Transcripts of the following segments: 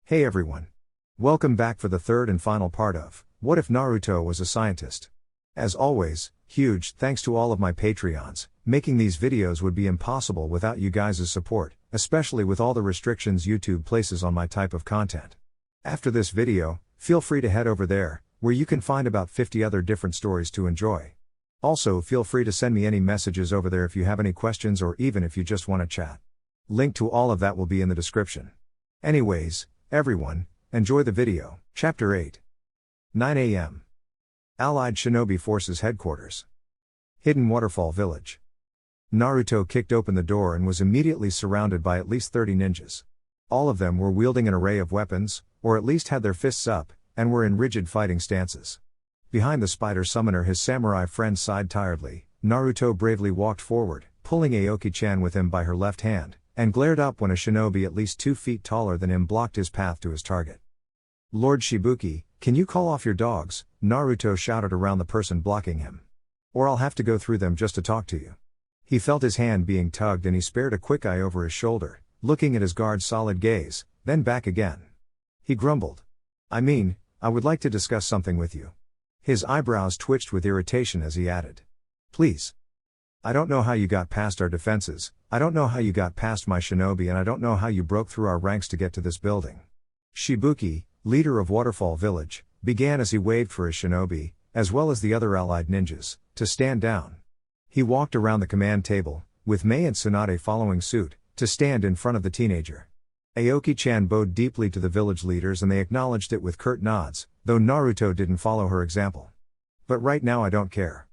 Hey everyone. Welcome back for the third and final part of What If Naruto Was a Scientist? As always, huge thanks to all of my Patreons. Making these videos would be impossible without you guys' support, especially with all the restrictions YouTube places on my type of content. After this video, feel free to head over there, where you can find about 50 other different stories to enjoy. Also, feel free to send me any messages over there if you have any questions or even if you just want to chat. Link to all of that will be in the description. Anyways, everyone, enjoy the video. Chapter 8. 9 a.m. Allied Shinobi Forces Headquarters. Hidden Waterfall Village. Naruto kicked open the door and was immediately surrounded by at least 30 ninjas. All of them were wielding an array of weapons, or at least had their fists up, and were in rigid fighting stances. Behind the spider summoner, his samurai friend sighed tiredly. Naruto bravely walked forward, pulling Aoki-chan with him by her left hand, and glared up when a shinobi at least 2 feet taller than him blocked his path to his target. "Lord Shibuki, can you call off your dogs?" Naruto shouted around the person blocking him. "Or I'll have to go through them just to talk to you." He felt his hand being tugged and he spared a quick eye over his shoulder, looking at his guard's solid gaze, then back again. He grumbled. I would like to discuss something with you." His eyebrows twitched with irritation as he added. "Please. I don't know how you got past our defenses, I don't know how you got past my shinobi, and I don't know how you broke through our ranks to get to this building." Shibuki, leader of Waterfall Village, began as he waved for his shinobi, as well as the other allied ninjas, to stand down. He walked around the command table, with Mei and Tsunade following suit, to stand in front of the teenager. Aoki-chan bowed deeply to the village leaders and they acknowledged it with curt nods, though Naruto didn't follow her example. "But right now I don't care."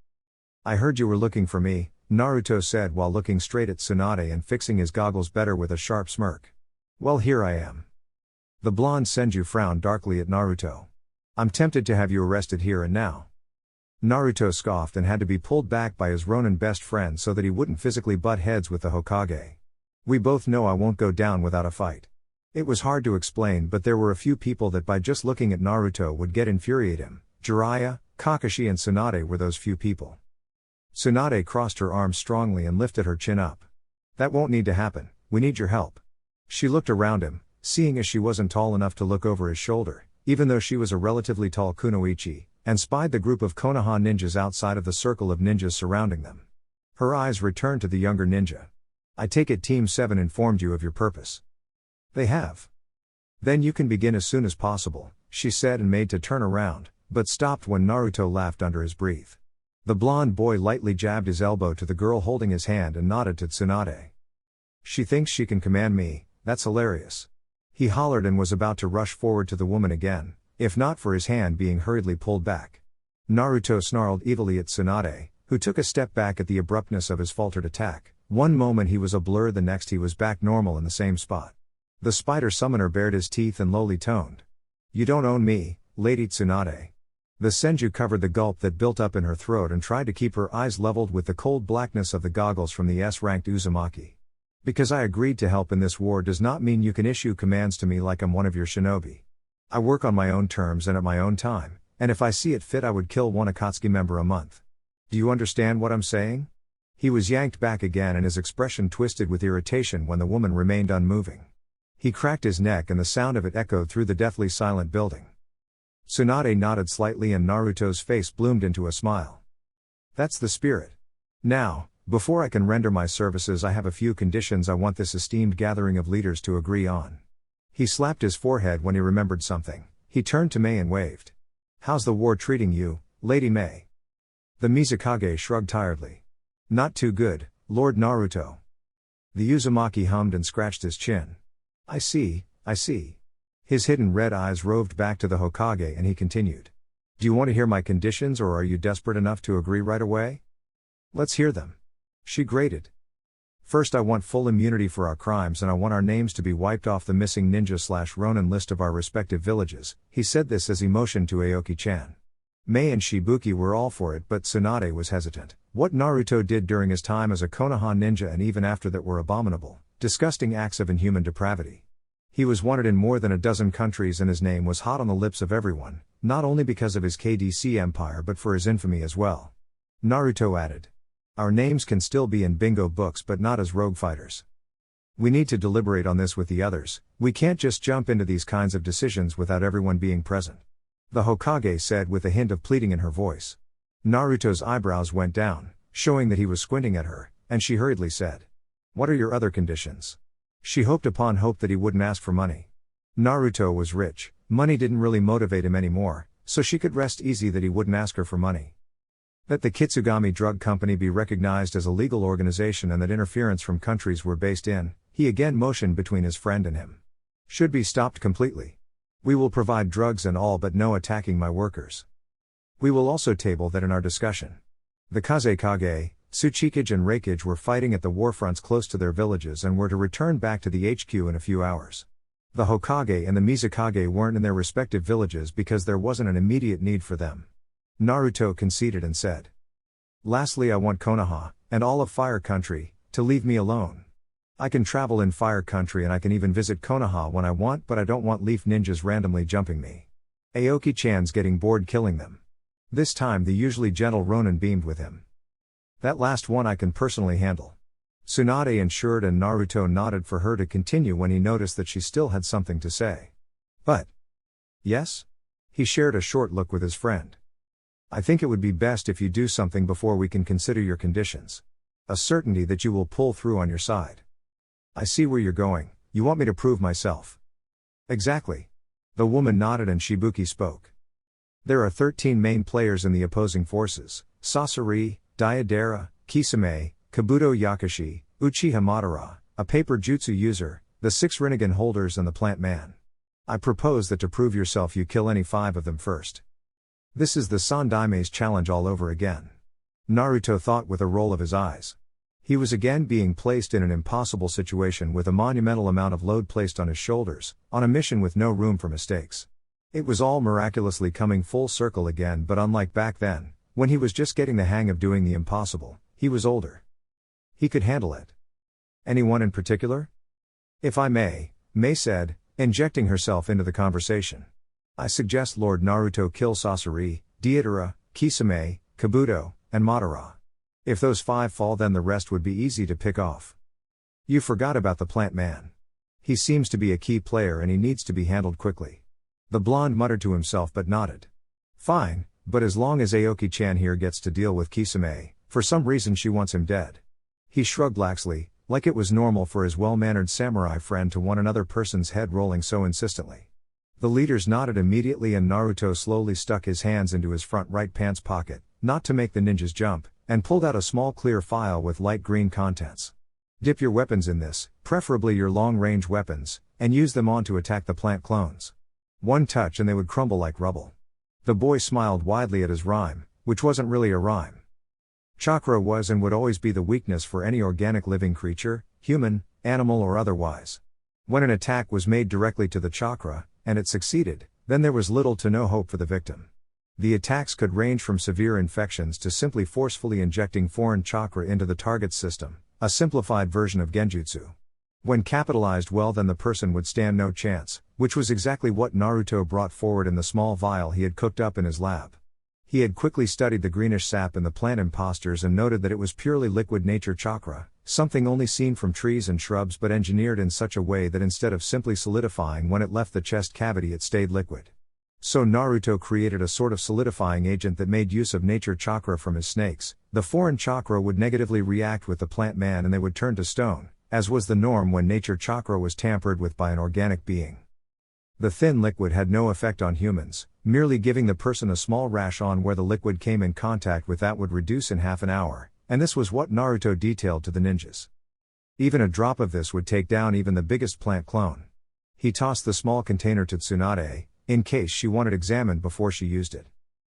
"I heard you were looking for me," Naruto said while looking straight at Tsunade and fixing his goggles better with a sharp smirk. "Well, here I am." The blonde Senju frowned darkly at Naruto. "I'm tempted to have you arrested here and now." Naruto scoffed and had to be pulled back by his Ronin best friend so that he wouldn't physically butt heads with the Hokage. "We both know I won't go down without a fight." It was hard to explain, but there were a few people that by just looking at Naruto would get infuriate him. Jiraiya, Kakashi and Tsunade were those few people. Tsunade crossed her arms strongly and lifted her chin up. "That won't need to happen, we need your help." She looked around him, seeing as she wasn't tall enough to look over his shoulder, even though she was a relatively tall kunoichi, and spied the group of Konoha ninjas outside of the circle of ninjas surrounding them. Her eyes returned to the younger ninja. "I take it Team 7 informed you of your purpose." "They have." "Then you can begin as soon as possible," she said and made to turn around, but stopped when Naruto laughed under his breath. The blonde boy lightly jabbed his elbow to the girl holding his hand and nodded to Tsunade. "She thinks she can command me, that's hilarious." He hollered and was about to rush forward to the woman again, if not for his hand being hurriedly pulled back. Naruto snarled evilly at Tsunade, who took a step back at the abruptness of his faltered attack. One moment he was a blur, the next he was back normal in the same spot. The spider summoner bared his teeth and lowly toned. "You don't own me, Lady Tsunade." The Senju covered the gulp that built up in her throat and tried to keep her eyes leveled with the cold blackness of the goggles from the S-ranked Uzumaki. "Because I agreed to help in this war does not mean you can issue commands to me like I'm one of your shinobi. I work on my own terms and at my own time, and if I see it fit I would kill one Akatsuki member a month. Do you understand what I'm saying?" He was yanked back again and his expression twisted with irritation when the woman remained unmoving. He cracked his neck and the sound of it echoed through the deathly silent building. Tsunade nodded slightly and Naruto's face bloomed into a smile. "That's the spirit. Now, before I can render my services I have a few conditions I want this esteemed gathering of leaders to agree on." He slapped his forehead when he remembered something. He turned to Mei and waved. "How's the war treating you, Lady Mei?" The Mizukage shrugged tiredly. "Not too good, Lord Naruto." The Uzumaki hummed and scratched his chin. I see. His hidden red eyes roved back to the Hokage and he continued. "Do you want to hear my conditions or are you desperate enough to agree right away?" "Let's hear them." She grated. "First I want full immunity for our crimes and I want our names to be wiped off the missing ninja/Ronin list of our respective villages." He said this as he motioned to Aoki-chan. Mei and Shibuki were all for it but Tsunade was hesitant. What Naruto did during his time as a Konoha ninja and even after that were abominable, disgusting acts of inhuman depravity. He was wanted in more than a dozen countries and his name was hot on the lips of everyone, not only because of his KDC empire but for his infamy as well. Naruto added. "Our names can still be in bingo books but not as rogue fighters." We need to deliberate on this with the others, we can't just jump into these kinds of decisions without everyone being present. The Hokage said with a hint of pleading in her voice. Naruto's eyebrows went down, showing that he was squinting at her, and she hurriedly said. What are your other conditions? She hoped upon hope that he wouldn't ask for money. Naruto was rich, money didn't really motivate him anymore, so she could rest easy that he wouldn't ask her for money. That the Kitsugami Drug Company be recognized as a legal organization and that interference from countries we're based in, he again motioned between his friend and him, should be stopped completely. We will provide drugs and all but no attacking my workers. We will also table that in our discussion. The Kazekage, Tsuchikage and Reikage were fighting at the warfronts close to their villages and were to return back to the HQ in a few hours. The Hokage and the Mizukage weren't in their respective villages because there wasn't an immediate need for them. Naruto conceded and said. Lastly, I want Konoha, and all of Fire Country, to leave me alone. I can travel in Fire Country and I can even visit Konoha when I want, but I don't want leaf ninjas randomly jumping me. Aoki-chan's getting bored killing them. This time the usually gentle Ronin beamed with him. That last one I can personally handle. Tsunade ensured and Naruto nodded for her to continue when he noticed that she still had something to say. But. Yes? He shared a short look with his friend. I think it would be best if you do something before we can consider your conditions. A certainty that you will pull through on your side. I see where you're going, you want me to prove myself. Exactly. The woman nodded and Shibuki spoke. There are 13 main players in the opposing forces, Sasori, Deidara, Kisame, Kabuto Yakashi, Uchiha Madara, a paper jutsu user, the 6 Rinnegan holders and the plant man. I propose that to prove yourself you kill any 5 of them first. This is the Sandaime's challenge all over again. Naruto thought with a roll of his eyes. He was again being placed in an impossible situation with a monumental amount of load placed on his shoulders, on a mission with no room for mistakes. It was all miraculously coming full circle again, but unlike back then, when he was just getting the hang of doing the impossible, he was older. He could handle it. Anyone in particular? If I may, Mei said, injecting herself into the conversation. I suggest Lord Naruto kill Sasori, Deidara, Kisame, Kabuto, and Madara. If those 5 fall, then the rest would be easy to pick off. You forgot about the plant man. He seems to be a key player and he needs to be handled quickly. The blonde muttered to himself but nodded. Fine, but as long as Aoki-chan here gets to deal with Kisame, for some reason she wants him dead. He shrugged laxly, like it was normal for his well-mannered samurai friend to want another person's head rolling so insistently. The leaders nodded immediately and Naruto slowly stuck his hands into his front right pants pocket, not to make the ninjas jump, and pulled out a small clear file with light green contents. Dip your weapons in this, preferably your long-range weapons, and use them on to attack the plant clones. One touch and they would crumble like rubble. The boy smiled widely at his rhyme, which wasn't really a rhyme. Chakra was and would always be the weakness for any organic living creature, human, animal or otherwise. When an attack was made directly to the chakra, and it succeeded, then there was little to no hope for the victim. The attacks could range from severe infections to simply forcefully injecting foreign chakra into the target's system, a simplified version of genjutsu. When capitalized well, then the person would stand no chance, which was exactly what Naruto brought forward in the small vial he had cooked up in his lab. He had quickly studied the greenish sap in the plant imposters and noted that it was purely liquid nature chakra, something only seen from trees and shrubs but engineered in such a way that instead of simply solidifying when it left the chest cavity it stayed liquid. So Naruto created a sort of solidifying agent that made use of nature chakra from his snakes. The foreign chakra would negatively react with the plant man and they would turn to stone, as was the norm when nature chakra was tampered with by an organic being. The thin liquid had no effect on humans, merely giving the person a small rash on where the liquid came in contact with that would reduce in half an hour, and this was what Naruto detailed to the ninjas. Even a drop of this would take down even the biggest plant clone. He tossed the small container to Tsunade, in case she wanted examined before she used it.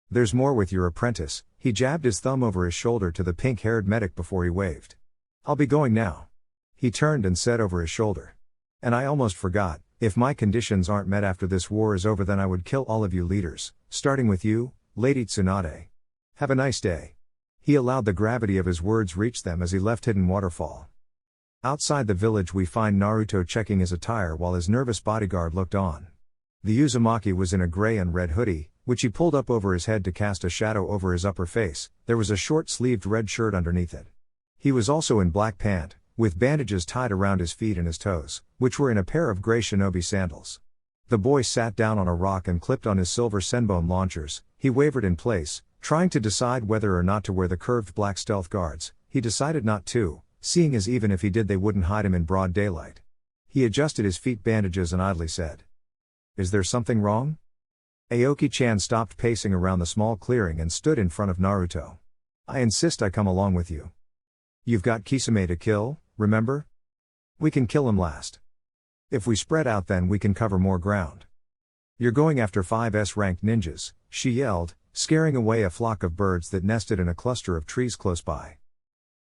There's more with your apprentice. He jabbed his thumb over his shoulder to the pink-haired medic before he waved. I'll be going now. He turned and said over his shoulder. And I almost forgot, if my conditions aren't met after this war is over then I would kill all of you leaders, starting with you, Lady Tsunade. Have a nice day. He allowed the gravity of his words reach them as he left Hidden Waterfall. Outside the village we find Naruto checking his attire while his nervous bodyguard looked on. The Uzumaki was in a gray and red hoodie, which he pulled up over his head to cast a shadow over his upper face. There was a short-sleeved red shirt underneath it. He was also in black pant, with bandages tied around his feet and his toes, which were in a pair of gray shinobi sandals. The boy sat down on a rock and clipped on his silver senbone launchers. He wavered in place, trying to decide whether or not to wear the curved black stealth guards. He decided not to, seeing as even if he did they wouldn't hide him in broad daylight. He adjusted his feet bandages and idly said, "Is there something wrong?" Aoki-chan stopped pacing around the small clearing and stood in front of Naruto. "I insist I come along with you. You've got Kisame to kill, remember? We can kill him last. If we spread out then we can cover more ground. You're going after 5S ranked ninjas," she yelled, scaring away a flock of birds that nested in a cluster of trees close by.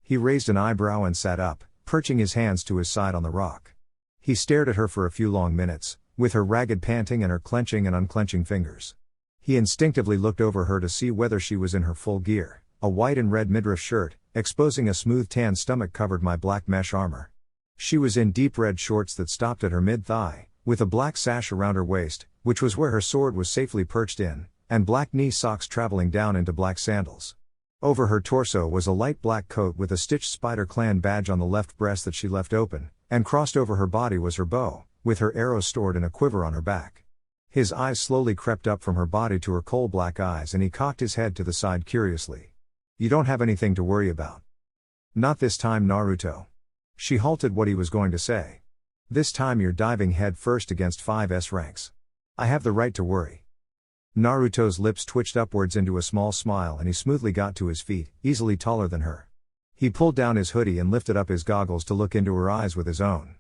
He raised an eyebrow and sat up, perching his hands to his side on the rock. He stared at her for a few long minutes, with her ragged panting and her clenching and unclenching fingers. He instinctively looked over her to see whether she was in her full gear, a white and red midriff shirt, exposing a smooth tan stomach covered by black mesh armor. She was in deep red shorts that stopped at her mid-thigh, with a black sash around her waist, which was where her sword was safely perched in, and black knee socks traveling down into black sandals. Over her torso was a light black coat with a stitched Spider Clan badge on the left breast that she left open, and crossed over her body was her bow, with her arrows stored in a quiver on her back. His eyes slowly crept up from her body to her coal black eyes and he cocked his head to the side curiously. "You don't have anything to worry about." "Not this time, Naruto." She halted what he was going to say. "This time you're diving head first against 5S ranks. I have the right to worry." Naruto's lips twitched upwards into a small smile and he smoothly got to his feet, easily taller than her. He pulled down his hoodie and lifted up his goggles to look into her eyes with his own.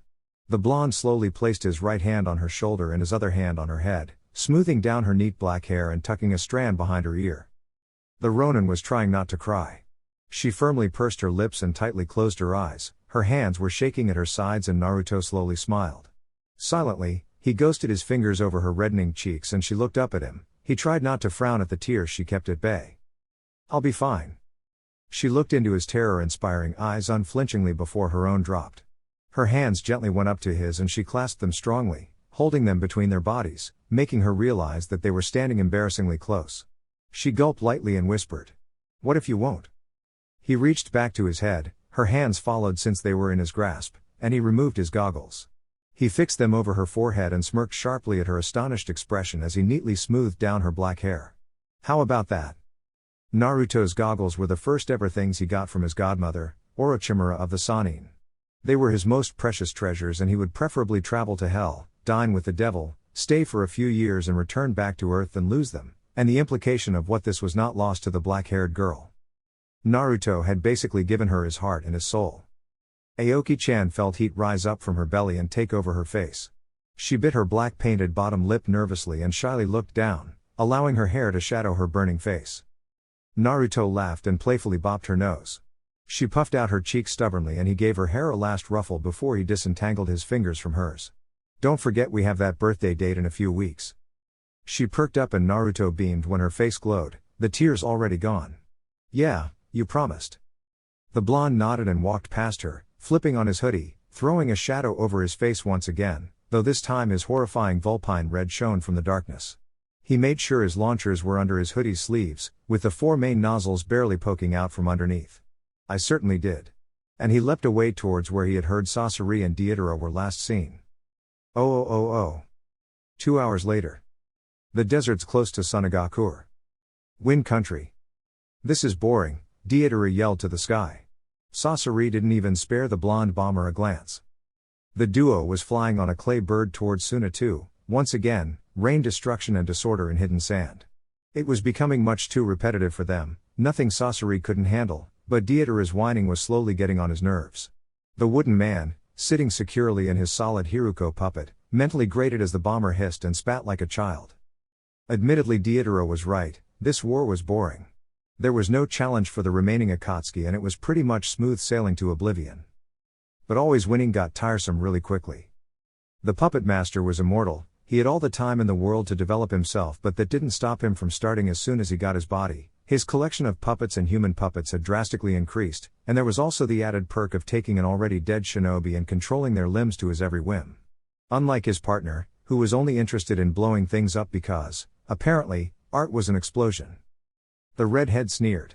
The blonde slowly placed his right hand on her shoulder and his other hand on her head, smoothing down her neat black hair and tucking a strand behind her ear. The Ronin was trying not to cry. She firmly pursed her lips and tightly closed her eyes, her hands were shaking at her sides and Naruto slowly smiled. Silently, he ghosted his fingers over her reddening cheeks and she looked up at him. He tried not to frown at the tears she kept at bay. "I'll be fine." She looked into his terror-inspiring eyes unflinchingly before her own dropped. Her hands gently went up to his and she clasped them strongly, holding them between their bodies, making her realize that they were standing embarrassingly close. She gulped lightly and whispered, "What if you won't?" He reached back to his head, her hands followed since they were in his grasp, and he removed his goggles. He fixed them over her forehead and smirked sharply at her astonished expression as he neatly smoothed down her black hair. "How about that?" Naruto's goggles were the first ever things he got from his godmother, Orochimaru of the Sannin. They were his most precious treasures and he would preferably travel to hell, dine with the devil, stay for a few years and return back to earth than lose them, and the implication of what this was not lost to the black-haired girl. Naruto had basically given her his heart and his soul. Aoki-chan felt heat rise up from her belly and take over her face. She bit her black painted bottom lip nervously and shyly looked down, allowing her hair to shadow her burning face. Naruto laughed and playfully bopped her nose. She puffed out her cheeks stubbornly and he gave her hair a last ruffle before he disentangled his fingers from hers. "Don't forget we have that birthday date in a few weeks." She perked up and Naruto beamed when her face glowed, the tears already gone. "Yeah, you promised." The blonde nodded and walked past her, flipping on his hoodie, throwing a shadow over his face once again, though this time his horrifying vulpine red shone from the darkness. He made sure his launchers were under his hoodie's sleeves, with the four main nozzles barely poking out from underneath. "I certainly did." And he leapt away towards where he had heard Sasori and Deidara were last seen. Oh. 2 hours later. The desert's close to Sunagakur. Wind country. "This is boring," Deidara yelled to the sky. Sasori didn't even spare the blonde bomber a glance. The duo was flying on a clay bird towards Suna 2, once again, rain destruction and disorder in hidden sand. It was becoming much too repetitive for them, nothing Sasori couldn't handle, but Deidara's whining was slowly getting on his nerves. The wooden man, sitting securely in his solid Hiruko puppet, mentally grated as the bomber hissed and spat like a child. Admittedly Deidara was right, this war was boring. There was no challenge for the remaining Akatsuki and it was pretty much smooth sailing to oblivion. But always winning got tiresome really quickly. The puppet master was immortal, he had all the time in the world to develop himself, but that didn't stop him from starting as soon as he got his body. His collection of puppets and human puppets had drastically increased, and there was also the added perk of taking an already dead shinobi and controlling their limbs to his every whim. Unlike his partner, who was only interested in blowing things up because, apparently, art was an explosion. The redhead sneered.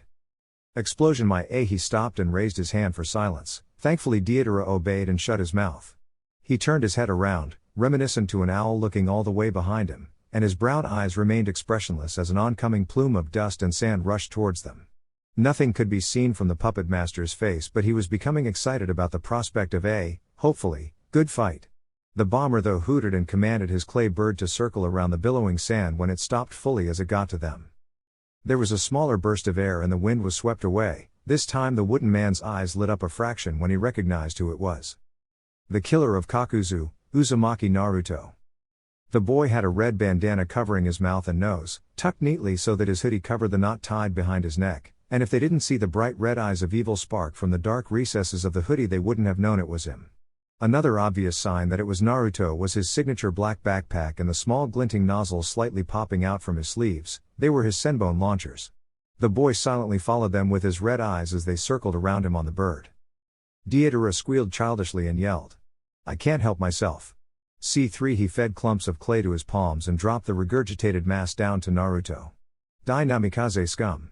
"Explosion my A." He stopped and raised his hand for silence, Thankfully Deidara obeyed and shut his mouth. He turned his head around, reminiscent to an owl looking all the way behind him, and his brown eyes remained expressionless as an oncoming plume of dust and sand rushed towards them. Nothing could be seen from the puppet master's face, but he was becoming excited about the prospect of a, hopefully, good fight. The bomber though hooted and commanded his clay bird to circle around the billowing sand when it stopped fully as it got to them. There was a smaller burst of air and the wind was swept away. This time the wooden man's eyes lit up a fraction when he recognized who it was. The killer of Kakuzu, Uzumaki Naruto. The boy had a red bandana covering his mouth and nose, tucked neatly so that his hoodie covered the knot tied behind his neck, and if they didn't see the bright red eyes of evil spark from the dark recesses of the hoodie they wouldn't have known it was him. Another obvious sign that it was Naruto was his signature black backpack and the small glinting nozzles slightly popping out from his sleeves. They were his senbon launchers. The boy silently followed them with his red eyes as they circled around him on the bird. Deidara squealed childishly and yelled, "I can't help myself." C3 He fed clumps of clay to his palms and dropped the regurgitated mass down to Naruto. "Dai namikaze scum.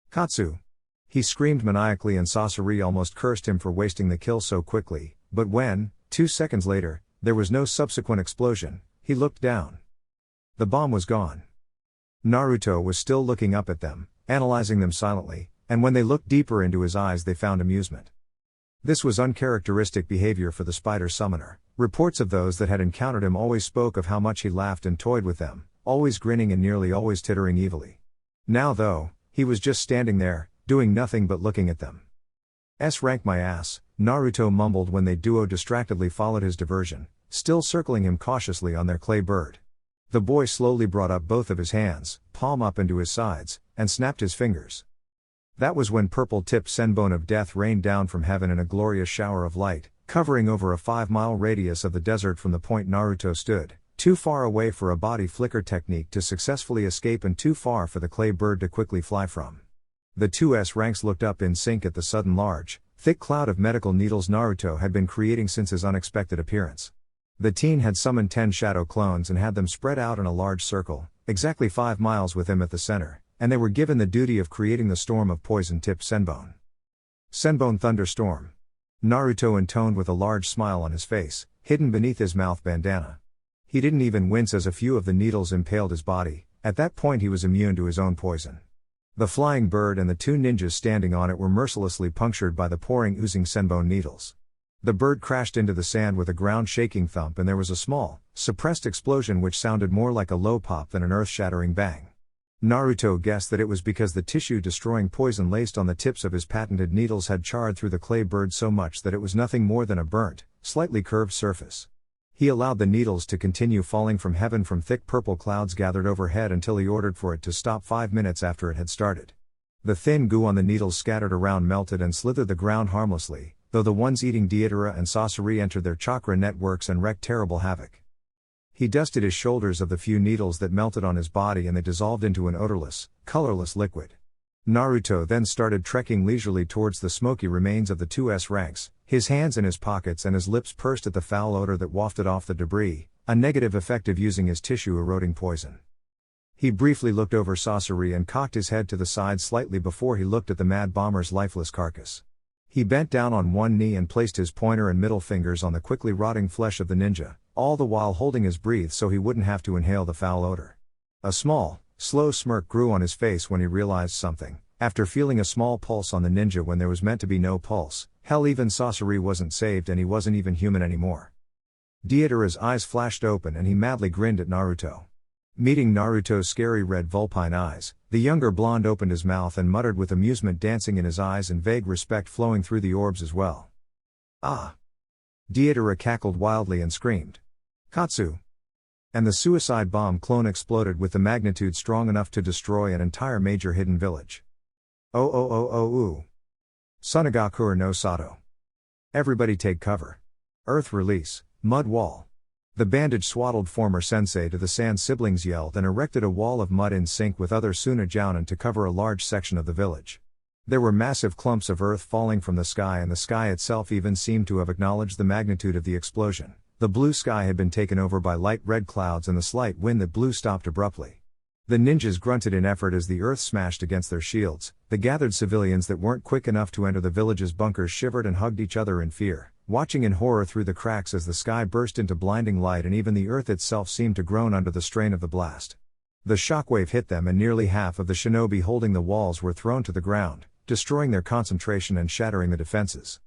Katsu!" He screamed maniacally and Sasori almost cursed him for wasting the kill so quickly, but when, 2 seconds later, there was no subsequent explosion, he looked down. The bomb was gone. Naruto was still looking up at them, analyzing them silently, and when they looked deeper into his eyes they found amusement. This was uncharacteristic behavior for the spider summoner. Reports of those that had encountered him always spoke of how much he laughed and toyed with them, always grinning and nearly always tittering evilly. Now though, he was just standing there, doing nothing but looking at them. "S-rank my ass," Naruto mumbled when they duo distractedly followed his diversion, still circling him cautiously on their clay bird. The boy slowly brought up both of his hands, palm up into his sides, and snapped his fingers. That was when purple-tipped senbon of death rained down from heaven in a glorious shower of light, covering over a 5-mile radius of the desert from the point Naruto stood, too far away for a body flicker technique to successfully escape and too far for the clay bird to quickly fly from. The two S-ranks looked up in sync at the sudden large, thick cloud of medical needles Naruto had been creating since his unexpected appearance. The teen had summoned 10 shadow clones and had them spread out in a large circle, exactly 5 miles with him at the center, and they were given the duty of creating the storm of poison-tipped senbon. Senbon thunderstorm. Naruto intoned with a large smile on his face, hidden beneath his mouth bandana. He didn't even wince as a few of the needles impaled his body. At that point he was immune to his own poison. The flying bird and the 2 ninjas standing on it were mercilessly punctured by the pouring oozing senbon needles. The bird crashed into the sand with a ground-shaking thump and there was a small, suppressed explosion which sounded more like a low pop than an earth-shattering bang. Naruto guessed that it was because the tissue-destroying poison laced on the tips of his patented needles had charred through the clay bird so much that it was nothing more than a burnt, slightly curved surface. He allowed the needles to continue falling from heaven from thick purple clouds gathered overhead until he ordered for it to stop 5 minutes after it had started. The thin goo on the needles scattered around melted and slithered the ground harmlessly, though the ones eating Deidara and Sasori entered their chakra networks and wreaked terrible havoc. He dusted his shoulders of the few needles that melted on his body and they dissolved into an odorless, colorless liquid. Naruto then started trekking leisurely towards the smoky remains of the 2 S-ranks, his hands in his pockets and his lips pursed at the foul odor that wafted off the debris, a negative effect of using his tissue-eroding poison. He briefly looked over Sasori and cocked his head to the side slightly before he looked at the mad bomber's lifeless carcass. He bent down on one knee and placed his pointer and middle fingers on the quickly rotting flesh of the ninja, all the while holding his breath so he wouldn't have to inhale the foul odor. A small, slow smirk grew on his face when he realized something. After feeling a small pulse on the ninja when there was meant to be no pulse, hell, even Sasori wasn't saved and he wasn't even human anymore. Deidara's eyes flashed open and he madly grinned at Naruto. Meeting Naruto's scary red vulpine eyes, the younger blonde opened his mouth and muttered with amusement dancing in his eyes and vague respect flowing through the orbs as well. "Ah!" Deidara cackled wildly and screamed, "Katsu!" And the suicide bomb clone exploded with the magnitude strong enough to destroy an entire major hidden village. Oh oh oh oh ooh. Sunagakur no Sato. Everybody take cover. Earth release, mud wall. The bandage-swaddled former sensei to the sand siblings yelled and erected a wall of mud in sync with other Suna-jounin to cover a large section of the village. There were massive clumps of earth falling from the sky and the sky itself even seemed to have acknowledged the magnitude of the explosion. The blue sky had been taken over by light red clouds and the slight wind that blew stopped abruptly. The ninjas grunted in effort as the earth smashed against their shields. The gathered civilians that weren't quick enough to enter the village's bunkers shivered and hugged each other in fear, watching in horror through the cracks as the sky burst into blinding light and even the earth itself seemed to groan under the strain of the blast. The shockwave hit them and nearly half of the shinobi holding the walls were thrown to the ground, destroying their concentration and shattering the defenses.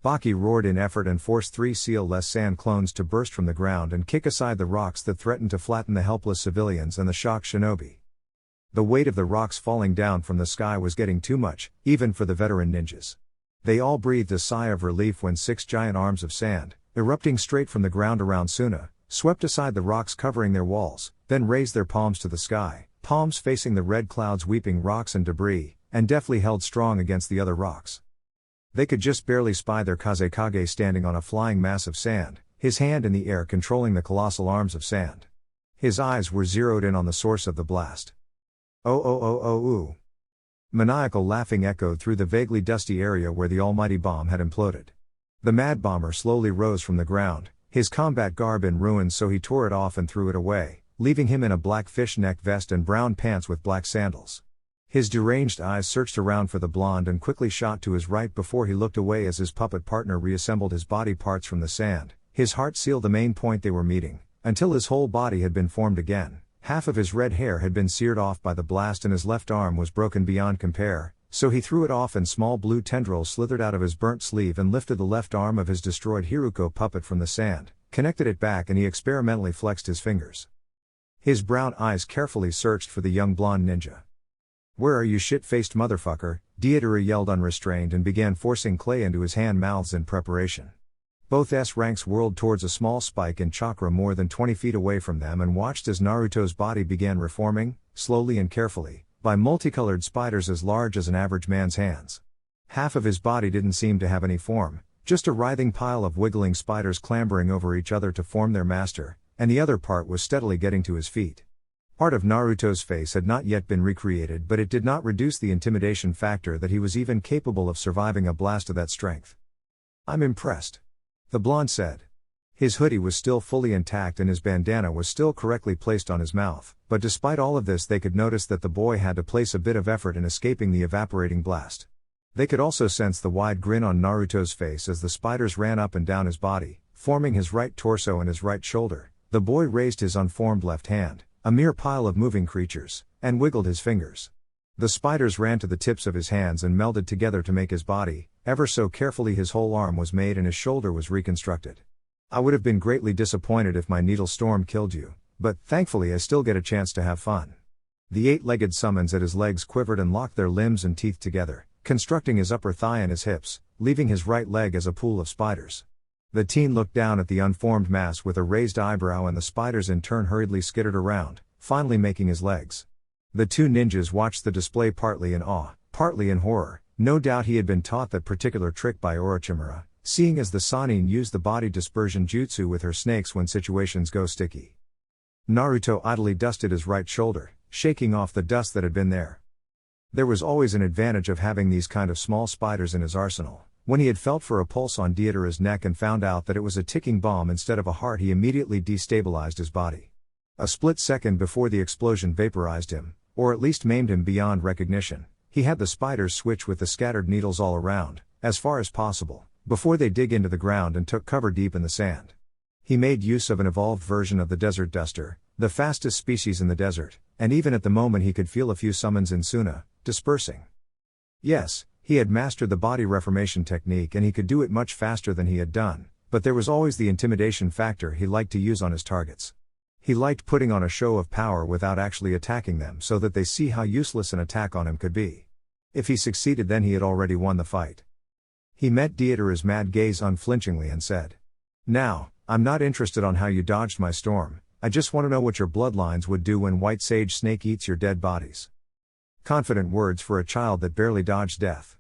Baki roared in effort and forced 3 seal-less sand clones to burst from the ground and kick aside the rocks that threatened to flatten the helpless civilians and the shocked shinobi. The weight of the rocks falling down from the sky was getting too much, even for the veteran ninjas. They all breathed a sigh of relief when 6 giant arms of sand, erupting straight from the ground around Suna, swept aside the rocks covering their walls, then raised their palms to the sky, palms facing the red clouds weeping rocks and debris, and deftly held strong against the other rocks. They could just barely spy their Kazekage standing on a flying mass of sand, his hand in the air controlling the colossal arms of sand. His eyes were zeroed in on the source of the blast. Oh oh oh oh ooh. Maniacal laughing echoed through the vaguely dusty area where the almighty bomb had imploded. The mad bomber slowly rose from the ground, his combat garb in ruins, so he tore it off and threw it away, leaving him in a black fishneck vest and brown pants with black sandals. His deranged eyes searched around for the blonde and quickly shot to his right before he looked away as his puppet partner reassembled his body parts from the sand. His heart sealed the main point they were meeting, until his whole body had been formed again. Half of his red hair had been seared off by the blast and his left arm was broken beyond compare, so he threw it off and small blue tendrils slithered out of his burnt sleeve and lifted the left arm of his destroyed Hiruko puppet from the sand, connected it back, and he experimentally flexed his fingers. His brown eyes carefully searched for the young blonde ninja. "Where are you, shit-faced motherfucker?" Deidara yelled unrestrained and began forcing clay into his hand mouths in preparation. Both S-ranks whirled towards a small spike in chakra more than 20 feet away from them and watched as Naruto's body began reforming, slowly and carefully, by multicolored spiders as large as an average man's hands. Half of his body didn't seem to have any form, just a writhing pile of wiggling spiders clambering over each other to form their master, and the other part was steadily getting to his feet. Part of Naruto's face had not yet been recreated, but it did not reduce the intimidation factor that he was even capable of surviving a blast of that strength. "I'm impressed," the blonde said. His hoodie was still fully intact and his bandana was still correctly placed on his mouth, but despite all of this they could notice that the boy had to place a bit of effort in escaping the evaporating blast. They could also sense the wide grin on Naruto's face as the spiders ran up and down his body, forming his right torso and his right shoulder. The boy raised his unformed left hand, a mere pile of moving creatures, and wiggled his fingers. The spiders ran to the tips of his hands and melded together to make his body. Ever so carefully his whole arm was made and his shoulder was reconstructed. "I would have been greatly disappointed if my needle storm killed you, but thankfully I still get a chance to have fun." The 8-legged summons at his legs quivered and locked their limbs and teeth together, constructing his upper thigh and his hips, leaving his right leg as a pool of spiders. The teen looked down at the unformed mass with a raised eyebrow and the spiders in turn hurriedly skittered around, finally making his legs. The 2 ninjas watched the display partly in awe, partly in horror. No doubt he had been taught that particular trick by Orochimaru, seeing as the Sannin used the body dispersion jutsu with her snakes when situations go sticky. Naruto idly dusted his right shoulder, shaking off the dust that had been there. There was always an advantage of having these kind of small spiders in his arsenal. When he had felt for a pulse on Deidara's neck and found out that it was a ticking bomb instead of a heart, he immediately destabilized his body. A split second before the explosion vaporized him, or at least maimed him beyond recognition, he had the spiders switch with the scattered needles all around, as far as possible, before they dig into the ground and took cover deep in the sand. He made use of an evolved version of the desert duster, the fastest species in the desert, and even at the moment he could feel a few summons in Suna, dispersing. Yes, he had mastered the body reformation technique and he could do it much faster than he had done, but there was always the intimidation factor he liked to use on his targets. He liked putting on a show of power without actually attacking them so that they see how useless an attack on him could be. If he succeeded, then he had already won the fight. He met Deidara's mad gaze unflinchingly and said, "Now, I'm not interested on how you dodged my storm, I just want to know what your bloodlines would do when White Sage Snake eats your dead bodies." Confident words for a child that barely dodged death.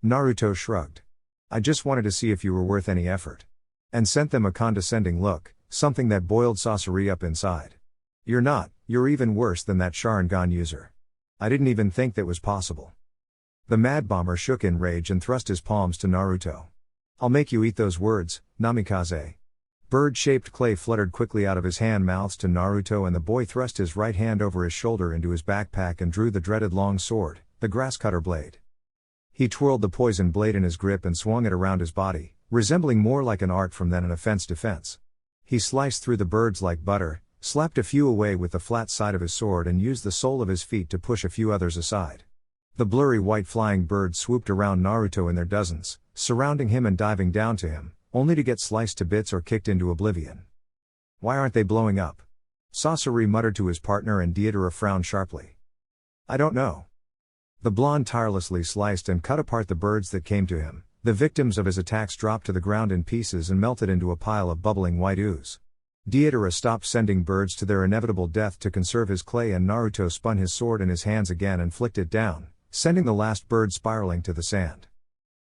Naruto shrugged. "I just wanted to see if you were worth any effort." And sent them a condescending look, something that boiled Sasori up inside. "You're not, you're even worse than that Sharingan user. I didn't even think that was possible." The mad bomber shook in rage and thrust his palms to Naruto. "I'll make you eat those words, Namikaze." Bird-shaped clay fluttered quickly out of his hand-mouths to Naruto, and the boy thrust his right hand over his shoulder into his backpack and drew the dreaded long sword, the grass-cutter blade. He twirled the poison blade in his grip and swung it around his body, resembling more like an art form than an offense defense. He sliced through the birds like butter, slapped a few away with the flat side of his sword, and used the sole of his feet to push a few others aside. The blurry white flying birds swooped around Naruto in their dozens, surrounding him and diving down to him, only to get sliced to bits or kicked into oblivion. "Why aren't they blowing up?" Sasori muttered to his partner, and Deidara frowned sharply. "I don't know." The blonde tirelessly sliced and cut apart the birds that came to him. The victims of his attacks dropped to the ground in pieces and melted into a pile of bubbling white ooze. Deidara stopped sending birds to their inevitable death to conserve his clay, and Naruto spun his sword in his hands again and flicked it down, sending the last bird spiraling to the sand.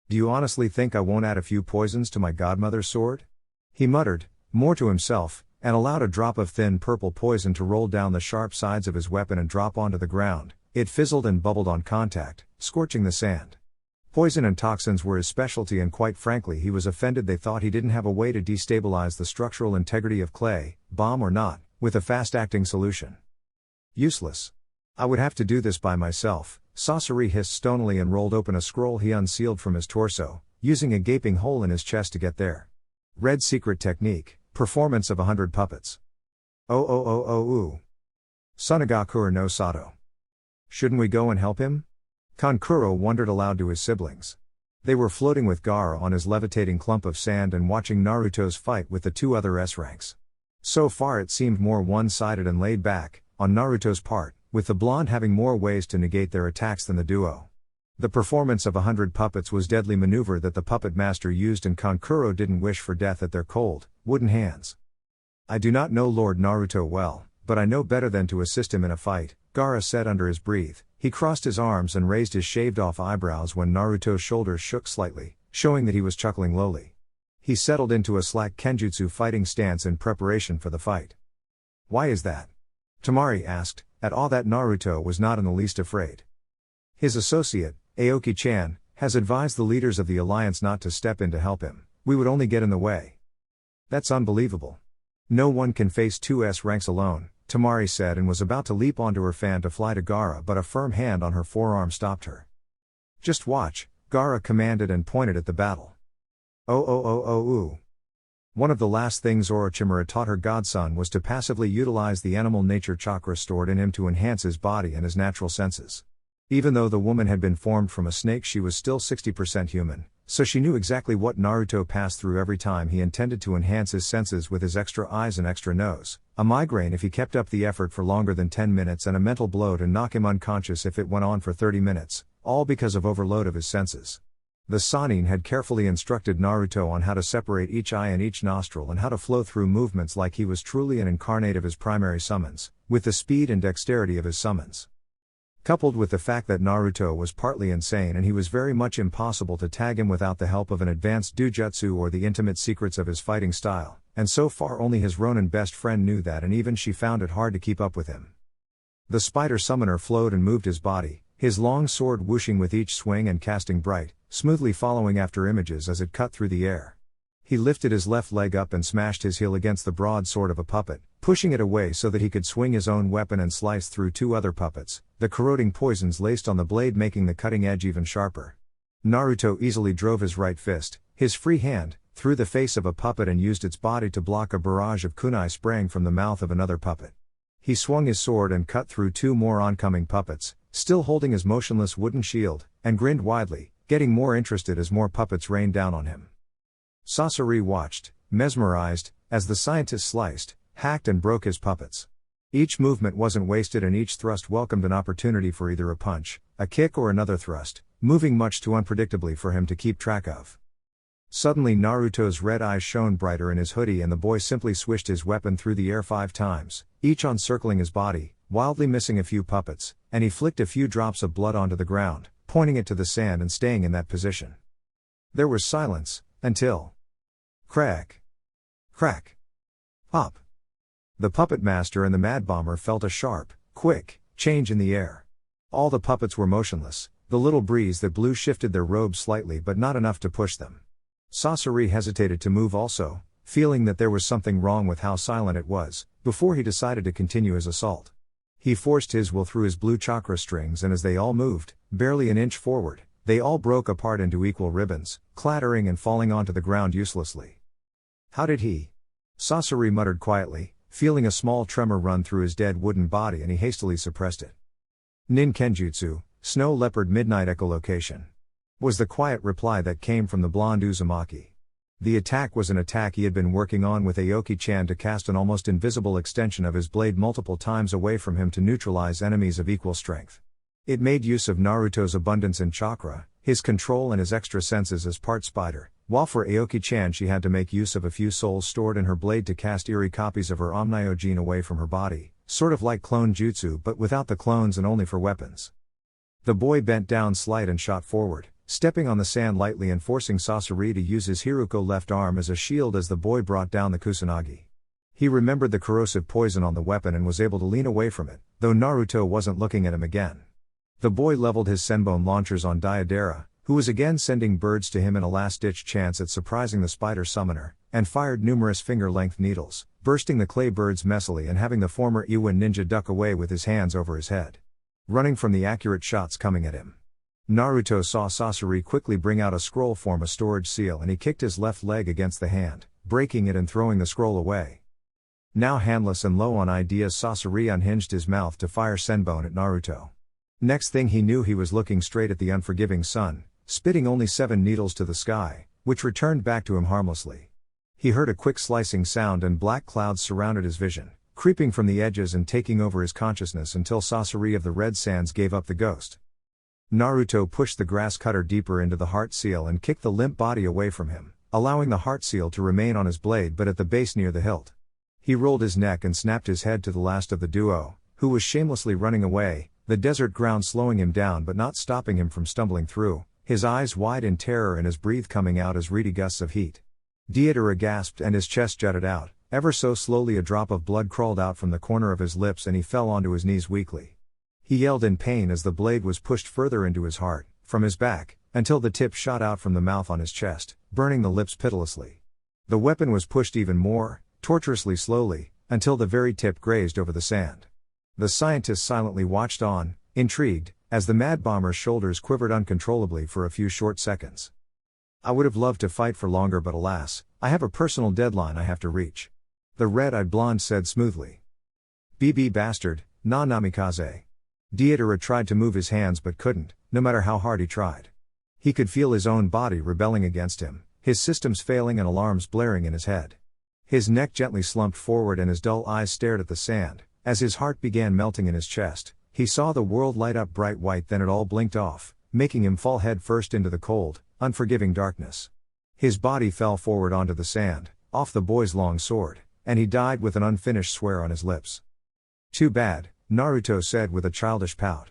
"Do you honestly think I won't add a few poisons to my godmother's sword?" he muttered, more to himself, and allowed a drop of thin purple poison to roll down the sharp sides of his weapon and drop onto the ground. It fizzled and bubbled on contact, scorching the sand. Poison and toxins were his specialty, and quite frankly he was offended they thought he didn't have a way to destabilize the structural integrity of clay, bomb or not, with a fast-acting solution. Useless. "I would have to do this by myself," Sasori hissed stonily and rolled open a scroll he unsealed from his torso, using a gaping hole in his chest to get there. Red secret technique, performance of 100 puppets. Oh. Sunagakure no Sato. Shouldn't we go and help him? Kankuro wondered aloud to his siblings. They were floating with Gaara on his levitating clump of sand and watching Naruto's fight with the two other S-ranks. So far it seemed more one-sided and laid back, on Naruto's part, with the blonde having more ways to negate their attacks than the duo. The performance of 100 puppets was deadly maneuver that the puppet master used, and Kankuro didn't wish for death at their cold, wooden hands. "I do not know Lord Naruto well, but I know better than to assist him in a fight," Gaara said under his breath. He crossed his arms and raised his shaved-off eyebrows when Naruto's shoulders shook slightly, showing that he was chuckling lowly. He settled into a slack kenjutsu fighting stance in preparation for the fight. "Why is that?" Temari asked, at all that Naruto was not in the least afraid. "His associate, Aoki-chan, has advised the leaders of the alliance not to step in to help him. We would only get in the way." "That's unbelievable. No one can face two S-ranks alone," Temari said, and was about to leap onto her fan to fly to Gaara, but a firm hand on her forearm stopped her. "Just watch," Gaara commanded and pointed at the battle. Oh. One of the last things Orochimaru taught her godson was to passively utilize the animal nature chakra stored in him to enhance his body and his natural senses. Even though the woman had been formed from a snake, she was still 60% human, so she knew exactly what Naruto passed through every time he intended to enhance his senses with his extra eyes and extra nose, a migraine if he kept up the effort for longer than 10 minutes, and a mental blow to knock him unconscious if it went on for 30 minutes, all because of overload of his senses. The Sannin had carefully instructed Naruto on how to separate each eye and each nostril, and how to flow through movements like he was truly an incarnate of his primary summons, with the speed and dexterity of his summons. Coupled with the fact that Naruto was partly insane and he was very much impossible to tag him without the help of an advanced dujutsu or the intimate secrets of his fighting style, and so far only his Ronin best friend knew that, and even she found it hard to keep up with him. The spider summoner flowed and moved his body, his long sword whooshing with each swing and casting bright, smoothly following after images as it cut through the air. He lifted his left leg up and smashed his heel against the broad sword of a puppet, pushing it away so that he could swing his own weapon and slice through two other puppets, the corroding poisons laced on the blade making the cutting edge even sharper. Naruto easily drove his right fist, his free hand, through the face of a puppet and used its body to block a barrage of kunai spraying from the mouth of another puppet. He swung his sword and cut through two more oncoming puppets, still holding his motionless wooden shield, and grinned widely, getting more interested as more puppets rained down on him. Sasori watched, mesmerized, as the scientist sliced, hacked and broke his puppets. Each movement wasn't wasted, and each thrust welcomed an opportunity for either a punch, a kick or another thrust, moving much too unpredictably for him to keep track of. Suddenly Naruto's red eyes shone brighter in his hoodie, and the boy simply swished his weapon through the air 5 times, each encircling his body, wildly missing a few puppets, and he flicked a few drops of blood onto the ground, pointing it to the sand and staying in that position. There was silence, until... crack. Crack. Pop. The puppet master and the mad bomber felt a sharp, quick, change in the air. All the puppets were motionless, the little breeze that blew shifted their robes slightly but not enough to push them. Sasori hesitated to move also, feeling that there was something wrong with how silent it was, before he decided to continue his assault. He forced his will through his blue chakra strings, and as they all moved, barely an inch forward, they all broke apart into equal ribbons, clattering and falling onto the ground uselessly. How did he? Sasori muttered quietly, feeling a small tremor run through his dead wooden body, and he hastily suppressed it. Nin Kenjutsu, Snow Leopard Midnight Echolocation, was the quiet reply that came from the blonde Uzumaki. The attack was an attack he had been working on with Aoki-chan to cast an almost invisible extension of his blade multiple times away from him to neutralize enemies of equal strength. It made use of Naruto's abundance in chakra, his control and his extra senses as part spider, while for Aoki-chan she had to make use of a few souls stored in her blade to cast eerie copies of her Omnio-gene away from her body, sort of like clone jutsu but without the clones and only for weapons. The boy bent down slight and shot forward, stepping on the sand lightly and forcing Sasori to use his Hiruko left arm as a shield as the boy brought down the Kusanagi. He remembered the corrosive poison on the weapon and was able to lean away from it, though Naruto wasn't looking at him again. The boy leveled his senbone launchers on Deidara, who was again sending birds to him in a last-ditch chance at surprising the spider summoner, and fired numerous finger-length needles, bursting the clay birds messily and having the former Iwin ninja duck away with his hands over his head, running from the accurate shots coming at him. Naruto saw Sasori quickly bring out a scroll form a storage seal, and he kicked his left leg against the hand, breaking it and throwing the scroll away. Now handless and low on ideas, Sasori unhinged his mouth to fire senbone at Naruto. Next thing he knew, he was looking straight at the unforgiving sun, spitting only 7 needles to the sky, which returned back to him harmlessly. He heard a quick slicing sound and black clouds surrounded his vision, creeping from the edges and taking over his consciousness until Sasori of the Red Sands gave up the ghost. Naruto pushed the grass cutter deeper into the heart seal and kicked the limp body away from him, allowing the heart seal to remain on his blade but at the base near the hilt. He rolled his neck and snapped his head to the last of the duo, who was shamelessly running away, the desert ground slowing him down but not stopping him from stumbling through, his eyes wide in terror and his breath coming out as reedy gusts of heat. Deidara gasped and his chest jutted out, ever so slowly a drop of blood crawled out from the corner of his lips and he fell onto his knees weakly. He yelled in pain as the blade was pushed further into his heart, from his back, until the tip shot out from the mouth on his chest, burning the lips pitilessly. The weapon was pushed even more, tortuously slowly, until the very tip grazed over the sand. The scientists silently watched on, intrigued, as the mad bomber's shoulders quivered uncontrollably for a few short seconds. I would have loved to fight for longer, but alas, I have a personal deadline I have to reach. The red-eyed blonde said smoothly. BB bastard, na namikaze. Deidara tried to move his hands but couldn't, no matter how hard he tried. He could feel his own body rebelling against him, his systems failing and alarms blaring in his head. His neck gently slumped forward and his dull eyes stared at the sand. As his heart began melting in his chest, he saw the world light up bright white, then it all blinked off, making him fall head first into the cold, unforgiving darkness. His body fell forward onto the sand, off the boy's long sword, and he died with an unfinished swear on his lips. Too bad, Naruto said with a childish pout.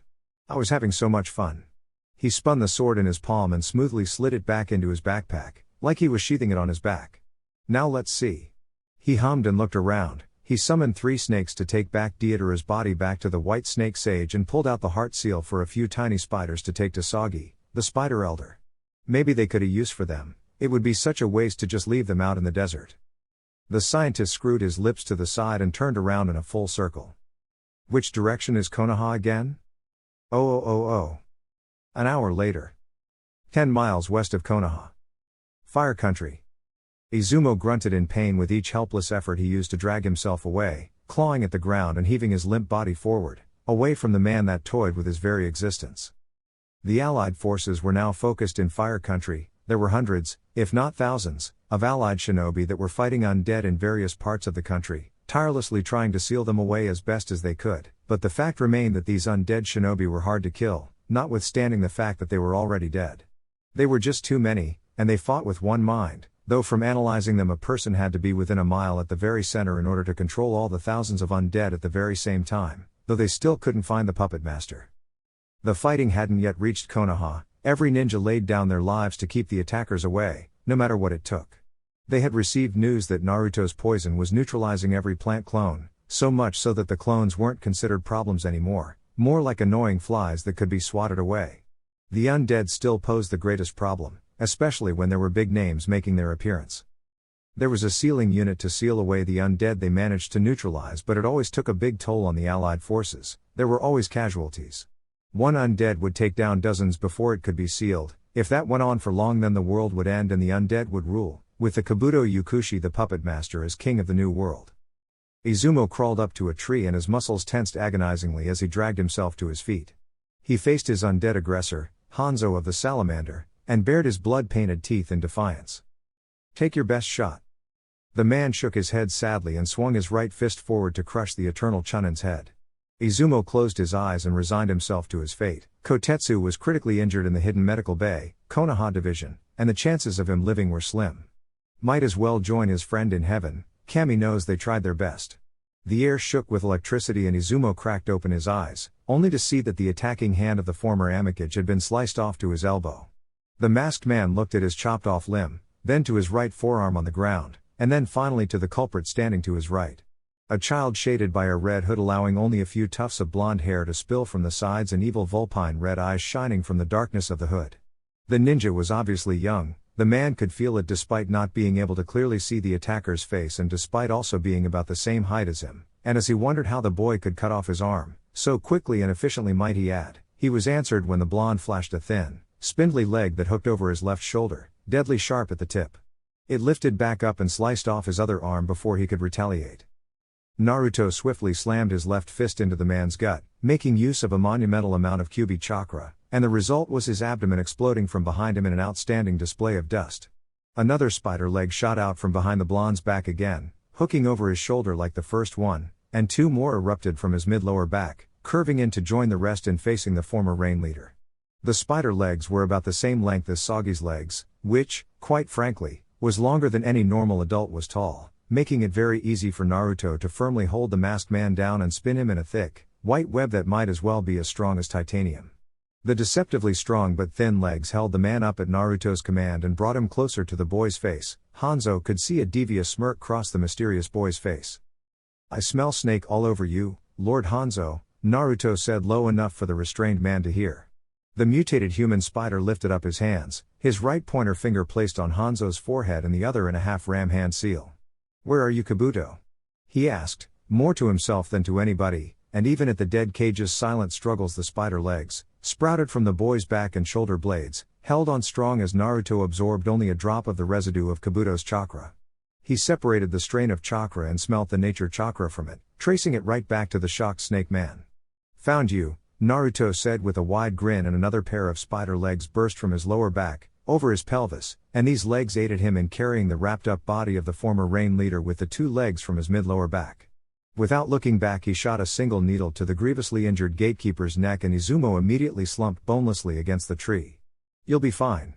I was having so much fun. He spun the sword in his palm and smoothly slid it back into his backpack, like he was sheathing it on his back. Now let's see. He hummed and looked around. He summoned 3 snakes to take back Deidara's body back to the white snake sage and pulled out the heart seal for a few tiny spiders to take to Sagi, the spider elder. Maybe they could have use for them. It would be such a waste to just leave them out in the desert. The scientist screwed his lips to the side and turned around in a full circle. Which direction is Konoha again? Oh. An hour later. 10 miles west of Konoha. Fire country. Izumo grunted in pain with each helpless effort he used to drag himself away, clawing at the ground and heaving his limp body forward, away from the man that toyed with his very existence. The Allied forces were now focused in fire country. There were hundreds, if not thousands, of Allied shinobi that were fighting undead in various parts of the country, tirelessly trying to seal them away as best as they could, but the fact remained that these undead shinobi were hard to kill, notwithstanding the fact that they were already dead. They were just too many, and they fought with one mind, though from analyzing them a person had to be within a mile at the very center in order to control all the thousands of undead at the very same time, though they still couldn't find the puppet master. The fighting hadn't yet reached Konoha. Every ninja laid down their lives to keep the attackers away, no matter what it took. They had received news that Naruto's poison was neutralizing every plant clone, so much so that the clones weren't considered problems anymore, more like annoying flies that could be swatted away. The undead still posed the greatest problem, especially when there were big names making their appearance. There was a sealing unit to seal away the undead they managed to neutralize, but it always took a big toll on the Allied forces. There were always casualties. One undead would take down dozens before it could be sealed. If that went on for long, then the world would end and the undead would rule, with the Kabuto Yukushi the puppet master as king of the new world. Izumo crawled up to a tree and his muscles tensed agonizingly as he dragged himself to his feet. He faced his undead aggressor, Hanzo of the Salamander, and bared his blood-painted teeth in defiance. "Take your best shot." The man shook his head sadly and swung his right fist forward to crush the eternal Chunin's head. Izumo closed his eyes and resigned himself to his fate. Kotetsu was critically injured in the hidden medical bay, Konoha division, and the chances of him living were slim. Might as well join his friend in heaven. Kami knows they tried their best. The air shook with electricity and Izumo cracked open his eyes, only to see that the attacking hand of the former Amikage had been sliced off to his elbow. The masked man looked at his chopped-off limb, then to his right forearm on the ground, and then finally to the culprit standing to his right. A child shaded by a red hood allowing only a few tufts of blonde hair to spill from the sides and evil vulpine red eyes shining from the darkness of the hood. The ninja was obviously young. The man could feel it despite not being able to clearly see the attacker's face and despite also being about the same height as him, and as he wondered how the boy could cut off his arm, so quickly and efficiently might he add, he was answered when the blonde flashed a thin, spindly leg that hooked over his left shoulder, deadly sharp at the tip. It lifted back up and sliced off his other arm before he could retaliate. Naruto swiftly slammed his left fist into the man's gut, making use of a monumental amount of Kyuubi chakra, and the result was his abdomen exploding from behind him in an outstanding display of dust. Another spider leg shot out from behind the blonde's back again, hooking over his shoulder like the first one, and two more erupted from his mid-lower back, curving in to join the rest in facing the former rain leader. The spider legs were about the same length as Sagi's legs, which, quite frankly, was longer than any normal adult was tall, making it very easy for Naruto to firmly hold the masked man down and spin him in a thick, white web that might as well be as strong as titanium. The deceptively strong but thin legs held the man up at Naruto's command and brought him closer to the boy's face. Hanzo could see a devious smirk cross the mysterious boy's face. "I smell snake all over you, Lord Hanzo," Naruto said low enough for the restrained man to hear. The mutated human spider lifted up his hands, his right pointer finger placed on Hanzo's forehead and the other in a half-ram hand seal. "Where are you, Kabuto?" he asked, more to himself than to anybody, and even at the dead cage's silent struggles the spider legs, sprouted from the boy's back and shoulder blades, held on strong as Naruto absorbed only a drop of the residue of Kabuto's chakra. He separated the strain of chakra and smelt the nature chakra from it, tracing it right back to the shocked snake man. "Found you," Naruto said with a wide grin, and another pair of spider legs burst from his lower back, over his pelvis, and these legs aided him in carrying the wrapped-up body of the former rain leader with the two legs from his mid-lower back. Without looking back, he shot a single needle to the grievously injured gatekeeper's neck, and Izumo immediately slumped bonelessly against the tree. "You'll be fine."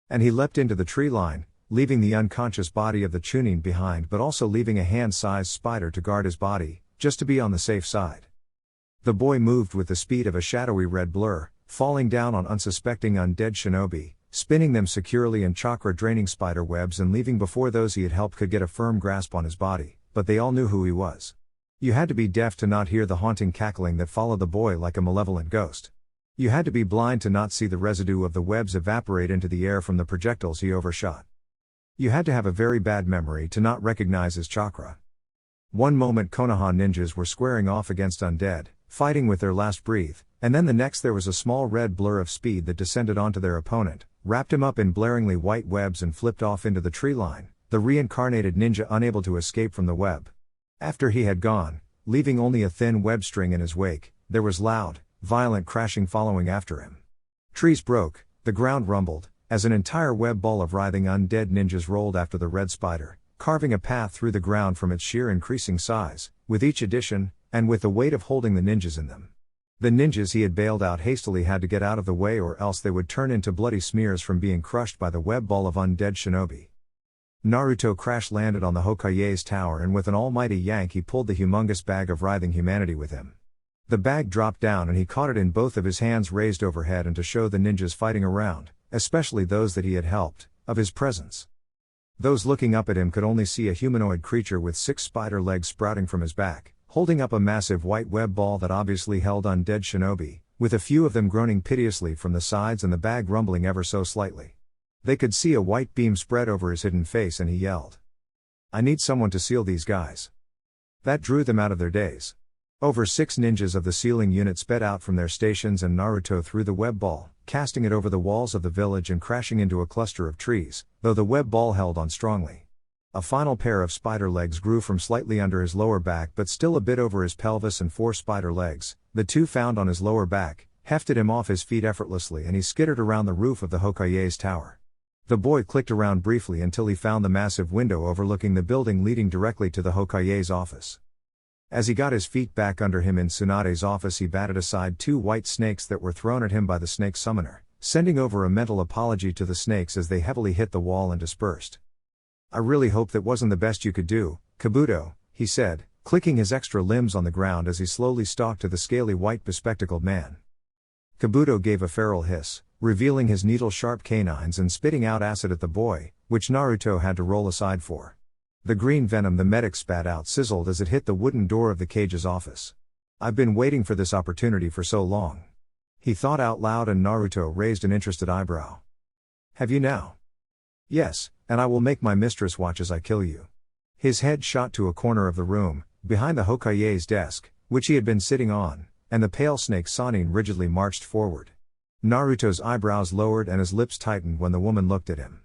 And he leapt into the tree line, leaving the unconscious body of the Chunin behind but also leaving a hand-sized spider to guard his body, just to be on the safe side. The boy moved with the speed of a shadowy red blur, falling down on unsuspecting undead shinobi, spinning them securely in chakra-draining spider webs and leaving before those he had helped could get a firm grasp on his body, but they all knew who he was. You had to be deaf to not hear the haunting cackling that followed the boy like a malevolent ghost. You had to be blind to not see the residue of the webs evaporate into the air from the projectiles he overshot. You had to have a very bad memory to not recognize his chakra. One moment Konoha ninjas were squaring off against undead, fighting with their last breath, and then the next there was a small red blur of speed that descended onto their opponent, wrapped him up in blaringly white webs and flipped off into the tree line, the reincarnated ninja unable to escape from the web. After he had gone, leaving only a thin web string in his wake, there was loud, violent crashing following after him. Trees broke, the ground rumbled, as an entire web ball of writhing undead ninjas rolled after the red spider, carving a path through the ground from its sheer increasing size, with each addition, and with the weight of holding the ninjas in them. The ninjas he had bailed out hastily had to get out of the way, or else they would turn into bloody smears from being crushed by the web ball of undead shinobi. Naruto crash-landed on the Hokage's tower, and with an almighty yank he pulled the humongous bag of writhing humanity with him. The bag dropped down and he caught it in both of his hands raised overhead, and to show the ninjas fighting around, especially those that he had helped, of his presence. Those looking up at him could only see a humanoid creature with 6 spider legs sprouting from his back, holding up a massive white web ball that obviously held undead shinobi, with a few of them groaning piteously from the sides and the bag rumbling ever so slightly. They could see a white beam spread over his hidden face, and he yelled. I need someone to seal these guys. That drew them out of their daze. Over 6 ninjas of the sealing unit sped out from their stations and Naruto threw the web ball, casting it over the walls of the village and crashing into a cluster of trees, though the web ball held on strongly. A final pair of spider legs grew from slightly under his lower back but still a bit over his pelvis, and 4 spider legs, the 2 found on his lower back, hefted him off his feet effortlessly and he skittered around the roof of the Hokage's tower. The boy clicked around briefly until he found the massive window overlooking the building leading directly to the Hokage's office. As he got his feet back under him in Tsunade's office, he batted aside 2 white snakes that were thrown at him by the snake summoner, sending over a mental apology to the snakes as they heavily hit the wall and dispersed. I really hope that wasn't the best you could do, Kabuto, he said, clicking his extra limbs on the ground as he slowly stalked to the scaly white bespectacled man. Kabuto gave a feral hiss, revealing his needle-sharp canines and spitting out acid at the boy, which Naruto had to roll aside for. The green venom the medic spat out sizzled as it hit the wooden door of the cage's office. I've been waiting for this opportunity for so long. He thought out loud, and Naruto raised an interested eyebrow. Have you now? Yes, and I will make my mistress watch as I kill you. His head shot to a corner of the room, behind the Hokage's desk, which he had been sitting on, and the pale snake Sanin rigidly marched forward. Naruto's eyebrows lowered and his lips tightened when the woman looked at him.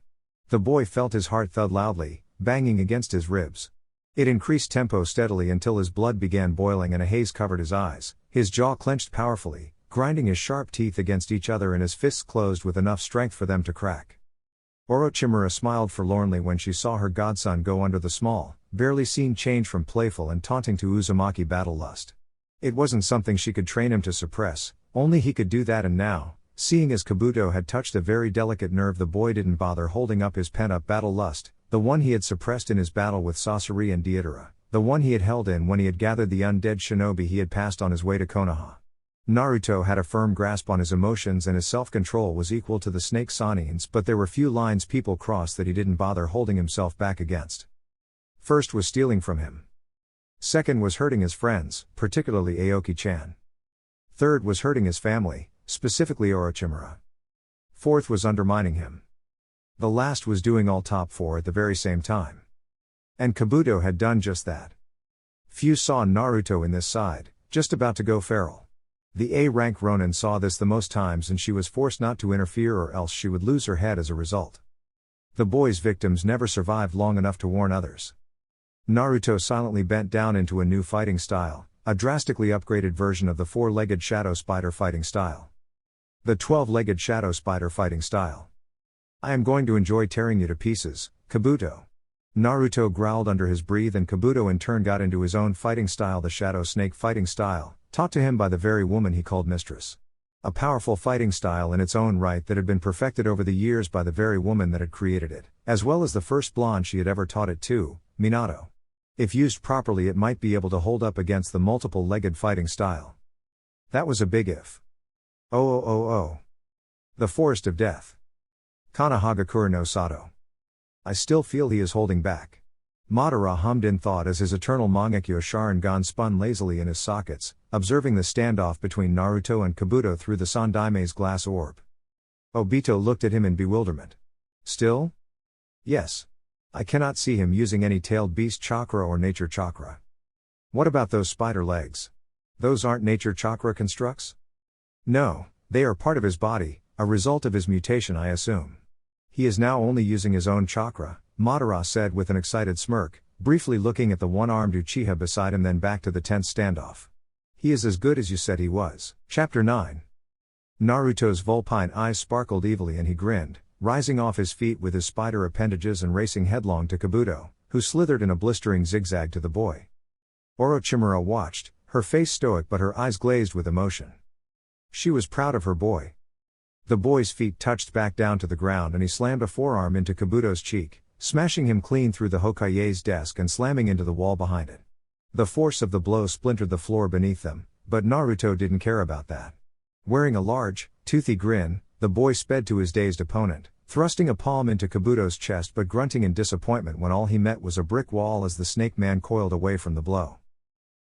The boy felt his heart thud loudly, banging against his ribs. It increased tempo steadily until his blood began boiling and a haze covered his eyes, his jaw clenched powerfully, grinding his sharp teeth against each other and his fists closed with enough strength for them to crack. Orochimaru smiled forlornly when she saw her godson go under the small, barely seen change from playful and taunting to Uzumaki battle lust. It wasn't something she could train him to suppress, only he could do that, and now, seeing as Kabuto had touched a very delicate nerve, the boy didn't bother holding up his pent-up battle lust, the one he had suppressed in his battle with Sasori and Deidara, the one he had held in when he had gathered the undead shinobi he had passed on his way to Konoha. Naruto had a firm grasp on his emotions and his self-control was equal to the snake Sanin's, but there were few lines people crossed that he didn't bother holding himself back against. First was stealing from him. Second was hurting his friends, particularly Aoki-chan. Third was hurting his family, specifically Orochimaru. Fourth was undermining him. The last was doing all top 4 at the very same time. And Kabuto had done just that. Few saw Naruto in this side, just about to go feral. The A-rank Ronin saw this the most times and she was forced not to interfere or else she would lose her head as a result. The boy's victims never survived long enough to warn others. Naruto silently bent down into a new fighting style, a drastically upgraded version of the 4-legged shadow spider fighting style. The 12-legged shadow spider fighting style. I am going to enjoy tearing you to pieces, Kabuto. Naruto growled under his breath, and Kabuto in turn got into his own fighting style, the shadow snake fighting style, taught to him by the very woman he called mistress. A powerful fighting style in its own right that had been perfected over the years by the very woman that had created it, as well as the first blonde she had ever taught it to, Minato. If used properly, it might be able to hold up against the multiple-legged fighting style. That was a big if. Oh. The Forest of Death. Kanahagakure no Sato. I still feel he is holding back. Madara hummed in thought as his eternal Mangekyo Sharingan spun lazily in his sockets, observing the standoff between Naruto and Kabuto through the Sandaime's glass orb. Obito looked at him in bewilderment. Still? Yes. I cannot see him using any tailed beast chakra or nature chakra. What about those spider legs? Those aren't nature chakra constructs? No, they are part of his body, a result of his mutation, I assume. He is now only using his own chakra, Madara said with an excited smirk, briefly looking at the one-armed Uchiha beside him, then back to the tense standoff. He is as good as you said he was. Chapter 9. Naruto's vulpine eyes sparkled evilly and he grinned, rising off his feet with his spider appendages and racing headlong to Kabuto, who slithered in a blistering zigzag to the boy. Orochimaru watched, her face stoic but her eyes glazed with emotion. She was proud of her boy. The boy's feet touched back down to the ground and he slammed a forearm into Kabuto's cheek, smashing him clean through the Hokage's desk and slamming into the wall behind it. The force of the blow splintered the floor beneath them, but Naruto didn't care about that. Wearing a large, toothy grin, the boy sped to his dazed opponent, thrusting a palm into Kabuto's chest but grunting in disappointment when all he met was a brick wall as the snake man coiled away from the blow.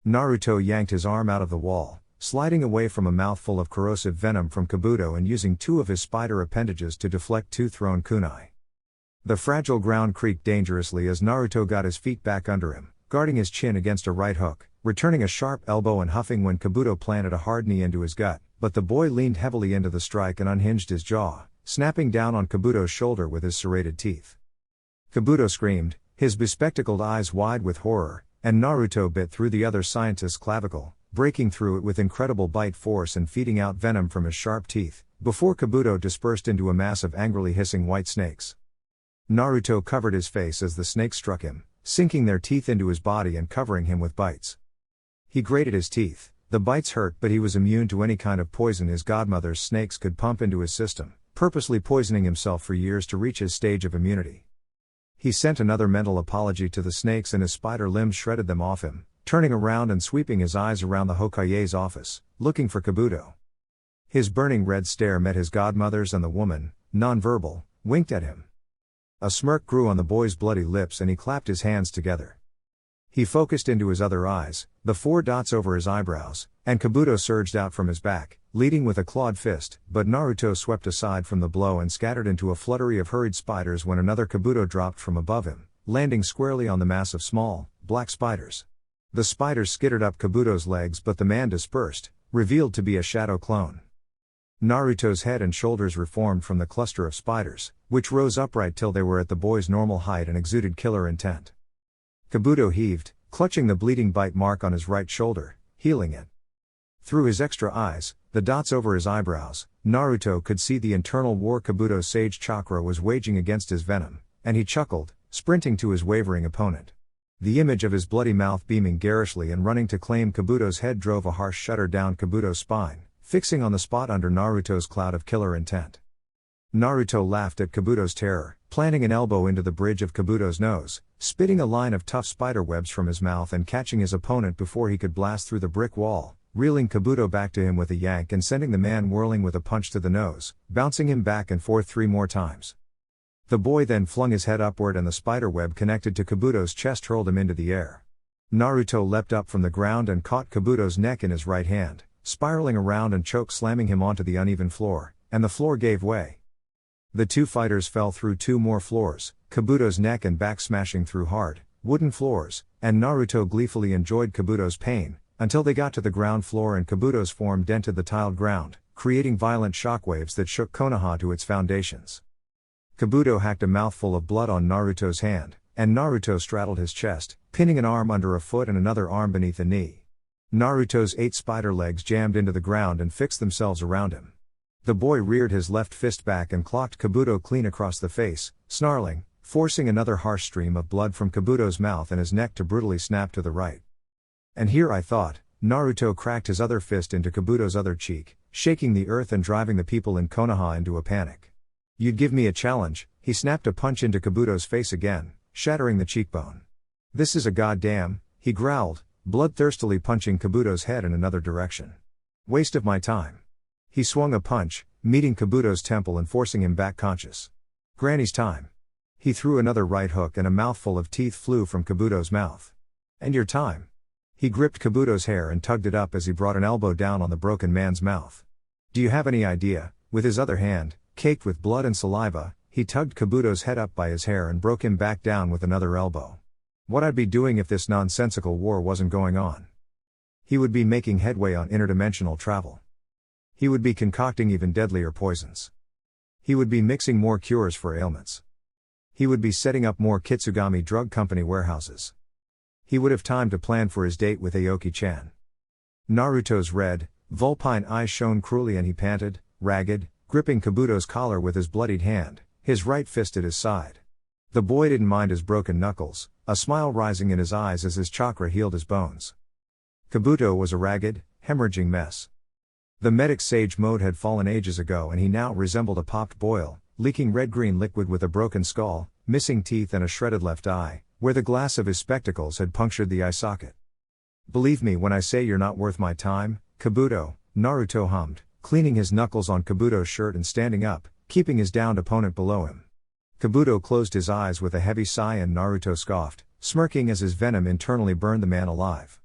Naruto yanked his arm out of the wall, sliding away from a mouthful of corrosive venom from Kabuto and using 2 of his spider appendages to deflect 2 thrown kunai. The fragile ground creaked dangerously as Naruto got his feet back under him, guarding his chin against a right hook, returning a sharp elbow and huffing when Kabuto planted a hard knee into his gut, but the boy leaned heavily into the strike and unhinged his jaw, snapping down on Kabuto's shoulder with his serrated teeth. Kabuto screamed, his bespectacled eyes wide with horror, and Naruto bit through the other scientist's clavicle, breaking through it with incredible bite force and feeding out venom from his sharp teeth, before Kabuto dispersed into a mass of angrily hissing white snakes. Naruto covered his face as the snakes struck him, sinking their teeth into his body and covering him with bites. He grated his teeth. The bites hurt, but he was immune to any kind of poison his godmother's snakes could pump into his system, purposely poisoning himself for years to reach his stage of immunity. He sent another mental apology to the snakes and his spider limbs shredded them off him, turning around and sweeping his eyes around the Hokage's office, looking for Kabuto. His burning red stare met his godmother's and the woman, non-verbal, winked at him. A smirk grew on the boy's bloody lips and he clapped his hands together. He focused into his other eyes, the 4 dots over his eyebrows, and Kabuto surged out from his back, leading with a clawed fist, but Naruto swept aside from the blow and scattered into a fluttery of hurried spiders when another Kabuto dropped from above him, landing squarely on the mass of small, black spiders. The spiders skittered up Kabuto's legs but the man dispersed, revealed to be a shadow clone. Naruto's head and shoulders reformed from the cluster of spiders, which rose upright till they were at the boy's normal height and exuded killer intent. Kabuto heaved, clutching the bleeding bite mark on his right shoulder, healing it. Through his extra eyes, the dots over his eyebrows, Naruto could see the internal war Kabuto's sage chakra was waging against his venom, and he chuckled, sprinting to his wavering opponent. The image of his bloody mouth beaming garishly and running to claim Kabuto's head drove a harsh shudder down Kabuto's spine, fixing on the spot under Naruto's cloud of killer intent. Naruto laughed at Kabuto's terror, planting an elbow into the bridge of Kabuto's nose, spitting a line of tough spider webs from his mouth and catching his opponent before he could blast through the brick wall, reeling Kabuto back to him with a yank and sending the man whirling with a punch to the nose, bouncing him back and forth 3 more times. The boy then flung his head upward and the spider web connected to Kabuto's chest hurled him into the air. Naruto leapt up from the ground and caught Kabuto's neck in his right hand, spiraling around and choke slamming him onto the uneven floor, and the floor gave way. The 2 fighters fell through 2 more floors, Kabuto's neck and back smashing through hard, wooden floors, and Naruto gleefully enjoyed Kabuto's pain, until they got to the ground floor and Kabuto's form dented the tiled ground, creating violent shockwaves that shook Konoha to its foundations. Kabuto hacked a mouthful of blood on Naruto's hand, and Naruto straddled his chest, pinning an arm under a foot and another arm beneath a knee. Naruto's 8 spider legs jammed into the ground and fixed themselves around him. The boy reared his left fist back and clocked Kabuto clean across the face, snarling, forcing another harsh stream of blood from Kabuto's mouth and his neck to brutally snap to the right. And here I thought, Naruto cracked his other fist into Kabuto's other cheek, shaking the earth and driving the people in Konoha into a panic. You'd give me a challenge, he snapped a punch into Kabuto's face again, shattering the cheekbone. This is a goddamn, he growled, bloodthirstily punching Kabuto's head in another direction. Waste of my time. He swung a punch, meeting Kabuto's temple and forcing him back conscious. Granny's time. He threw another right hook and a mouthful of teeth flew from Kabuto's mouth. And your time. He gripped Kabuto's hair and tugged it up as he brought an elbow down on the broken man's mouth. Do you have any idea? With his other hand, caked with blood and saliva, he tugged Kabuto's head up by his hair and broke him back down with another elbow. What I'd be doing if this nonsensical war wasn't going on. He would be making headway on interdimensional travel. He would be concocting even deadlier poisons. He would be mixing more cures for ailments. He would be setting up more Kitsugami drug company warehouses. He would have time to plan for his date with Aoki-chan. Naruto's red, vulpine eyes shone cruelly and he panted, ragged, gripping Kabuto's collar with his bloodied hand, his right fist at his side. The boy didn't mind his broken knuckles, a smile rising in his eyes as his chakra healed his bones. Kabuto was a ragged, hemorrhaging mess. The medic's sage mode had fallen ages ago and he now resembled a popped boil, leaking red-green liquid with a broken skull, missing teeth and a shredded left eye, where the glass of his spectacles had punctured the eye socket. Believe me when I say you're not worth my time, Kabuto, Naruto hummed, cleaning his knuckles on Kabuto's shirt and standing up, keeping his downed opponent below him. Kabuto closed his eyes with a heavy sigh and Naruto scoffed, smirking as his venom internally burned the man alive.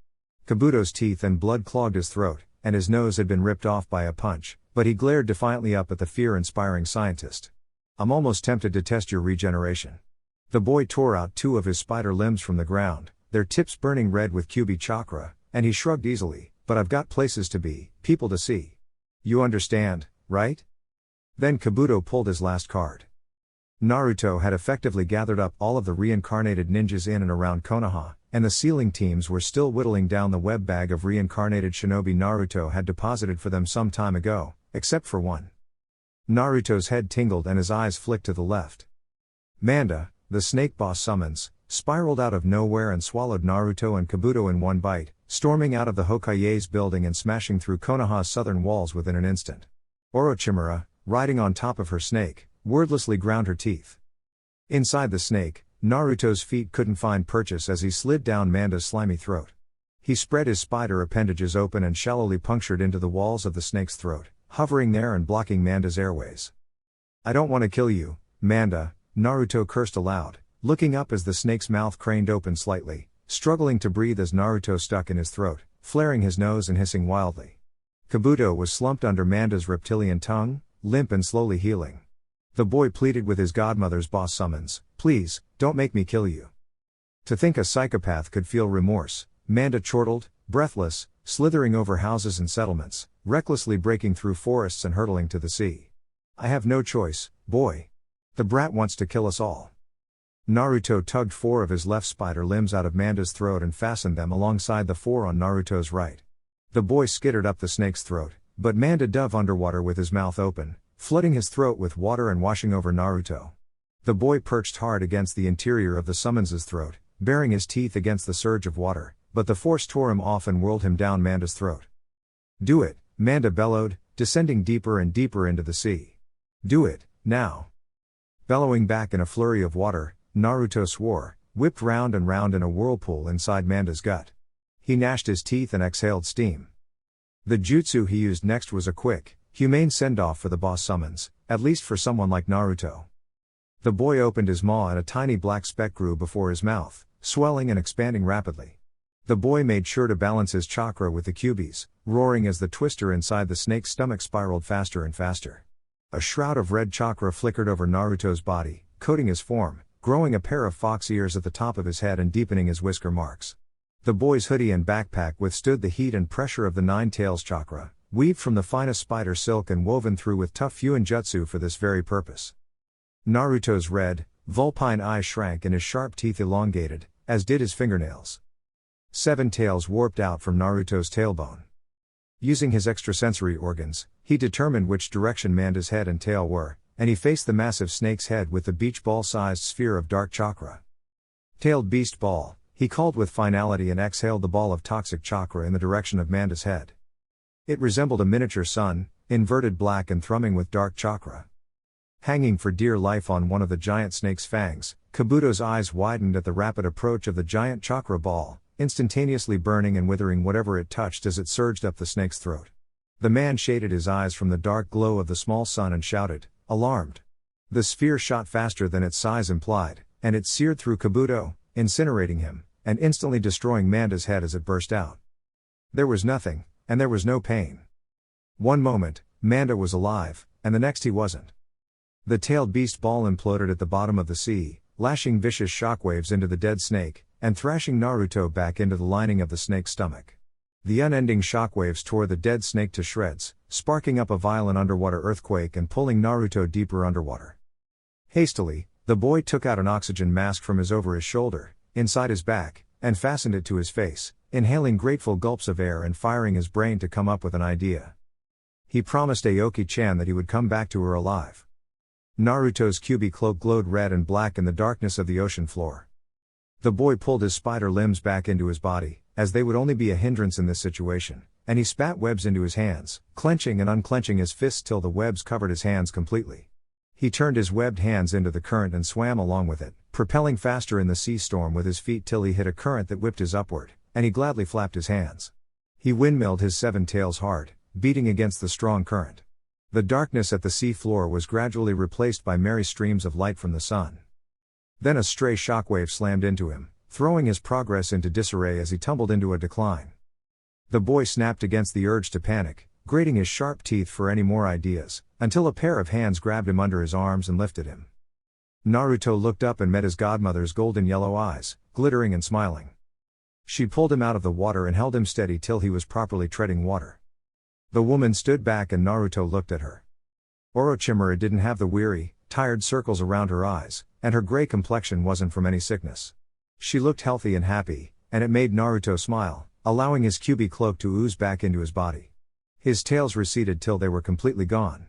Kabuto's teeth and blood clogged his throat, and his nose had been ripped off by a punch, but he glared defiantly up at the fear-inspiring scientist. I'm almost tempted to test your regeneration. The boy tore out 2 of his spider limbs from the ground, their tips burning red with Kyuubi chakra, and he shrugged easily, but I've got places to be, people to see. You understand, right? Then Kabuto pulled his last card. Naruto had effectively gathered up all of the reincarnated ninjas in and around Konoha, and the sealing teams were still whittling down the web bag of reincarnated shinobi Naruto had deposited for them some time ago, except for one. Naruto's head tingled and his eyes flicked to the left. Manda, the snake boss summons, spiraled out of nowhere and swallowed Naruto and Kabuto in one bite, storming out of the Hokage's building and smashing through Konoha's southern walls within an instant. Orochimaru, riding on top of her snake, wordlessly ground her teeth. Inside the snake, Naruto's feet couldn't find purchase as he slid down Manda's slimy throat. He spread his spider appendages open and shallowly punctured into the walls of the snake's throat, hovering there and blocking Manda's airways. I don't want to kill you, Manda, Naruto cursed aloud, looking up as the snake's mouth craned open slightly, struggling to breathe as Naruto stuck in his throat, flaring his nose and hissing wildly. Kabuto was slumped under Manda's reptilian tongue, limp and slowly healing. The boy pleaded with his godmother's boss summons, please, don't make me kill you. To think a psychopath could feel remorse, Manda chortled, breathless, slithering over houses and settlements, recklessly breaking through forests and hurtling to the sea. I have no choice, boy. The brat wants to kill us all. Naruto tugged 4 of his left spider limbs out of Manda's throat and fastened them alongside the 4 on Naruto's right. The boy skittered up the snake's throat, but Manda dove underwater with his mouth open, flooding his throat with water and washing over Naruto. The boy perched hard against the interior of the summons's throat, baring his teeth against the surge of water, but the force tore him off and whirled him down Manda's throat. Do it, Manda bellowed, descending deeper and deeper into the sea. Do it, now. Bellowing back in a flurry of water, Naruto swore, whipped round and round in a whirlpool inside Manda's gut. He gnashed his teeth and exhaled steam. The jutsu he used next was a quick, humane send-off for the boss summons, at least for someone like Naruto. The boy opened his maw and a tiny black speck grew before his mouth, swelling and expanding rapidly. The boy made sure to balance his chakra with the Kyuubis, roaring as the twister inside the snake's stomach spiraled faster and faster. A shroud of red chakra flickered over Naruto's body, coating his form, growing a pair of fox ears at the top of his head and deepening his whisker marks. The boy's hoodie and backpack withstood the heat and pressure of the 9 tails chakra, weaved from the finest spider silk and woven through with tough fuin jutsu for this very purpose. Naruto's red, vulpine eyes shrank and his sharp teeth elongated, as did his fingernails. 7 tails warped out from Naruto's tailbone. Using his extrasensory organs, he determined which direction Manda's head and tail were, and he faced the massive snake's head with the beach ball-sized sphere of dark chakra. Tailed beast ball, he called with finality and exhaled the ball of toxic chakra in the direction of Manda's head. It resembled a miniature sun, inverted black and thrumming with dark chakra. Hanging for dear life on one of the giant snake's fangs, Kabuto's eyes widened at the rapid approach of the giant chakra ball, instantaneously burning and withering whatever it touched as it surged up the snake's throat. The man shaded his eyes from the dark glow of the small sun and shouted, alarmed. The sphere shot faster than its size implied, and it seared through Kabuto, incinerating him, and instantly destroying Manda's head as it burst out. There was nothing, and there was no pain. One moment, Manda was alive, and the next he wasn't. The tailed beast ball imploded at the bottom of the sea, lashing vicious shockwaves into the dead snake, and thrashing Naruto back into the lining of the snake's stomach. The unending shockwaves tore the dead snake to shreds, sparking up a violent underwater earthquake and pulling Naruto deeper underwater. Hastily, the boy took out an oxygen mask from over his shoulder, inside his back, and fastened it to his face, inhaling grateful gulps of air and firing his brain to come up with an idea. He promised Aoki-chan that he would come back to her alive. Naruto's Kyuubi cloak glowed red and black in the darkness of the ocean floor. The boy pulled his spider limbs back into his body, as they would only be a hindrance in this situation, and he spat webs into his hands, clenching and unclenching his fists till the webs covered his hands completely. He turned his webbed hands into the current and swam along with it, propelling faster in the sea storm with his feet till he hit a current that whipped his upward, and he gladly flapped his hands. He windmilled his 7 tails hard, beating against the strong current. The darkness at the sea floor was gradually replaced by merry streams of light from the sun. Then a stray shockwave slammed into him, throwing his progress into disarray as he tumbled into a decline. The boy snapped against the urge to panic, grating his sharp teeth for any more ideas, until a pair of hands grabbed him under his arms and lifted him. Naruto looked up and met his godmother's golden yellow eyes, glittering and smiling. She pulled him out of the water and held him steady till he was properly treading water. The woman stood back and Naruto looked at her. Orochimaru didn't have the weary, tired circles around her eyes, and her gray complexion wasn't from any sickness. She looked healthy and happy, and it made Naruto smile, allowing his Kyuubi cloak to ooze back into his body. His tails receded till they were completely gone.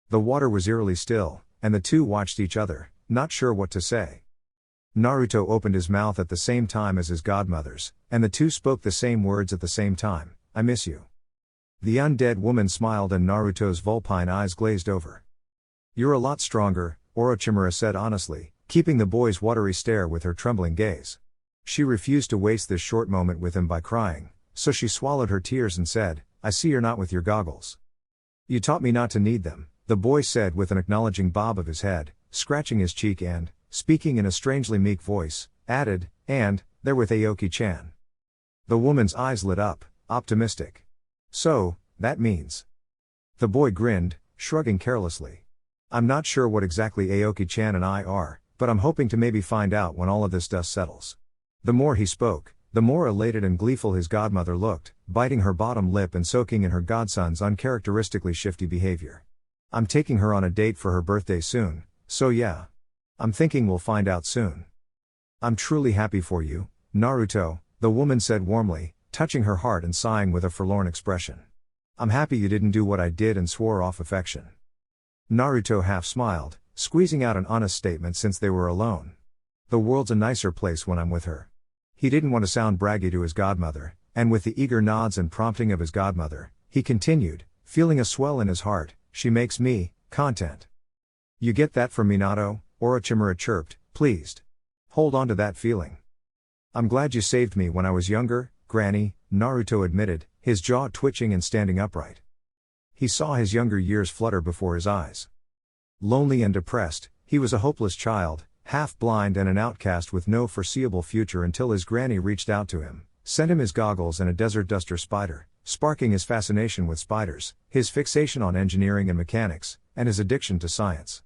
The water was eerily still, and the two watched each other, not sure what to say. Naruto opened his mouth at the same time as his godmother's, and the two spoke the same words at the same time, "I miss you." The undead woman smiled and Naruto's vulpine eyes glazed over. "You're a lot stronger," Orochimaru said honestly, keeping the boy's watery stare with her trembling gaze. She refused to waste this short moment with him by crying, so she swallowed her tears and said, "I see you're not with your goggles." "You taught me not to need them," the boy said with an acknowledging bob of his head, scratching his cheek and, speaking in a strangely meek voice, added, "And, they're with Aoki-chan." The woman's eyes lit up, optimistic. "So, that means..." The boy grinned, shrugging carelessly. "I'm not sure what exactly Aoki-chan and I are, but I'm hoping to maybe find out when all of this dust settles." The more he spoke, the more elated and gleeful his godmother looked, biting her bottom lip and soaking in her godson's uncharacteristically shifty behavior. "I'm taking her on a date for her birthday soon, so yeah. I'm thinking we'll find out soon." "I'm truly happy for you, Naruto," the woman said warmly, touching her heart and sighing with a forlorn expression. "I'm happy you didn't do what I did and swore off affection." Naruto half smiled, squeezing out an honest statement since they were alone. "The world's a nicer place when I'm with her." He didn't want to sound braggy to his godmother, and with the eager nods and prompting of his godmother, he continued, feeling a swell in his heart, "She makes me content." "You get that from Minato?" Orochimaru chirped, pleased. "Hold on to that feeling." "I'm glad you saved me when I was younger, Granny," Naruto admitted, his jaw twitching and standing upright. He saw his younger years flutter before his eyes. Lonely and depressed, he was a hopeless child, half-blind and an outcast with no foreseeable future until his granny reached out to him, sent him his goggles and a desert duster spider, sparking his fascination with spiders, his fixation on engineering and mechanics, and his addiction to science.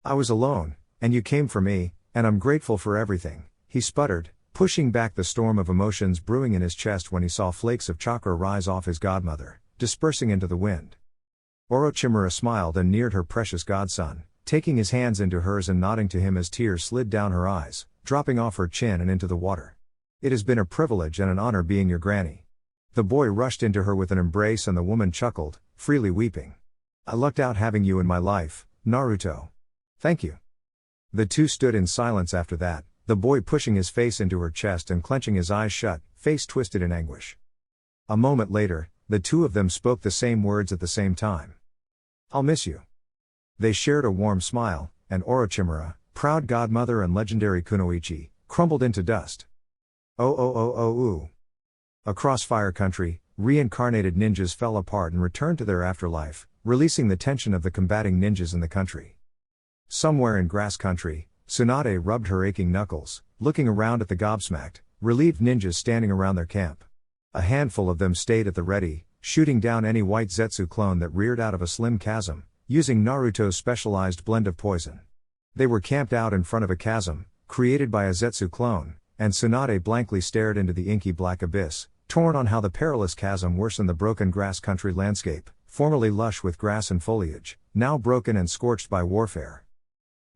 "I was alone, and you came for me, and I'm grateful for everything," he sputtered, pushing back the storm of emotions brewing in his chest when he saw flakes of chakra rise off his godmother, dispersing into the wind. Orochimaru smiled and neared her precious godson, taking his hands into hers and nodding to him as tears slid down her eyes, dropping off her chin and into the water. "It has been a privilege and an honor being your granny." The boy rushed into her with an embrace and the woman chuckled, freely weeping. "I lucked out having you in my life, Naruto." "Thank you." The two stood in silence after that, the boy pushing his face into her chest and clenching his eyes shut, face twisted in anguish. A moment later, the two of them spoke the same words at the same time. "I'll miss you." They shared a warm smile, and Orochimaru, proud godmother and legendary kunoichi, crumbled into dust. Ooh. Across Fire Country, reincarnated ninjas fell apart and returned to their afterlife, releasing the tension of the combating ninjas in the country. Somewhere in Grass Country, Tsunade rubbed her aching knuckles, looking around at the gobsmacked, relieved ninjas standing around their camp. A handful of them stayed at the ready, shooting down any white Zetsu clone that reared out of a slim chasm, using Naruto's specialized blend of poison. They were camped out in front of a chasm, created by a Zetsu clone, and Tsunade blankly stared into the inky black abyss, torn on how the perilous chasm worsened the broken Grass Country landscape, formerly lush with grass and foliage, now broken and scorched by warfare.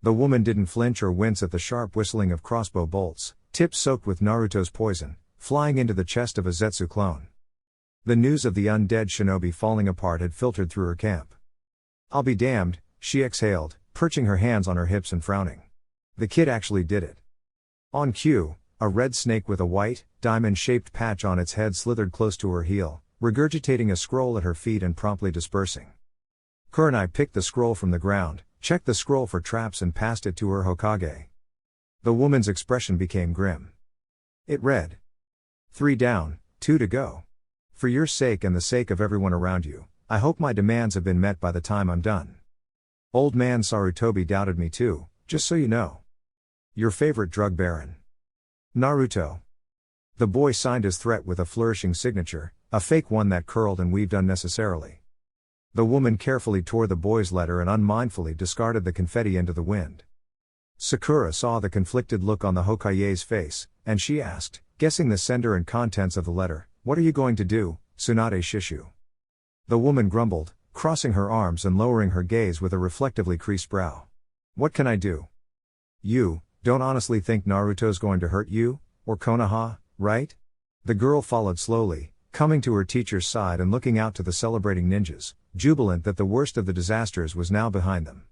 The woman didn't flinch or wince at the sharp whistling of crossbow bolts, tips soaked with Naruto's poison, flying into the chest of a Zetsu clone. The news of the undead shinobi falling apart had filtered through her camp. "I'll be damned," she exhaled, perching her hands on her hips and frowning. The kid actually did it. On cue, a red snake with a white, diamond-shaped patch on its head slithered close to her heel, regurgitating a scroll at her feet and promptly dispersing. Kurenai picked the scroll from the ground, checked the scroll for traps and passed it to her Hokage. The woman's expression became grim. It read, 3 down, 2 to go. For your sake and the sake of everyone around you, I hope my demands have been met by the time I'm done. Old man Sarutobi doubted me too, just so you know. Your favorite drug baron. Naruto. The boy signed his threat with a flourishing signature, A fake one that curled and weaved unnecessarily. The woman carefully tore the boy's letter and unmindfully discarded the confetti into the wind. Sakura saw the conflicted look on the Hokage's face, and she asked, guessing the sender and contents of the letter, "What are you going to do, Tsunade Shishu?" The woman grumbled, crossing her arms and lowering her gaze with a reflectively creased brow. "What can I do? You don't honestly think Naruto's going to hurt you, or Konoha, right?" The girl followed slowly, coming to her teacher's side and looking out to the celebrating ninjas, jubilant that the worst of the disasters was now behind them.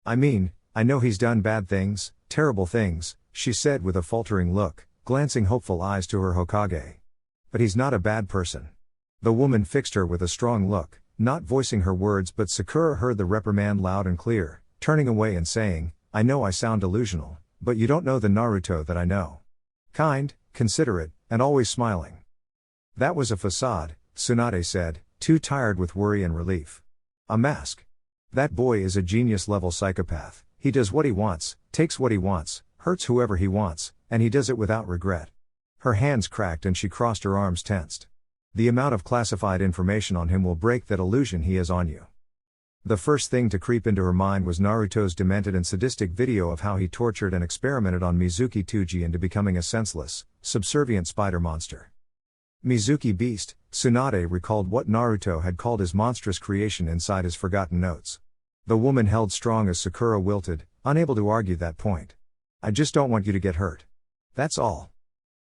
"I mean, I know he's done bad things, terrible things," she said with a faltering look, glancing hopeful eyes to her Hokage. "But he's not a bad person." The woman fixed her with a strong look, not voicing her words, but Sakura heard the reprimand loud and clear, turning away and saying, "I know I sound delusional, but you don't know the Naruto that I know. Kind, considerate, and always smiling." "That was a facade," Tsunade said, too tired with worry and relief. "A mask. That boy is a genius-level psychopath. He does what he wants, takes what he wants, hurts whoever he wants, and he does it without regret." Her hands cracked and she crossed her arms tensed. "The amount of classified information on him will break that illusion he has on you." The first thing to creep into her mind was Naruto's demented and sadistic video of how he tortured and experimented on Mizuki Tuji into becoming a senseless, subservient spider monster. Mizuki Beast, Tsunade recalled what Naruto had called his monstrous creation inside his forgotten notes. The woman held strong as Sakura wilted, unable to argue that point. "I just don't want you to get hurt. That's all."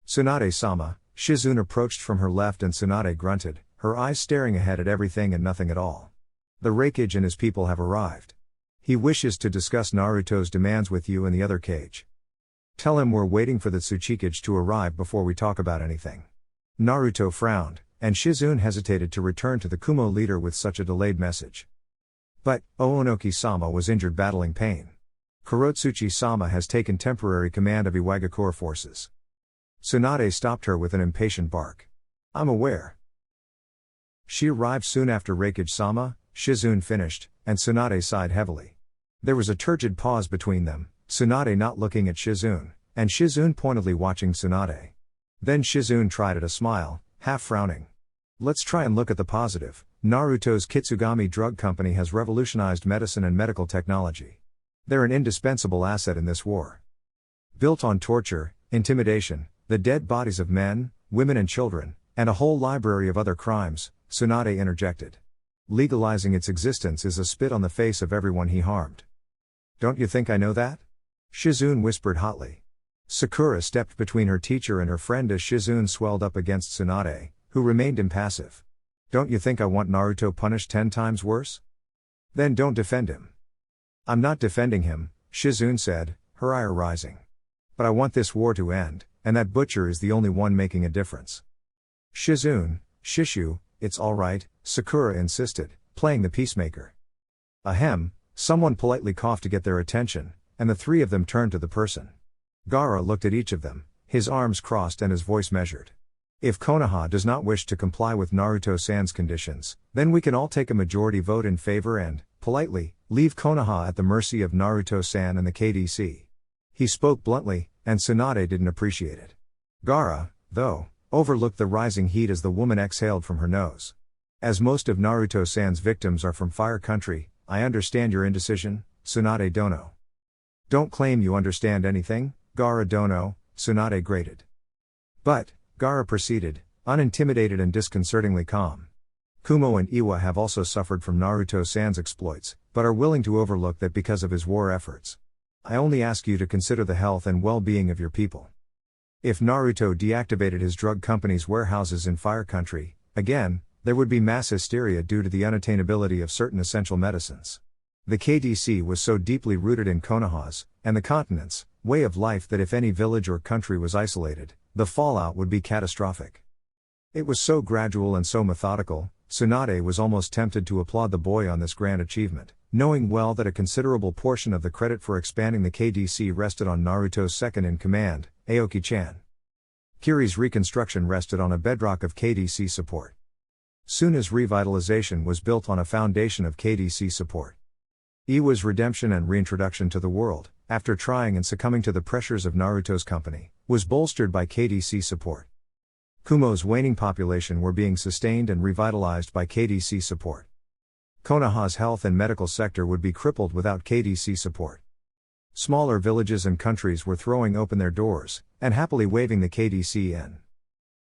"Tsunade-sama," Shizune approached from her left and Tsunade grunted, her eyes staring ahead at everything and nothing at all. "The Raikage and his people have arrived. He wishes to discuss Naruto's demands with you and the other cage. Tell him we're waiting for the Tsuchikage to arrive before we talk about anything." Naruto frowned, and Shizune hesitated to return to the Kumo leader with such a delayed message. But Oonoki-sama was injured battling pain. Kurotsuchi-sama has taken temporary command of Iwagakure forces. Tsunade stopped her with an impatient bark. "I'm aware." "She arrived soon after Raikage-sama," Shizune finished, and Tsunade sighed heavily. There was a turgid pause between them, Tsunade not looking at Shizune, and Shizune pointedly watching Tsunade. Then Shizune tried at a smile, half frowning. "Let's try and look at the positive. Naruto's Kitsugami Drug Company has revolutionized medicine and medical technology. They're an indispensable asset in this war. Built on torture, intimidation, the dead bodies of men, women and children, and a whole library of other crimes," Tsunade interjected. "Legalizing its existence is a spit on the face of everyone he harmed." "Don't you think I know that?" Shizune whispered hotly. Sakura stepped between her teacher and her friend as Shizune swelled up against Tsunade, who remained impassive. "Don't you think I want Naruto punished 10 times worse? Then don't defend him." "I'm not defending him," Shizune said, her ire rising. "But I want this war to end, and that butcher is the only one making a difference." "Shizune, Shishu, it's all right," Sakura insisted, playing the peacemaker. Ahem, someone politely coughed to get their attention, and the three of them turned to the person. Gaara looked at each of them, his arms crossed and his voice measured. "If Konoha does not wish to comply with Naruto-san's conditions, then we can all take a majority vote in favor and, politely, leave Konoha at the mercy of Naruto-san and the KDC." He spoke bluntly, and Tsunade didn't appreciate it. Gaara, though, overlooked the rising heat as the woman exhaled from her nose. "As most of Naruto-san's victims are from Fire Country, I understand your indecision, Tsunade Dono." "Don't claim you understand anything, Gaara Dono," Tsunade grated. "But," Gaara proceeded, unintimidated and disconcertingly calm. "Kumo and Iwa have also suffered from Naruto-san's exploits, but are willing to overlook that because of his war efforts. I only ask you to consider the health and well-being of your people. If Naruto deactivated his drug company's warehouses in Fire Country, again, there would be mass hysteria due to the unattainability of certain essential medicines. The KDC was so deeply rooted in Konoha's, and the continent's, way of life that if any village or country was isolated, the fallout would be catastrophic. It was so gradual and so methodical, Tsunade was almost tempted to applaud the boy on this grand achievement, knowing well that a considerable portion of the credit for expanding the KDC rested on Naruto's second-in-command, Aoki-chan. Kiri's reconstruction rested on a bedrock of KDC support. Suna's revitalization was built on a foundation of KDC support. Iwa's redemption and reintroduction to the world, after trying and succumbing to the pressures of Naruto's company, was bolstered by KDC support. Kumo's waning population were being sustained and revitalized by KDC support. Konoha's health and medical sector would be crippled without KDC support. Smaller villages and countries were throwing open their doors, and happily waving the KDC in.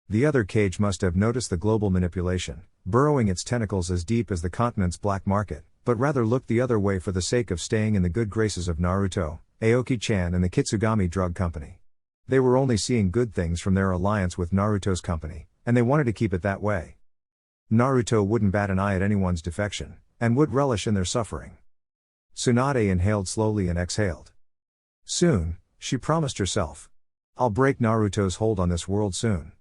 The other cage must have noticed the global manipulation, burrowing its tentacles as deep as the continent's black market, but rather looked the other way for the sake of staying in the good graces of Naruto, Aoki-chan and the Kitsugami Drug Company. They were only seeing good things from their alliance with Naruto's company, and they wanted to keep it that way. Naruto wouldn't bat an eye at anyone's defection, and would relish in their suffering. Tsunade inhaled slowly and exhaled. Soon, she promised herself. I'll break Naruto's hold on this world soon.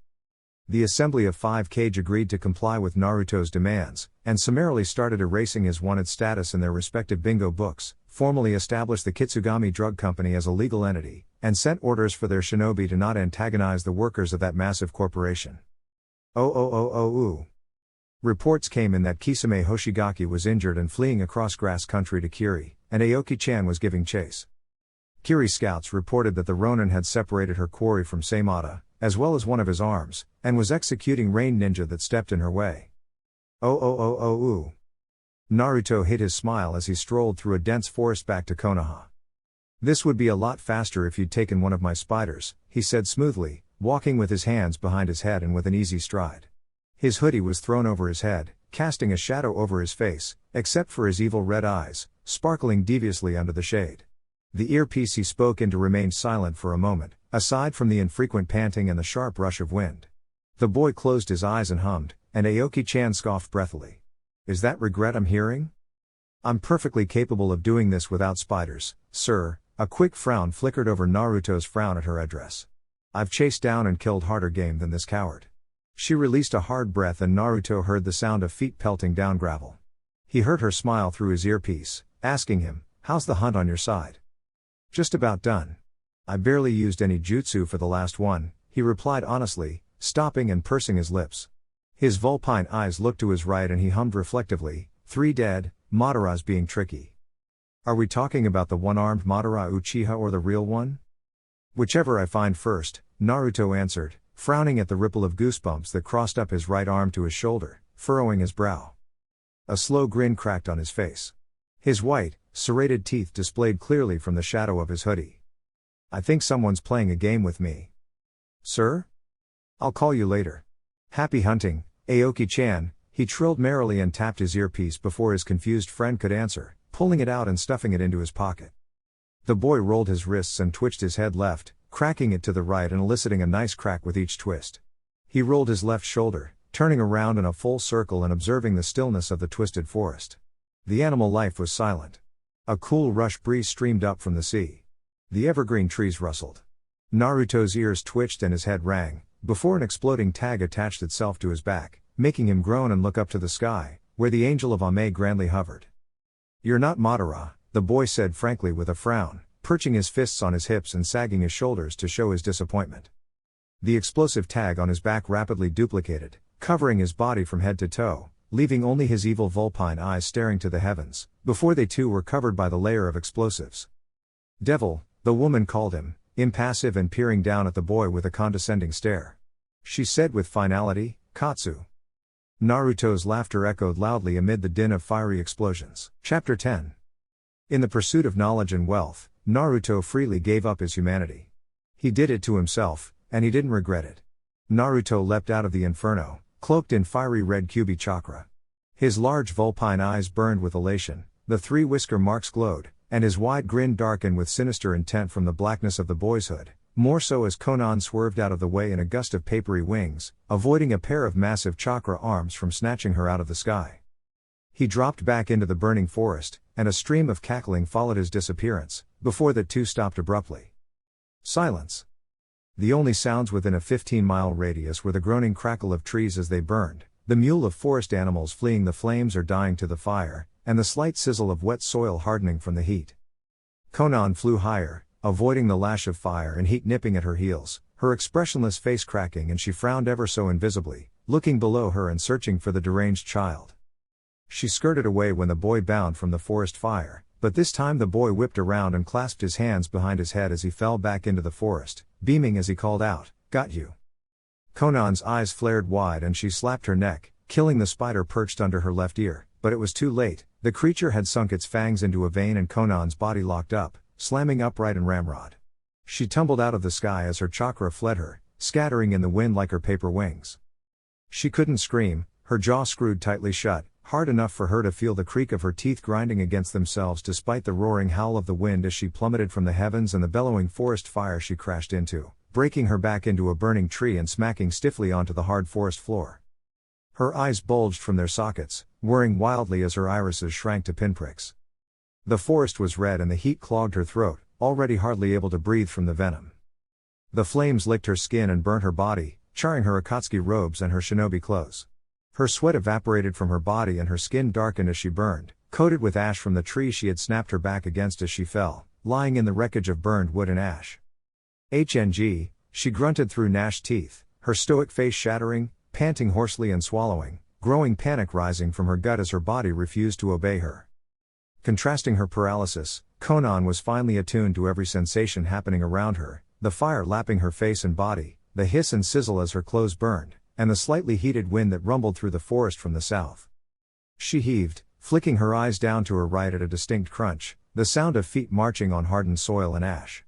The Assembly of Five Kage agreed to comply with Naruto's demands, and summarily started erasing his wanted status in their respective bingo books, formally established the Kitsugami Drug Company as a legal entity, and sent orders for their shinobi to not antagonize the workers of that massive corporation. Reports came in that Kisame Hoshigaki was injured and fleeing across grass country to Kiri, and Aoki-chan was giving chase. Kiri scouts reported that the Ronin had separated her quarry from Seimata, as well as one of his arms, and was executing Rain Ninja that stepped in her way. Naruto hid his smile as he strolled through a dense forest back to Konoha. This would be a lot faster if you'd taken one of my spiders, he said smoothly, walking with his hands behind his head and with an easy stride. His hoodie was thrown over his head, casting a shadow over his face, except for his evil red eyes, sparkling deviously under the shade. The earpiece he spoke into remained silent for a moment, aside from the infrequent panting and the sharp rush of wind. The boy closed his eyes and hummed, and Aoki-chan scoffed breathily. Is that regret I'm hearing? I'm perfectly capable of doing this without spiders, sir. A quick frown flickered over Naruto's frown at her address. I've chased down and killed harder game than this coward. She released a hard breath and Naruto heard the sound of feet pelting down gravel. He heard her smile through his earpiece, asking him, how's the hunt on your side? Just about done. I barely used any jutsu for the last one, he replied honestly, stopping and pursing his lips. His vulpine eyes looked to his right and he hummed reflectively, 3 dead, Madara's being tricky. Are we talking about the one-armed Madara Uchiha or the real one? Whichever I find first, Naruto answered, frowning at the ripple of goosebumps that crossed up his right arm to his shoulder, furrowing his brow. A slow grin cracked on his face. His white, serrated teeth displayed clearly from the shadow of his hoodie. I think someone's playing a game with me. Sir? I'll call you later. Happy hunting, Aoki-chan, he trilled merrily and tapped his earpiece before his confused friend could answer, pulling it out and stuffing it into his pocket. The boy rolled his wrists and twitched his head left, cracking it to the right and eliciting a nice crack with each twist. He rolled his left shoulder, turning around in a full circle and observing the stillness of the twisted forest. The animal life was silent. A cool rush breeze streamed up from the sea. The evergreen trees rustled. Naruto's ears twitched and his head rang, before an exploding tag attached itself to his back, making him groan and look up to the sky, where the angel of Ame grandly hovered. You're not Madara, the boy said frankly with a frown, perching his fists on his hips and sagging his shoulders to show his disappointment. The explosive tag on his back rapidly duplicated, covering his body from head to toe, leaving only his evil vulpine eyes staring to the heavens, before they too were covered by the layer of explosives. Devil, the woman called him, impassive and peering down at the boy with a condescending stare. She said with finality, Katsu. Naruto's laughter echoed loudly amid the din of fiery explosions. Chapter 10. In the pursuit of knowledge and wealth, Naruto freely gave up his humanity. He did it to himself, and he didn't regret it. Naruto leapt out of the inferno, cloaked in fiery red Kyuubi chakra. His large vulpine eyes burned with elation, the 3 whisker marks glowed, and his wide grin darkened with sinister intent from the blackness of the boy's hood, more so as Conan swerved out of the way in a gust of papery wings, avoiding a pair of massive chakra arms from snatching her out of the sky. He dropped back into the burning forest, and a stream of cackling followed his disappearance, before that too stopped abruptly. Silence. The only sounds within a 15-mile radius were the groaning crackle of trees as they burned, the mewl of forest animals fleeing the flames or dying to the fire, and the slight sizzle of wet soil hardening from the heat. Conan flew higher, avoiding the lash of fire and heat nipping at her heels, her expressionless face cracking, and she frowned ever so invisibly, looking below her and searching for the deranged child. She skirted away when the boy bounded from the forest fire, but this time the boy whipped around and clasped his hands behind his head as he fell back into the forest, beaming as he called out, "Got you." Conan's eyes flared wide and she slapped her neck, killing the spider perched under her left ear, but it was too late. The creature had sunk its fangs into a vein and Conan's body locked up, slamming upright and ramrod. She tumbled out of the sky as her chakra fled her, scattering in the wind like her paper wings. She couldn't scream, her jaw screwed tightly shut, hard enough for her to feel the creak of her teeth grinding against themselves despite the roaring howl of the wind as she plummeted from the heavens and the bellowing forest fire she crashed into, breaking her back into a burning tree and smacking stiffly onto the hard forest floor. Her eyes bulged from their sockets, whirring wildly as her irises shrank to pinpricks. The forest was red and the heat clogged her throat, already hardly able to breathe from the venom. The flames licked her skin and burnt her body, charring her Akatsuki robes and her shinobi clothes. Her sweat evaporated from her body and her skin darkened as she burned, coated with ash from the tree she had snapped her back against as she fell, lying in the wreckage of burned wood and ash. HNG, she grunted through gnashed teeth, her stoic face shattering, panting hoarsely and swallowing, growing panic rising from her gut as her body refused to obey her. Contrasting her paralysis, Conan was finely attuned to every sensation happening around her, the fire lapping her face and body, the hiss and sizzle as her clothes burned, and the slightly heated wind that rumbled through the forest from the south. She heaved, flicking her eyes down to her right at a distinct crunch, the sound of feet marching on hardened soil and ash.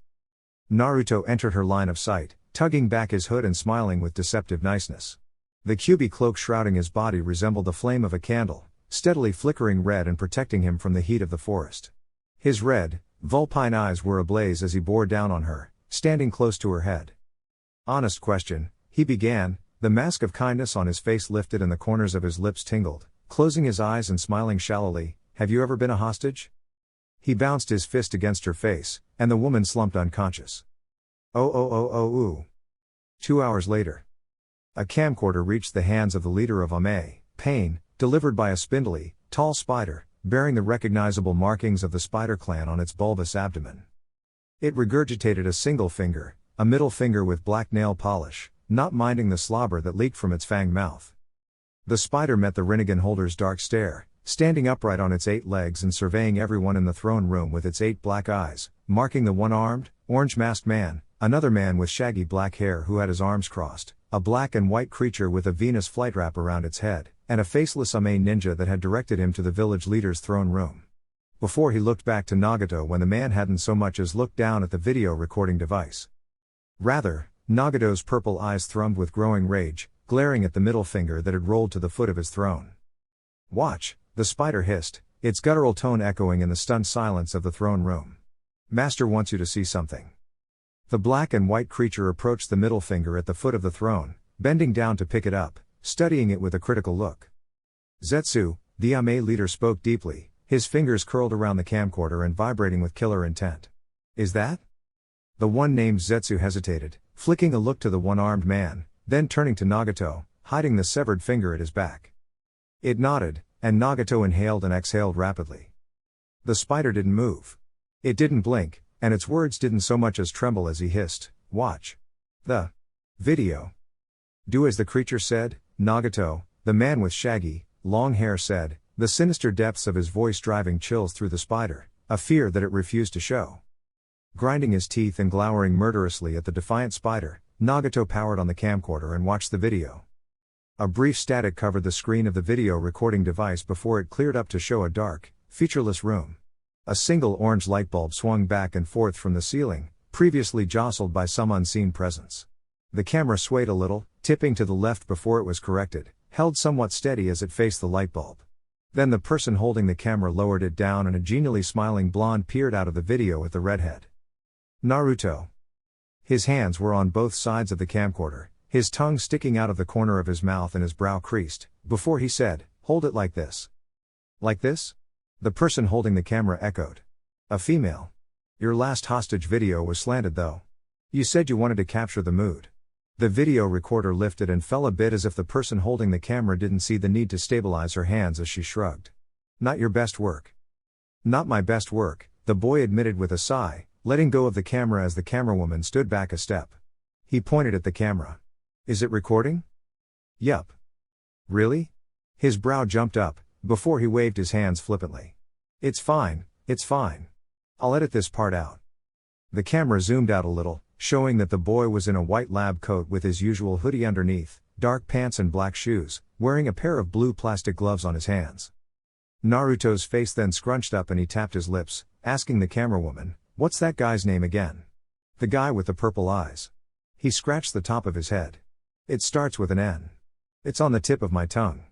Naruto entered her line of sight, tugging back his hood and smiling with deceptive niceness. The Kyuubi cloak shrouding his body resembled the flame of a candle, steadily flickering red and protecting him from the heat of the forest. His red, vulpine eyes were ablaze as he bore down on her, standing close to her head. "Honest question," he began, the mask of kindness on his face lifted and the corners of his lips tingled, closing his eyes and smiling shallowly, "Have you ever been a hostage?" He bounced his fist against her face, and the woman slumped unconscious. Ooh. 2 hours later. A camcorder reached the hands of the leader of Ame, Pain, delivered by a spindly, tall spider, bearing the recognizable markings of the spider clan on its bulbous abdomen. It regurgitated a single finger, a middle finger with black nail polish, not minding the slobber that leaked from its fanged mouth. The spider met the Rinnegan holder's dark stare, standing upright on its 8 legs and surveying everyone in the throne room with its 8 black eyes, marking the one-armed, orange-masked man, another man with shaggy black hair who had his arms crossed, a black and white creature with a Venus flytrap around its head, and a faceless Ame ninja that had directed him to the village leader's throne room. Before he looked back to Nagato when the man hadn't so much as looked down at the video recording device. Rather, Nagato's purple eyes thrummed with growing rage, glaring at the middle finger that had rolled to the foot of his throne. "Watch," the spider hissed, its guttural tone echoing in the stunned silence of the throne room. "Master wants you to see something." The black and white creature approached the middle finger at the foot of the throne, bending down to pick it up, studying it with a critical look. "Zetsu," the Ame leader spoke deeply, his fingers curled around the camcorder and vibrating with killer intent. "Is that?" The one named Zetsu hesitated, flicking a look to the one-armed man, then turning to Nagato, hiding the severed finger at his back. It nodded, and Nagato inhaled and exhaled rapidly. The spider didn't move. It didn't blink, and its words didn't so much as tremble as he hissed, "Watch the video." "Do as the creature said," Nagato, the man with shaggy, long hair said, the sinister depths of his voice driving chills through the spider, a fear that it refused to show. Grinding his teeth and glowering murderously at the defiant spider, Nagato powered on the camcorder and watched the video. A brief static covered the screen of the video recording device before it cleared up to show a dark, featureless room. A single orange light bulb swung back and forth from the ceiling, previously jostled by some unseen presence. The camera swayed a little, tipping to the left before it was corrected, held somewhat steady as it faced the light bulb. Then the person holding the camera lowered it down and a genially smiling blonde peered out of the video with the red head. Naruto. His hands were on both sides of the camcorder, his tongue sticking out of the corner of his mouth and his brow creased, before he said, "Hold it like this." "Like this?" The person holding the camera echoed. "A female. Your last hostage video was slanted though. You said you wanted to capture the mood." The video recorder lifted and fell a bit as if the person holding the camera didn't see the need to stabilize her hands as she shrugged. "Not your best work." "Not my best work," the boy admitted with a sigh, letting go of the camera as the camerawoman stood back a step. He pointed at the camera. "Is it recording?" "Yup." "Really?" His brow jumped up, before he waved his hands flippantly. "It's fine, it's fine. I'll edit this part out." The camera zoomed out a little, showing that the boy was in a white lab coat with his usual hoodie underneath, dark pants and black shoes, wearing a pair of blue plastic gloves on his hands. Naruto's face then scrunched up and he tapped his lips, asking the camerawoman, "What's that guy's name again?" "The guy with the purple eyes." He scratched the top of his head. "It starts with an N. It's on the tip of my tongue."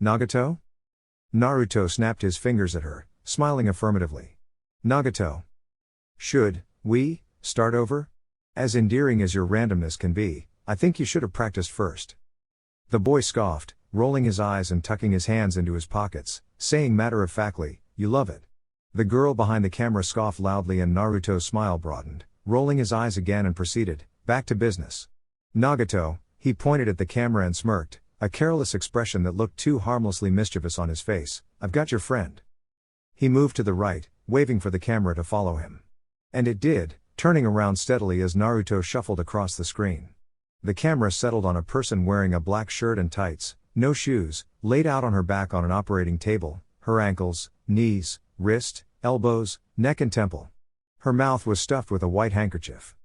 "Nagato?" Naruto snapped his fingers at her, smiling affirmatively. "Nagato. Should we start over? As endearing as your randomness can be, I think you should have practiced first." The boy scoffed, rolling his eyes and tucking his hands into his pockets, saying matter-of-factly, "You love it." The girl behind the camera scoffed loudly and Naruto's smile broadened, rolling his eyes again and proceeded, "Back to business. Nagato," he pointed at the camera and smirked, a careless expression that looked too harmlessly mischievous on his face, "I've got your friend." He moved to the right, waving for the camera to follow him. And it did, turning around steadily as Naruto shuffled across the screen. The camera settled on a person wearing a black shirt and tights, no shoes, laid out on her back on an operating table, her ankles, knees, wrist, elbows, neck and temple. Her mouth was stuffed with a white handkerchief.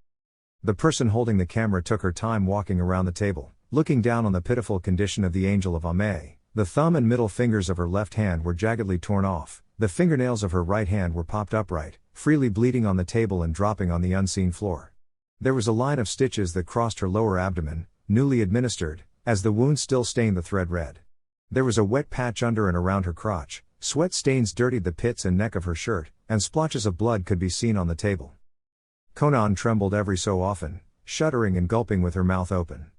The person holding the camera took her time walking around the table, looking down on the pitiful condition of the angel of Ame. The thumb and middle fingers of her left hand were jaggedly torn off, the fingernails of her right hand were popped upright, freely bleeding on the table and dropping on the unseen floor. There was a line of stitches that crossed her lower abdomen, newly administered, as the wound still stained the thread red. There was a wet patch under and around her crotch, sweat stains dirtied the pits and neck of her shirt, and splotches of blood could be seen on the table. Conan trembled every so often, shuddering and gulping with her mouth open.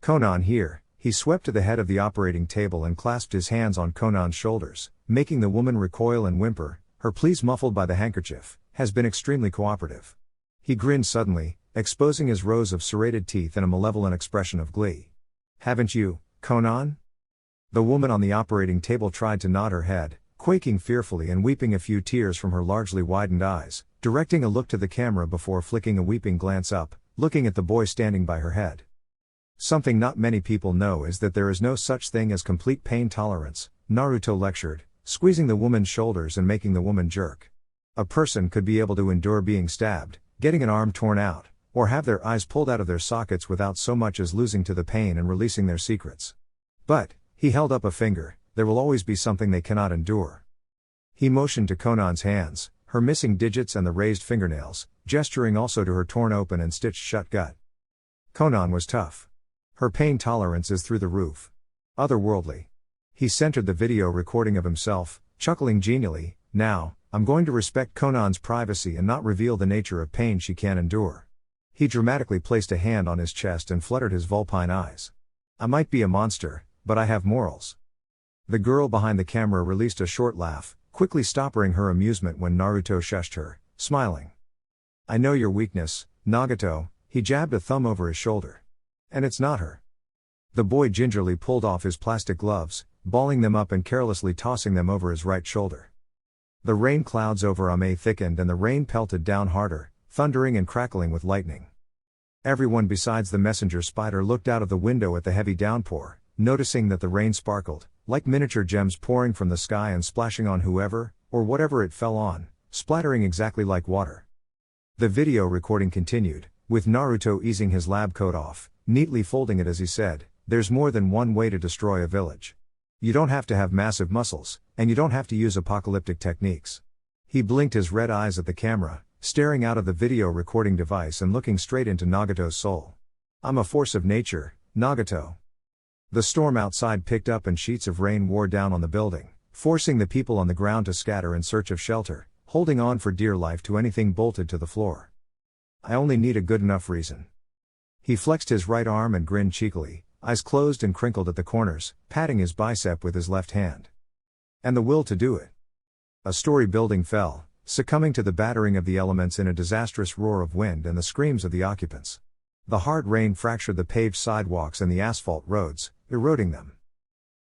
"Conan here," he swept to the head of the operating table and clasped his hands on Conan's shoulders, making the woman recoil and whimper, her pleas muffled by the handkerchief, "has been extremely cooperative." He grinned suddenly, exposing his rows of serrated teeth in a malevolent expression of glee. "Haven't you, Conan?" The woman on the operating table tried to nod her head, quaking fearfully and weeping a few tears from her largely widened eyes, directing a look to the camera before flicking a weeping glance up, looking at the boy standing by her head. "Something not many people know is that there is no such thing as complete pain tolerance," Naruto lectured, squeezing the woman's shoulders and making the woman jerk. "A person could be able to endure being stabbed, getting an arm torn out, or have their eyes pulled out of their sockets without so much as losing to the pain and releasing their secrets. But," he held up a finger, "there will always be something they cannot endure." He motioned to Conan's hands, her missing digits and the raised fingernails, gesturing also to her torn open and stitched shut gut. Conan was tough. Her pain tolerance is through the roof. Otherworldly. He centered the video recording of himself, chuckling genially, "Now, I'm going to respect Conan's privacy and not reveal the nature of pain she can endure." He dramatically placed a hand on his chest and fluttered his vulpine eyes. "I might be a monster, but I have morals." The girl behind the camera released a short laugh, quickly stopping her amusement when Naruto shushed her, smiling. "I know your weakness, Nagato," he jabbed a thumb over his shoulder. "And it's not her." The boy gingerly pulled off his plastic gloves, balling them up and carelessly tossing them over his right shoulder. The rain clouds over Ame thickened and the rain pelted down harder, thundering and crackling with lightning. Everyone besides the messenger spider looked out of the window at the heavy downpour, noticing that the rain sparkled, like miniature gems pouring from the sky and splashing on whoever, or whatever it fell on, splattering exactly like water. The video recording continued, with Naruto easing his lab coat off, neatly folding it as he said, "There's more than one way to destroy a village. You don't have to have massive muscles, and you don't have to use apocalyptic techniques." He blinked his red eyes at the camera, staring out of the video recording device and looking straight into Nagato's soul. "I'm a force of nature, Nagato." The storm outside picked up and sheets of rain wore down on the building, forcing the people on the ground to scatter in search of shelter, holding on for dear life to anything bolted to the floor. "I only need a good enough reason." He flexed his right arm and grinned cheekily, eyes closed and crinkled at the corners, patting his bicep with his left hand. "And the will to do it." A story building fell, succumbing to the battering of the elements in a disastrous roar of wind and the screams of the occupants. The hard rain fractured the paved sidewalks and the asphalt roads, eroding them.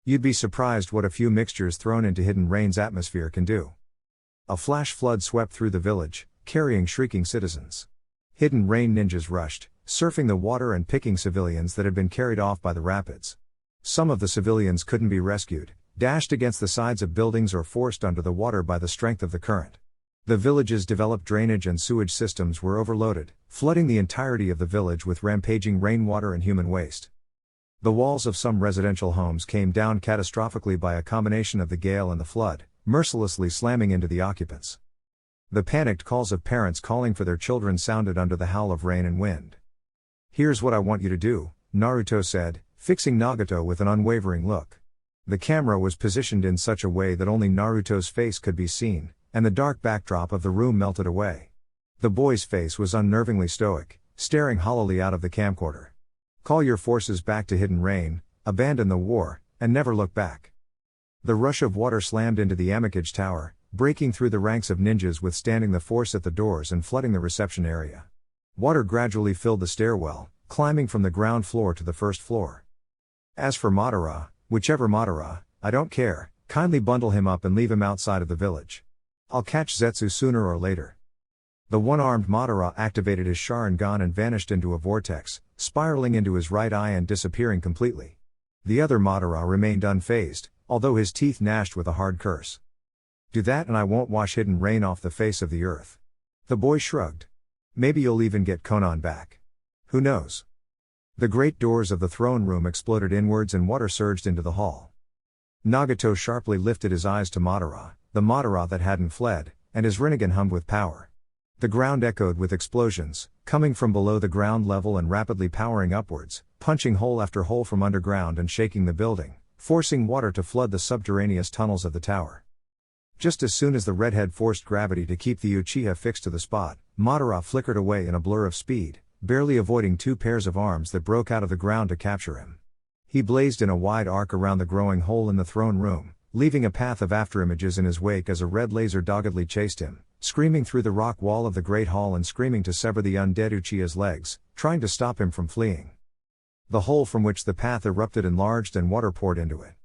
You'd be surprised what a few mixtures thrown into hidden rain's atmosphere can do. A flash flood swept through the village, carrying shrieking citizens. Hidden rain ninjas rushed, surfing the water and picking civilians that had been carried off by the rapids. Some of the civilians couldn't be rescued, dashed against the sides of buildings or forced under the water by the strength of the current. The village's developed drainage and sewage systems were overloaded, flooding the entirety of the village with rampaging rainwater and human waste. The walls of some residential homes came down catastrophically by a combination of the gale and the flood, mercilessly slamming into the occupants. The panicked calls of parents calling for their children sounded under the howl of rain and wind. "Here's what I want you to do," Naruto said, fixing Nagato with an unwavering look. The camera was positioned in such a way that only Naruto's face could be seen, and the dark backdrop of the room melted away. The boy's face was unnervingly stoic, staring hollowly out of the camcorder. "Call your forces back to Hidden Rain, abandon the war, and never look back." The rush of water slammed into the Amikage Tower, breaking through the ranks of ninjas withstanding the force at the doors and flooding the reception area. Water gradually filled the stairwell, climbing from the ground floor to the first floor. "As for Madara, whichever Madara, I don't care, kindly bundle him up and leave him outside of the village. I'll catch Zetsu sooner or later." The one-armed Madara activated his Sharingan and vanished into a vortex, spiraling into his right eye and disappearing completely. The other Madara remained unfazed, although his teeth gnashed with a hard curse. "Do that and I won't wash Hidden Rain off the face of the earth." The boy shrugged. "Maybe you'll even get Conan back. Who knows?" The great doors of the throne room exploded inwards and water surged into the hall. Nagato sharply lifted his eyes to Madara, the Madara that hadn't fled, and his Rinnegan hummed with power. The ground echoed with explosions, coming from below the ground level and rapidly powering upwards, punching hole after hole from underground and shaking the building, forcing water to flood the subterraneous tunnels of the tower. Just as soon as the redhead forced gravity to keep the Uchiha fixed to the spot, Madara flickered away in a blur of speed, barely avoiding two pairs of arms that broke out of the ground to capture him. He blazed in a wide arc around the growing hole in the throne room, leaving a path of afterimages in his wake as a red laser doggedly chased him, screaming through the rock wall of the great hall and screaming to sever the undead Uchiha's legs, trying to stop him from fleeing. The hole from which the path erupted enlarged and water poured into it.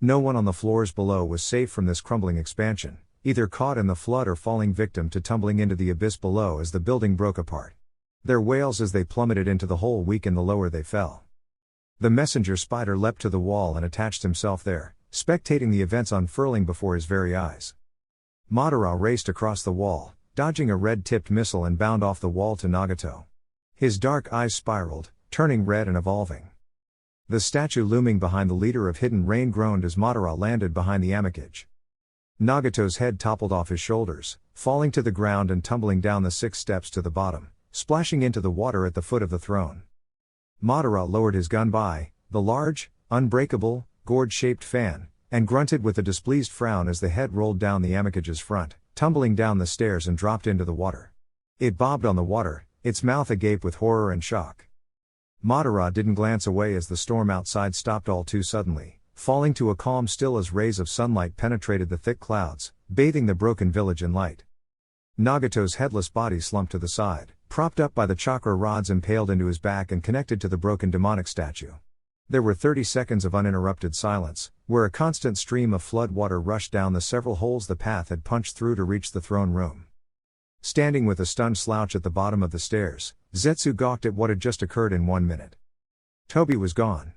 No one on the floors below was safe from this crumbling expansion, either caught in the flood or falling victim to tumbling into the abyss below as the building broke apart. Their wails as they plummeted into the hole weakened the lower they fell. The messenger spider leapt to the wall and attached himself there, spectating the events unfurling before his very eyes. Madara raced across the wall, dodging a red-tipped missile and bound off the wall to Nagato. His dark eyes spiraled, turning red and evolving. The statue looming behind the leader of Hidden Rain groaned as Madara landed behind the Amikage. Nagato's head toppled off his shoulders, falling to the ground and tumbling down the 6 steps to the bottom, splashing into the water at the foot of the throne. Madara lowered his gun by the large, unbreakable, gourd-shaped fan, and grunted with a displeased frown as the head rolled down the Amikage's front, tumbling down the stairs and dropped into the water. It bobbed on the water, its mouth agape with horror and shock. Madara didn't glance away as the storm outside stopped all too suddenly, falling to a calm still as rays of sunlight penetrated the thick clouds, bathing the broken village in light. Nagato's headless body slumped to the side, propped up by the chakra rods impaled into his back and connected to the broken demonic statue. There were 30 seconds of uninterrupted silence, where a constant stream of flood water rushed down the several holes the path had punched through to reach the throne room. Standing with a stunned slouch at the bottom of the stairs, Zetsu gawked at what had just occurred in 1 minute. Tobi was gone.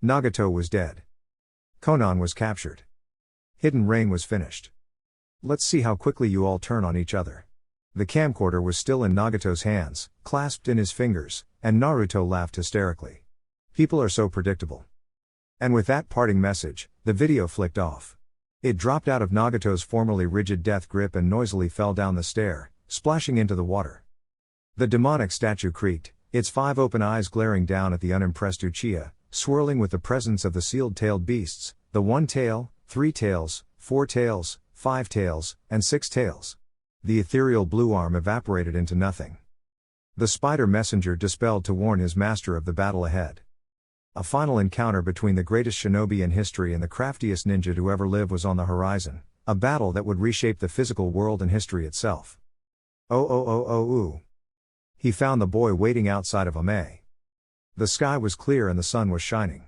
Nagato was dead. Conan was captured. Hidden Rain was finished. Let's see how quickly you all turn on each other. The camcorder was still in Nagato's hands, clasped in his fingers, and Naruto laughed hysterically. People are so predictable. And with that parting message, the video flicked off. It dropped out of Nagato's formerly rigid death grip and noisily fell down the stair, splashing into the water. The demonic statue creaked, its 5 open eyes glaring down at the unimpressed Uchiha, swirling with the presence of the sealed-tailed beasts, the 1 tail, 3 tails, 4 tails, 5 tails, and 6 tails. The ethereal blue arm evaporated into nothing. The spider messenger dispelled to warn his master of the battle ahead. A final encounter between the greatest shinobi in history and the craftiest ninja to ever live was on the horizon, a battle that would reshape the physical world and history itself. Oh. He found the boy waiting outside of Ame. The sky was clear and the sun was shining.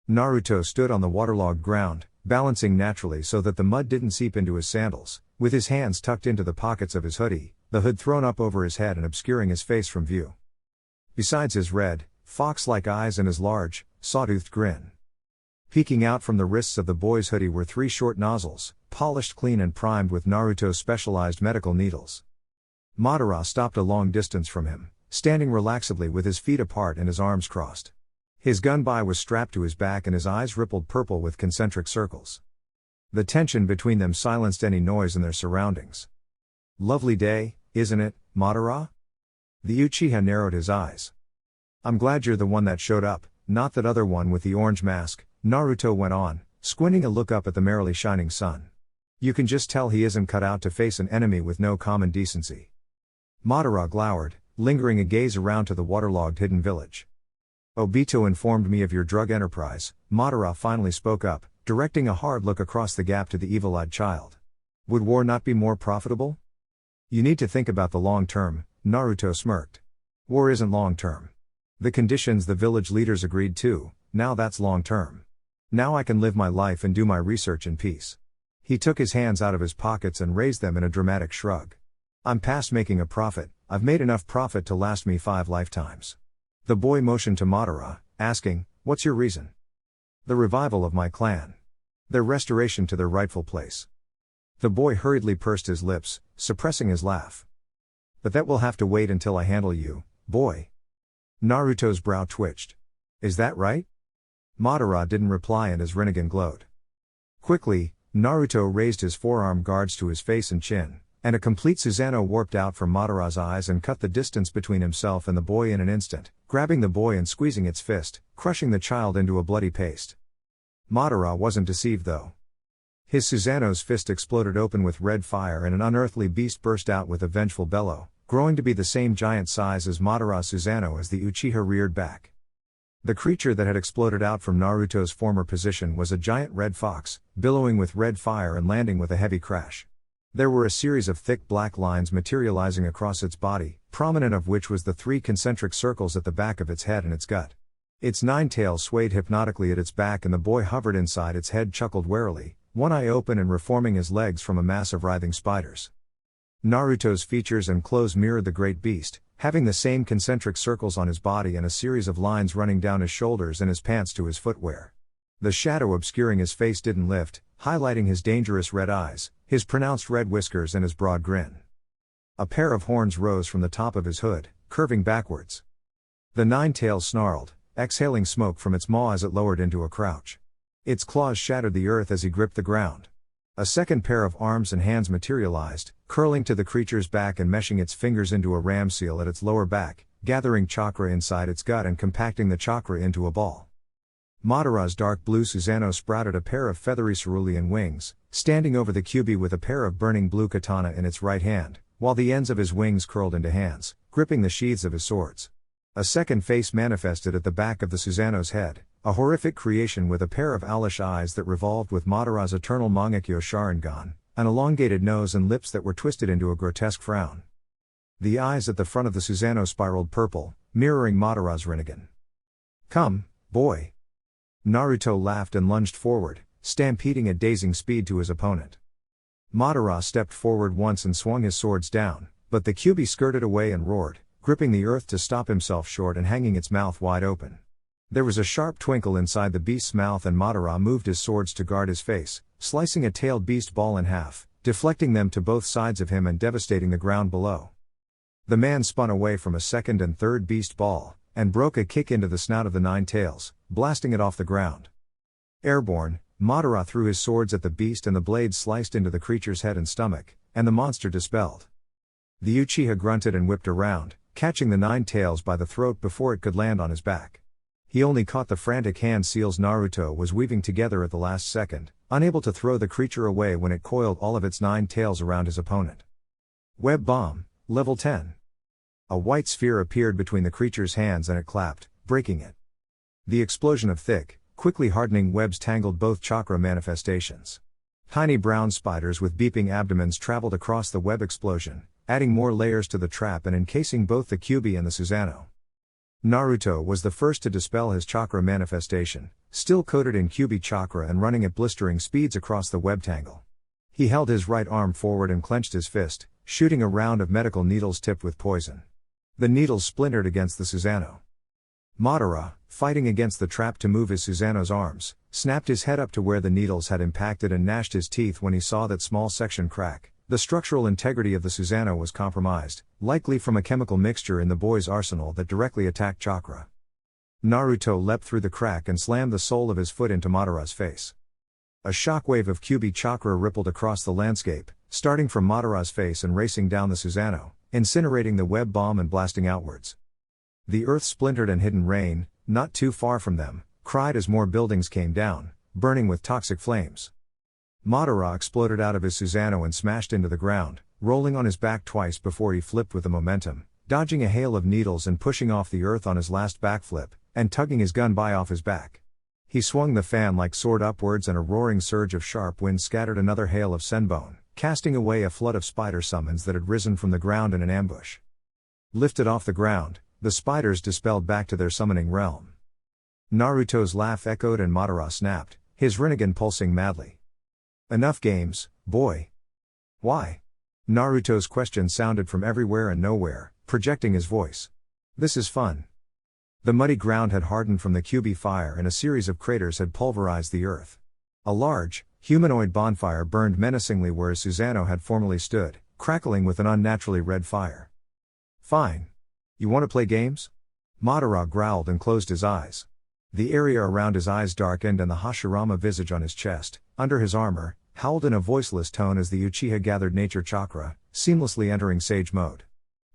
Naruto stood on the waterlogged ground, balancing naturally so that the mud didn't seep into his sandals, with his hands tucked into the pockets of his hoodie, the hood thrown up over his head and obscuring his face from view. Besides his red, fox-like eyes and his large, sawtoothed grin. Peeking out from the wrists of the boy's hoodie were 3 short nozzles, polished clean and primed with Naruto's specialized medical needles. Madara stopped a long distance from him, standing relaxedly with his feet apart and his arms crossed. His gunbai was strapped to his back and his eyes rippled purple with concentric circles. The tension between them silenced any noise in their surroundings. "Lovely day, isn't it, Madara?" The Uchiha narrowed his eyes. "I'm glad you're the one that showed up, not that other one with the orange mask," Naruto went on, squinting a look up at the merrily shining sun. "You can just tell he isn't cut out to face an enemy with no common decency." Madara glowered, lingering a gaze around to the waterlogged hidden village. "Obito informed me of your drug enterprise," Madara finally spoke up, directing a hard look across the gap to the evil-eyed child. "Would war not be more profitable?" "You need to think about the long term," Naruto smirked. "War isn't long term. The conditions the village leaders agreed to, now that's long term. Now I can live my life and do my research in peace." He took his hands out of his pockets and raised them in a dramatic shrug. "I'm past making a profit, I've made enough profit to last me 5 lifetimes." The boy motioned to Madara, asking, "What's your reason?" "The revival of my clan. Their restoration to their rightful place." The boy hurriedly pursed his lips, suppressing his laugh. "But that will have to wait until I handle you, boy." Naruto's brow twitched. "Is that right?" Madara didn't reply and his Rinnegan glowed. Quickly, Naruto raised his forearm guards to his face and chin, and a complete Susanoo warped out from Madara's eyes and cut the distance between himself and the boy in an instant, grabbing the boy and squeezing its fist, crushing the child into a bloody paste. Madara wasn't deceived though. His Susanoo's fist exploded open with red fire and an unearthly beast burst out with a vengeful bellow, growing to be the same giant size as Madara's Susanoo as the Uchiha reared back. The creature that had exploded out from Naruto's former position was a giant red fox, billowing with red fire and landing with a heavy crash. There were a series of thick black lines materializing across its body, prominent of which was the 3 concentric circles at the back of its head and its gut. Its 9 tails swayed hypnotically at its back and the boy hovered inside its head, chuckled warily, one eye open and reforming his legs from a mass of writhing spiders. Naruto's features and clothes mirrored the great beast, having the same concentric circles on his body and a series of lines running down his shoulders and his pants to his footwear. The shadow obscuring his face didn't lift, highlighting his dangerous red eyes, his pronounced red whiskers and his broad grin. A pair of horns rose from the top of his hood, curving backwards. The 9 tails snarled, exhaling smoke from its maw as it lowered into a crouch. Its claws shattered the earth as he gripped the ground. A second pair of arms and hands materialized, curling to the creature's back and meshing its fingers into a ram seal at its lower back, gathering chakra inside its gut and compacting the chakra into a ball. Madara's dark blue Susanoo sprouted a pair of feathery cerulean wings, standing over the Kyuubi with a pair of burning blue katana in its right hand, while the ends of his wings curled into hands, gripping the sheaths of his swords. A second face manifested at the back of the Susanoo's head, a horrific creation with a pair of owlish eyes that revolved with Madara's eternal Mangekyo Sharingan, an elongated nose and lips that were twisted into a grotesque frown. The eyes at the front of the Susanoo spiraled purple, mirroring Madara's Rinnegan. "Come, boy." Naruto laughed and lunged forward, stampeding at dazing speed to his opponent. Madara stepped forward once and swung his swords down, but the Kyuubi skirted away and roared, gripping the earth to stop himself short and hanging its mouth wide open. There was a sharp twinkle inside the beast's mouth and Madara moved his swords to guard his face, slicing a tailed beast ball in half, deflecting them to both sides of him and devastating the ground below. The man spun away from a second and third beast ball, and broke a kick into the snout of the 9 tails, blasting it off the ground. Airborne, Madara threw his swords at the beast and the blades sliced into the creature's head and stomach, and the monster dispelled. The Uchiha grunted and whipped around, catching the 9 tails by the throat before it could land on his back. He only caught the frantic hand seals Naruto was weaving together at the last second, unable to throw the creature away when it coiled all of its 9 tails around his opponent. Web bomb, level 10. A white sphere appeared between the creature's hands and it clapped, breaking it. The explosion of thick, quickly hardening webs tangled both chakra manifestations. Tiny brown spiders with beeping abdomens traveled across the web explosion, adding more layers to the trap and encasing both the Kyuubi and the Susanoo. Naruto was the first to dispel his chakra manifestation, still coated in Kyuubi chakra and running at blistering speeds across the web tangle. He held his right arm forward and clenched his fist, shooting a round of medical needles tipped with poison. The needles splintered against the Susanoo. Madara, fighting against the trap to move his Susanoo's arms, snapped his head up to where the needles had impacted and gnashed his teeth when he saw that small section crack. The structural integrity of the Susanoo was compromised, likely from a chemical mixture in the boy's arsenal that directly attacked chakra. Naruto leapt through the crack and slammed the sole of his foot into Madara's face. A shockwave of Kyuubi chakra rippled across the landscape, starting from Madara's face and racing down the Susanoo, incinerating the web bomb and blasting outwards. The earth splintered and hidden rain, not too far from them, cried as more buildings came down, burning with toxic flames. Madara exploded out of his Susanoo and smashed into the ground, rolling on his back twice before he flipped with the momentum, dodging a hail of needles and pushing off the earth on his last backflip, and tugging his gun by off his back. He swung the fan-like sword upwards and a roaring surge of sharp wind scattered another hail of senbone, casting away a flood of spider summons that had risen from the ground in an ambush. Lifted off the ground, the spiders dispelled back to their summoning realm. Naruto's laugh echoed and Madara snapped, his Rinnegan pulsing madly. "Enough games, boy." "Why?" Naruto's question sounded from everywhere and nowhere, projecting his voice. "This is fun." The muddy ground had hardened from the Kyuubi fire and a series of craters had pulverized the earth. A large, humanoid bonfire burned menacingly where his Susanoo had formerly stood, crackling with an unnaturally red fire. "Fine. You want to play games?" Madara growled and closed his eyes. The area around his eyes darkened and the Hashirama visage on his chest, under his armor, howled in a voiceless tone as the Uchiha gathered nature chakra, seamlessly entering sage mode.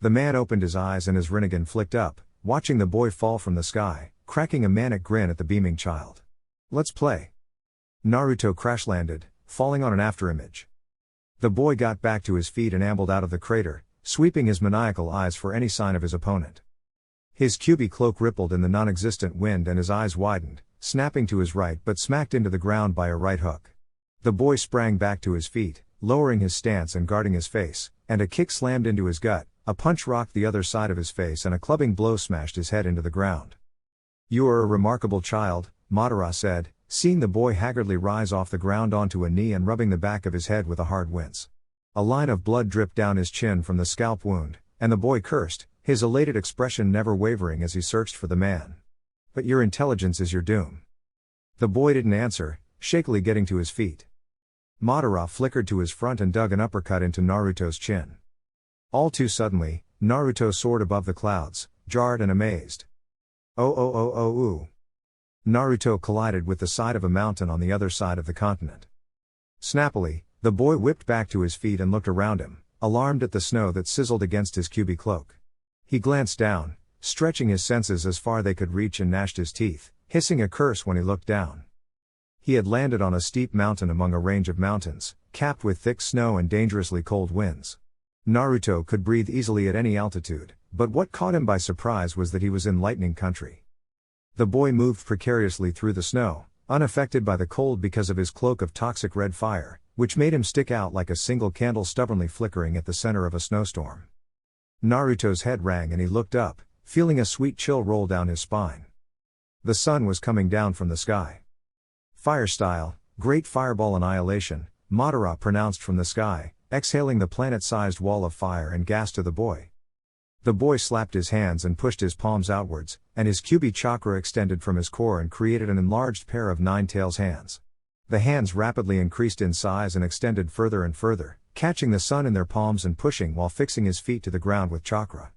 The man opened his eyes and his Rinnegan flicked up, watching the boy fall from the sky, cracking a manic grin at the beaming child. "Let's play." Naruto crash-landed, falling on an afterimage. The boy got back to his feet and ambled out of the crater, sweeping his maniacal eyes for any sign of his opponent. His Kyuubi cloak rippled in the non-existent wind and his eyes widened, snapping to his right but smacked into the ground by a right hook. The boy sprang back to his feet, lowering his stance and guarding his face, and a kick slammed into his gut, a punch rocked the other side of his face and a clubbing blow smashed his head into the ground. "You are a remarkable child," Madara said, seeing the boy haggardly rise off the ground onto a knee and rubbing the back of his head with a hard wince. A line of blood dripped down his chin from the scalp wound, and the boy cursed, his elated expression never wavering as he searched for the man. "But your intelligence is your doom." The boy didn't answer, shakily getting to his feet. Madara flickered to his front and dug an uppercut into Naruto's chin. All too suddenly, Naruto soared above the clouds, jarred and amazed. "Oh oh oh oh ooh." Naruto collided with the side of a mountain on the other side of the continent. Snappily, the boy whipped back to his feet and looked around him, alarmed at the snow that sizzled against his Kyuubi cloak. He glanced down, stretching his senses as far they could reach and gnashed his teeth, hissing a curse when he looked down. He had landed on a steep mountain among a range of mountains, capped with thick snow and dangerously cold winds. Naruto could breathe easily at any altitude, but what caught him by surprise was that he was in lightning country. The boy moved precariously through the snow, unaffected by the cold because of his cloak of toxic red fire, which made him stick out like a single candle stubbornly flickering at the center of a snowstorm. Naruto's head rang and he looked up, feeling a sweet chill roll down his spine. The sun was coming down from the sky. "Fire style, great fireball annihilation," Madara pronounced from the sky, exhaling the planet-sized wall of fire and gas to the boy. The boy slapped his hands and pushed his palms outwards, and his Kyuubi chakra extended from his core and created an enlarged pair of nine-tails hands. The hands rapidly increased in size and extended further and further, catching the sun in their palms and pushing while fixing his feet to the ground with chakra.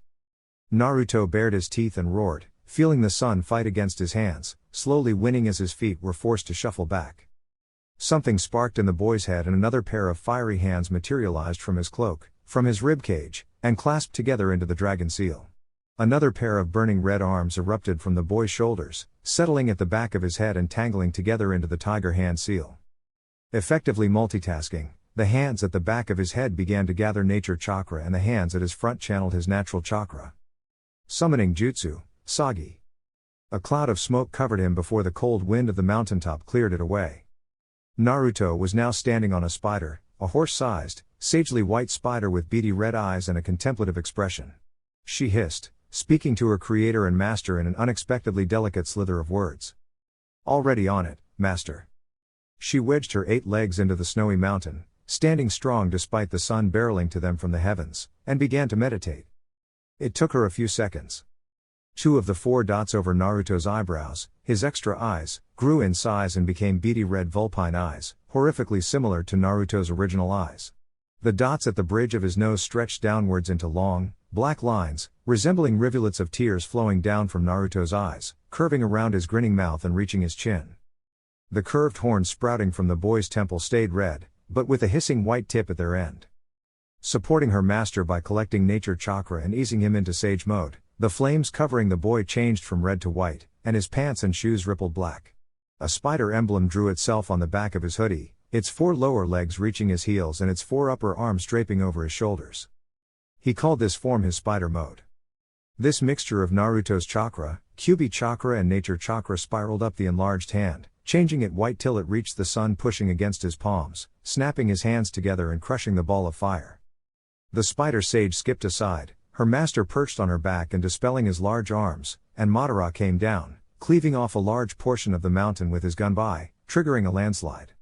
Naruto bared his teeth and roared, feeling the sun fight against his hands, slowly winning as his feet were forced to shuffle back. Something sparked in the boy's head and another pair of fiery hands materialized from his cloak, from his ribcage, and clasped together into the dragon seal. Another pair of burning red arms erupted from the boy's shoulders, settling at the back of his head and tangling together into the tiger hand seal. Effectively multitasking, the hands at the back of his head began to gather nature chakra and the hands at his front channeled his natural chakra. Summoning jutsu, Sagi. A cloud of smoke covered him before the cold wind of the mountaintop cleared it away. Naruto was now standing on a spider, a horse-sized, sagely white spider with beady red eyes and a contemplative expression. She hissed, speaking to her creator and master in an unexpectedly delicate slither of words. "Already on it, master." She wedged her 8 legs into the snowy mountain, standing strong despite the sun barreling to them from the heavens, and began to meditate. It took her a few seconds. Two of the four dots over Naruto's eyebrows, his extra eyes, grew in size and became beady red vulpine eyes, horrifically similar to Naruto's original eyes. The dots at the bridge of his nose stretched downwards into long, black lines, resembling rivulets of tears flowing down from Naruto's eyes, curving around his grinning mouth and reaching his chin. The curved horns sprouting from the boy's temple stayed red, but with a hissing white tip at their end. Supporting her master by collecting nature chakra and easing him into sage mode, the flames covering the boy changed from red to white, and his pants and shoes rippled black. A spider emblem drew itself on the back of his hoodie, its four lower legs reaching his heels and its four upper arms draping over his shoulders. He called this form his spider mode. This mixture of Naruto's chakra, Kyuubi chakra and nature chakra spiraled up the enlarged hand, changing it white till it reached the sun, pushing against his palms, snapping his hands together and crushing the ball of fire. The spider sage skipped aside, her master perched on her back and dispelling his large arms, and Madara came down, cleaving off a large portion of the mountain with his gunbai, triggering a landslide.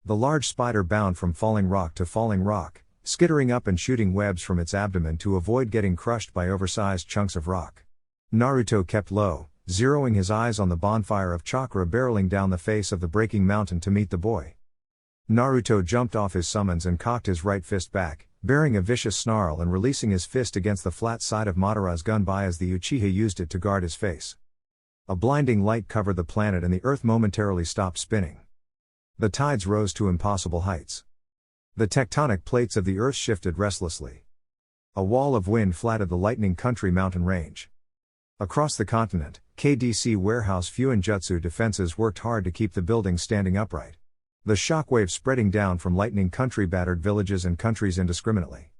The large spider bounded from falling rock to falling rock, skittering up and shooting webs from its abdomen to avoid getting crushed by oversized chunks of rock. Naruto kept low, zeroing his eyes on the bonfire of chakra barreling down the face of the breaking mountain to meet the boy. Naruto jumped off his summons and cocked his right fist back, bearing a vicious snarl and releasing his fist against the flat side of Madara's gunbai as the Uchiha used it to guard his face. A blinding light covered the planet and the earth momentarily stopped spinning. The tides rose to impossible heights. The tectonic plates of the earth shifted restlessly. A wall of wind flattened the lightning country mountain range. Across the continent, KDC warehouse Fuin Jutsu defenses worked hard to keep the buildings standing upright. The shockwave spreading down from lightning country battered villages and countries indiscriminately.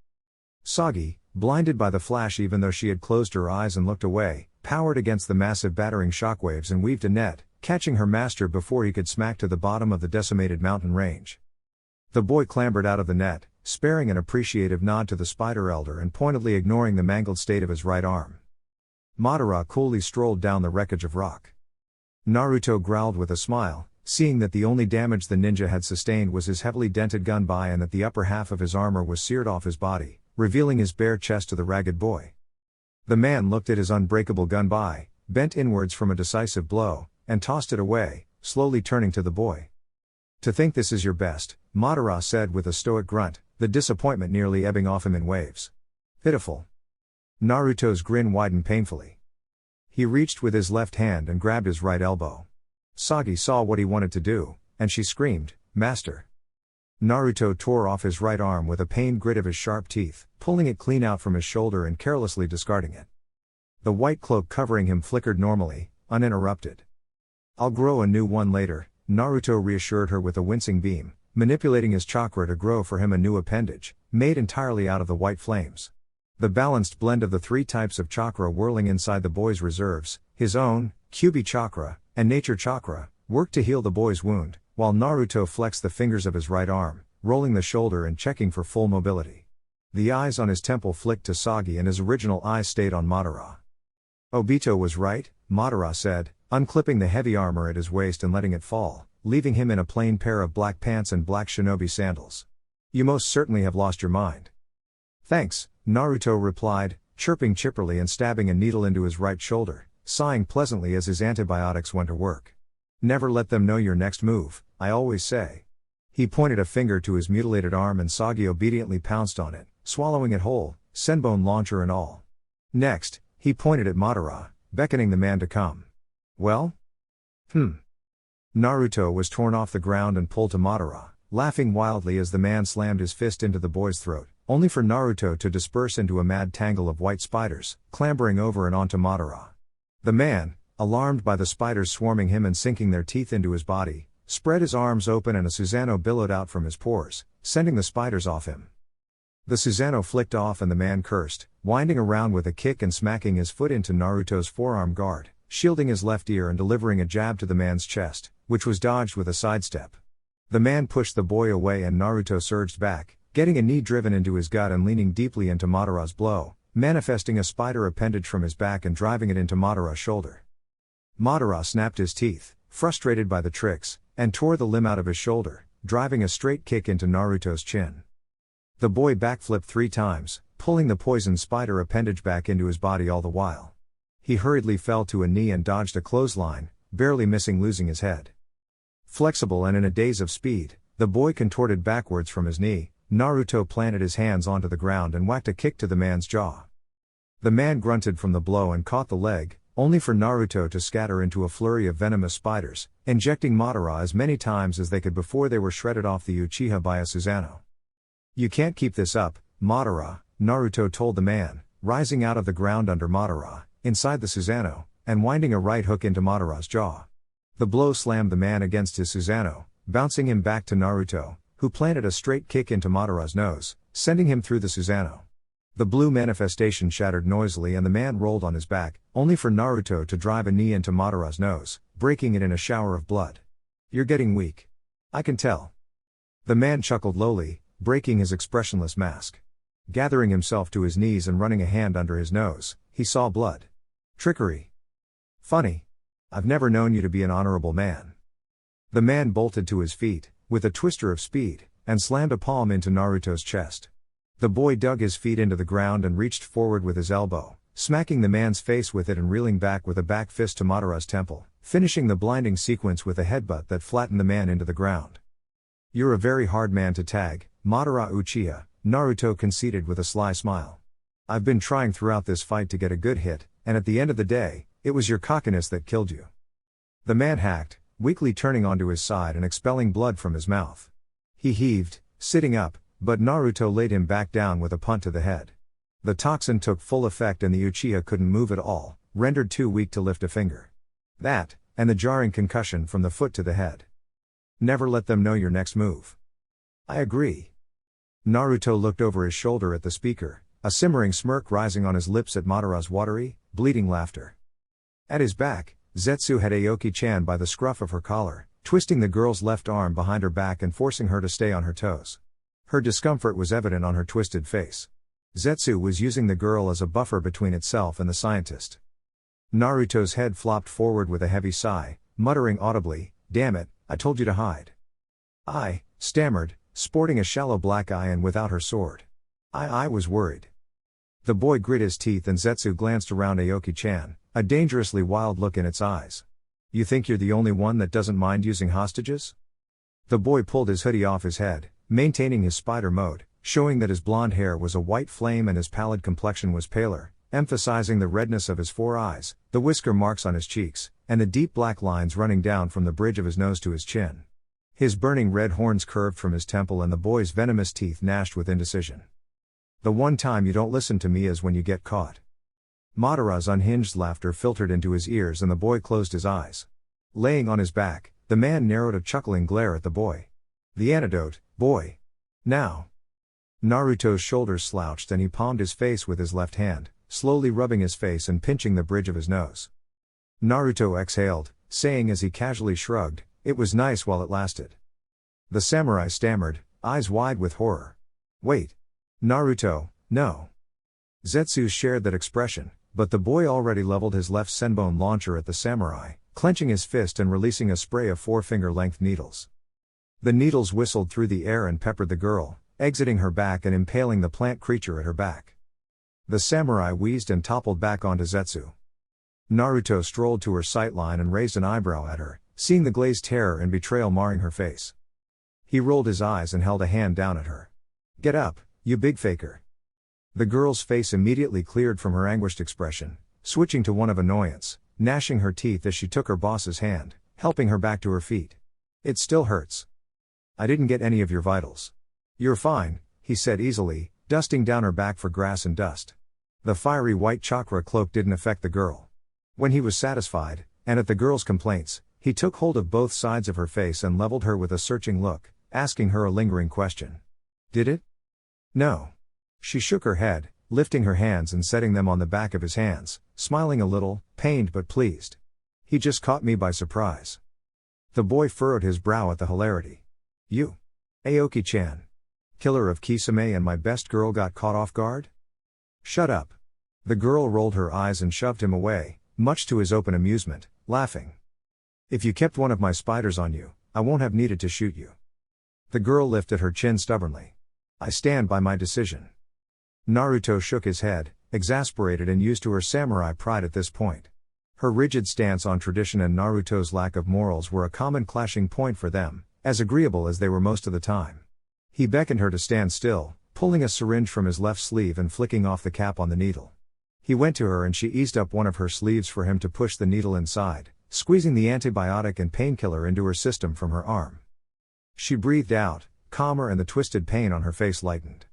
Sagi, blinded by the flash even though she had closed her eyes and looked away, powered against the massive battering shockwaves and weaved a net, catching her master before he could smack to the bottom of the decimated mountain range. The boy clambered out of the net, sparing an appreciative nod to the spider elder and pointedly ignoring the mangled state of his right arm. Madara coolly strolled down the wreckage of rock. Naruto growled with a smile, seeing that the only damage the ninja had sustained was his heavily dented gunbai and that the upper half of his armor was seared off his body, revealing his bare chest to the ragged boy. The man looked at his unbreakable gunbai, bent inwards from a decisive blow, and tossed it away, slowly turning to the boy. "To think this is your best," Madara said with a stoic grunt, the disappointment nearly ebbing off him in waves. "Pitiful." Naruto's grin widened painfully. He reached with his left hand and grabbed his right elbow. Sagi saw what he wanted to do, and she screamed, "Master!" Naruto tore off his right arm with a pained grit of his sharp teeth, pulling it clean out from his shoulder and carelessly discarding it. The white cloak covering him flickered normally, uninterrupted. "I'll grow a new one later," Naruto reassured her with a wincing beam, manipulating his chakra to grow for him a new appendage, made entirely out of the white flames. The balanced blend of the three types of chakra whirling inside the boy's reserves, his own, Kyuubi chakra, and nature chakra, worked to heal the boy's wound, while Naruto flexed the fingers of his right arm, rolling the shoulder and checking for full mobility. The eyes on his temple flicked to Sagi and his original eyes stayed on Madara. "Obito was right," Madara said, unclipping the heavy armor at his waist and letting it fall, leaving him in a plain pair of black pants and black shinobi sandals. "You most certainly have lost your mind." "Thanks," Naruto replied, chirping chipperly and stabbing a needle into his right shoulder, sighing pleasantly as his antibiotics went to work. "Never let them know your next move, I always say." He pointed a finger to his mutilated arm and Sagi obediently pounced on it, swallowing it whole, senbone launcher and all. Next, he pointed at Madara, beckoning the man to come. "Well?" Naruto was torn off the ground and pulled to Madara, laughing wildly as the man slammed his fist into the boy's throat, only for Naruto to disperse into a mad tangle of white spiders, clambering over and onto Madara. The man, alarmed by the spiders swarming him and sinking their teeth into his body, spread his arms open and a Susanoo billowed out from his pores, sending the spiders off him. The Susanoo flicked off and the man cursed, winding around with a kick and smacking his foot into Naruto's forearm guard, shielding his left ear and delivering a jab to the man's chest, which was dodged with a sidestep. The man pushed the boy away and Naruto surged back, getting a knee driven into his gut and leaning deeply into Madara's blow, manifesting a spider appendage from his back and driving it into Madara's shoulder. Madara snapped his teeth, frustrated by the tricks, and tore the limb out of his shoulder, driving a straight kick into Naruto's chin. The boy backflipped 3 times, pulling the poisoned spider appendage back into his body all the while. He hurriedly fell to a knee and dodged a clothesline, barely missing losing his head. Flexible and in a daze of speed, the boy contorted backwards from his knee. Naruto planted his hands onto the ground and whacked a kick to the man's jaw. The man grunted from the blow and caught the leg, only for Naruto to scatter into a flurry of venomous spiders, injecting Madara as many times as they could before they were shredded off the Uchiha by a Susanoo. "You can't keep this up, Madara," Naruto told the man, rising out of the ground under Madara, inside the Susanoo, and winding a right hook into Madara's jaw. The blow slammed the man against his Susanoo, bouncing him back to Naruto, who planted a straight kick into Madara's nose, sending him through the Susanoo. The blue manifestation shattered noisily and the man rolled on his back, only for Naruto to drive a knee into Madara's nose, breaking it in a shower of blood. "You're getting weak. I can tell." The man chuckled lowly, breaking his expressionless mask. Gathering himself to his knees and running a hand under his nose, he saw blood. "Trickery. Funny. I've never known you to be an honorable man." The man bolted to his feet, with a twister of speed, and slammed a palm into Naruto's chest. The boy dug his feet into the ground and reached forward with his elbow, smacking the man's face with it and reeling back with a back fist to Madara's temple, finishing the blinding sequence with a headbutt that flattened the man into the ground. "You're a very hard man to tag, Madara Uchiha," Naruto conceded with a sly smile. "I've been trying throughout this fight to get a good hit, and at the end of the day, it was your cockiness that killed you." The man hacked, weakly turning onto his side and expelling blood from his mouth. He heaved, sitting up, but Naruto laid him back down with a punt to the head. The toxin took full effect and the Uchiha couldn't move at all, rendered too weak to lift a finger. That, and the jarring concussion from the foot to the head. "Never let them know your next move." "I agree." Naruto looked over his shoulder at the speaker, a simmering smirk rising on his lips at Madara's watery, bleeding laughter. At his back, Zetsu had Aoki-chan by the scruff of her collar, twisting the girl's left arm behind her back and forcing her to stay on her toes. Her discomfort was evident on her twisted face. Zetsu was using the girl as a buffer between itself and the scientist. Naruto's head flopped forward with a heavy sigh, muttering audibly, "Damn it, I told you to hide." "I," stammered, sporting a shallow black eye and without her sword. I was worried." The boy grit his teeth and Zetsu glanced around Aoki-chan, a dangerously wild look in its eyes. "You think you're the only one that doesn't mind using hostages?" The boy pulled his hoodie off his head, maintaining his spider mode, showing that his blonde hair was a white flame and his pallid complexion was paler, emphasizing the redness of his 4 eyes, the whisker marks on his cheeks, and the deep black lines running down from the bridge of his nose to his chin. His burning red horns curved from his temple and the boy's venomous teeth gnashed with indecision. "The one time you don't listen to me is when you get caught." Madara's unhinged laughter filtered into his ears and the boy closed his eyes. Laying on his back, the man narrowed a chuckling glare at the boy. "The antidote, boy. Now." Naruto's shoulders slouched and he palmed his face with his left hand, slowly rubbing his face and pinching the bridge of his nose. Naruto exhaled, saying as he casually shrugged, "It was nice while it lasted." The samurai stammered, eyes wide with horror. "Wait. Naruto, no." Zetsu shared that expression, but the boy already leveled his left senbone launcher at the samurai, clenching his fist and releasing a spray of 4-finger-length needles. The needles whistled through the air and peppered the girl, exiting her back and impaling the plant creature at her back. The samurai wheezed and toppled back onto Zetsu. Naruto strolled to her sightline and raised an eyebrow at her, seeing the glazed terror and betrayal marring her face. He rolled his eyes and held a hand down at her. "Get up, you big faker." The girl's face immediately cleared from her anguished expression, switching to one of annoyance, gnashing her teeth as she took her boss's hand, helping her back to her feet. "It still hurts." "I didn't get any of your vitals." "You're fine," he said easily, dusting down her back for grass and dust. The fiery white chakra cloak didn't affect the girl. When he was satisfied, and at the girl's complaints, he took hold of both sides of her face and leveled her with a searching look, asking her a lingering question. "Did it?" "No." She shook her head, lifting her hands and setting them on the back of his hands, smiling a little, pained but pleased. "He just caught me by surprise." The boy furrowed his brow at the hilarity. "You? Aoki-chan? Killer of Kisame and my best girl got caught off guard?" "Shut up." The girl rolled her eyes and shoved him away, much to his open amusement, laughing. "If you kept one of my spiders on you, I won't have needed to shoot you." The girl lifted her chin stubbornly. "I stand by my decision." Naruto shook his head, exasperated and used to her samurai pride at this point. Her rigid stance on tradition and Naruto's lack of morals were a common clashing point for them, as agreeable as they were most of the time. He beckoned her to stand still, pulling a syringe from his left sleeve and flicking off the cap on the needle. He went to her and she eased up one of her sleeves for him to push the needle inside, squeezing the antibiotic and painkiller into her system from her arm. She breathed out, calmer, and the twisted pain on her face lightened.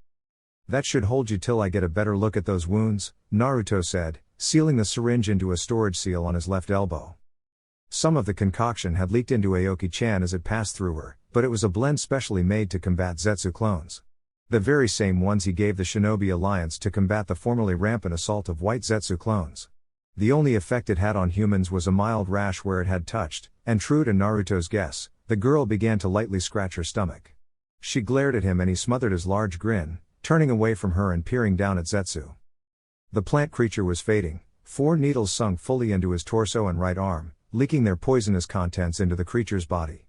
"That should hold you till I get a better look at those wounds," Naruto said, sealing the syringe into a storage seal on his left elbow. Some of the concoction had leaked into Aoki-chan as it passed through her, but it was a blend specially made to combat Zetsu clones. The very same ones he gave the Shinobi Alliance to combat the formerly rampant assault of white Zetsu clones. The only effect it had on humans was a mild rash where it had touched, and true to Naruto's guess, the girl began to lightly scratch her stomach. She glared at him and he smothered his large grin, turning away from her and peering down at Zetsu. The plant creature was fading, 4 needles sunk fully into his torso and right arm, leaking their poisonous contents into the creature's body.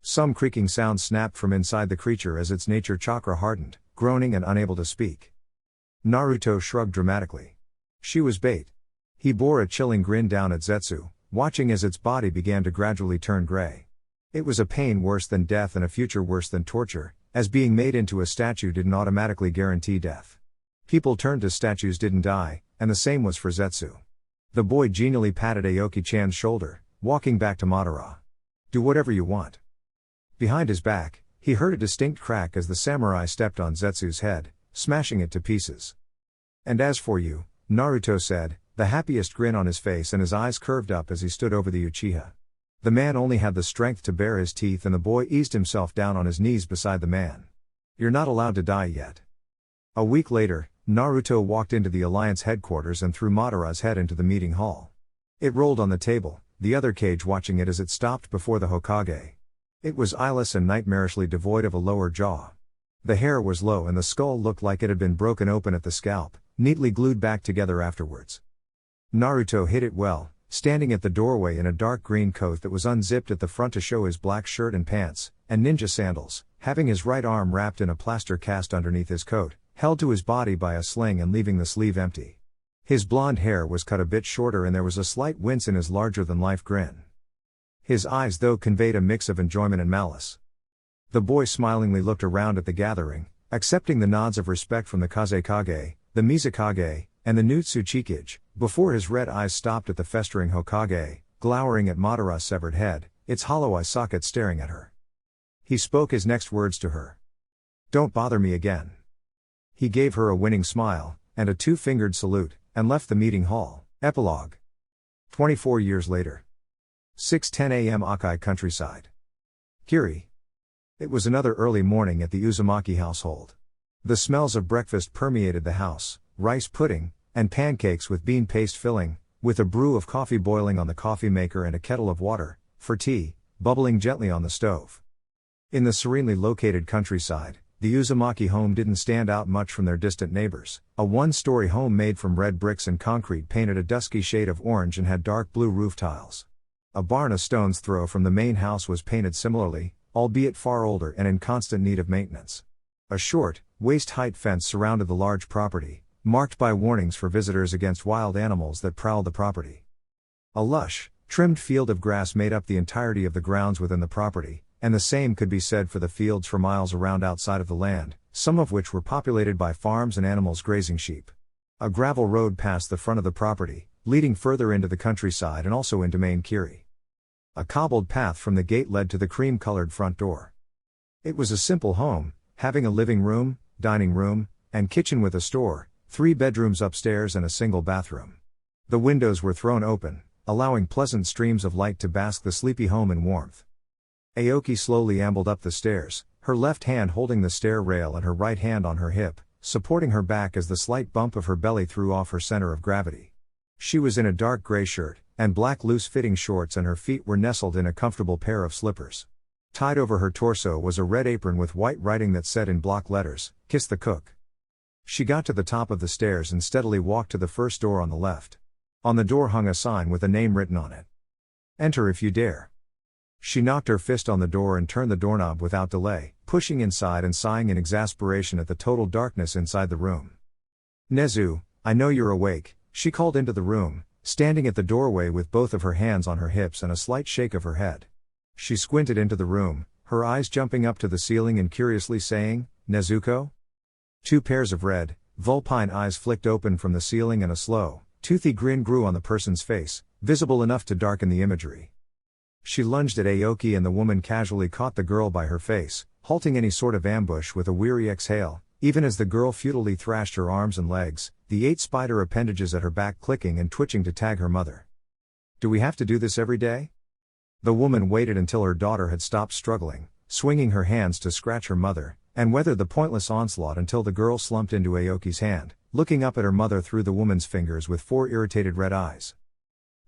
Some creaking sounds snapped from inside the creature as its nature chakra hardened, groaning and unable to speak. Naruto shrugged dramatically. She was bait. He bore a chilling grin down at Zetsu, watching as its body began to gradually turn gray. It was a pain worse than death and a future worse than torture, as being made into a statue didn't automatically guarantee death. People turned to statues didn't die, and the same was for Zetsu. The boy genially patted Aoki-chan's shoulder, walking back to Madara. "Do whatever you want." Behind his back, he heard a distinct crack as the samurai stepped on Zetsu's head, smashing it to pieces. "And as for you," Naruto said, the happiest grin on his face and his eyes curved up as he stood over the Uchiha. The man only had the strength to bare his teeth and the boy eased himself down on his knees beside the man. "You're not allowed to die yet." A week later, Naruto walked into the Alliance headquarters and threw Madara's head into the meeting hall. It rolled on the table, the other cage watching it as it stopped before the Hokage. It was eyeless and nightmarishly devoid of a lower jaw. The hair was low and the skull looked like it had been broken open at the scalp, neatly glued back together afterwards. Naruto hid it well, standing at the doorway in a dark green coat that was unzipped at the front to show his black shirt and pants, and ninja sandals, having his right arm wrapped in a plaster cast underneath his coat, held to his body by a sling and leaving the sleeve empty. His blonde hair was cut a bit shorter and there was a slight wince in his larger-than-life grin. His eyes though conveyed a mix of enjoyment and malice. The boy smilingly looked around at the gathering, accepting the nods of respect from the Kazekage, the Mizukage, and the Nutsuchikage, before his red eyes stopped at the festering Hokage, glowering at Madara's severed head, its hollow eye socket staring at her. He spoke his next words to her. "Don't bother me again." He gave her a winning smile, and a 2-fingered salute, and left the meeting hall. Epilogue. 24 years later. 6:10 a.m. Akai countryside. Kiri. It was another early morning at the Uzumaki household. The smells of breakfast permeated the house, rice pudding, and pancakes with bean paste filling, with a brew of coffee boiling on the coffee maker and a kettle of water, for tea, bubbling gently on the stove. In the serenely located countryside, the Uzumaki home didn't stand out much from their distant neighbors, a 1-story home made from red bricks and concrete painted a dusky shade of orange and had dark blue roof tiles. A barn a stone's throw from the main house was painted similarly, albeit far older and in constant need of maintenance. A short, waist-height fence surrounded the large property, marked by warnings for visitors against wild animals that prowled the property. A lush, trimmed field of grass made up the entirety of the grounds within the property, and the same could be said for the fields for miles around outside of the land, some of which were populated by farms and animals grazing sheep. A gravel road passed the front of the property, leading further into the countryside and also into Main Kiri. A cobbled path from the gate led to the cream-colored front door. It was a simple home, having a living room, dining room, and kitchen with a store, 3 bedrooms upstairs and a single bathroom. The windows were thrown open, allowing pleasant streams of light to bask the sleepy home in warmth. Aoki slowly ambled up the stairs, her left hand holding the stair rail and her right hand on her hip, supporting her back as the slight bump of her belly threw off her center of gravity. She was in a dark gray shirt, and black loose-fitting shorts, and her feet were nestled in a comfortable pair of slippers. Tied over her torso was a red apron with white writing that said in block letters, "Kiss the cook." She got to the top of the stairs and steadily walked to the first door on the left. On the door hung a sign with a name written on it. "Enter if you dare." She knocked her fist on the door and turned the doorknob without delay, pushing inside and sighing in exasperation at the total darkness inside the room. Nezu, I know you're awake, she called into the room, standing at the doorway with both of her hands on her hips and a slight shake of her head. She squinted into the room, her eyes jumping up to the ceiling and curiously saying, "Nezuko?" Two pairs of red, vulpine eyes flicked open from the ceiling and a slow, toothy grin grew on the person's face, visible enough to darken the imagery. She lunged at Aoki and the woman casually caught the girl by her face, halting any sort of ambush with a weary exhale, even as the girl futilely thrashed her arms and legs, the 8 spider appendages at her back clicking and twitching to tag her mother. "Do we have to do this every day?" The woman waited until her daughter had stopped struggling, swinging her hands to scratch her mother, and weathered the pointless onslaught until the girl slumped into Aoki's hand, looking up at her mother through the woman's fingers with 4 irritated red eyes.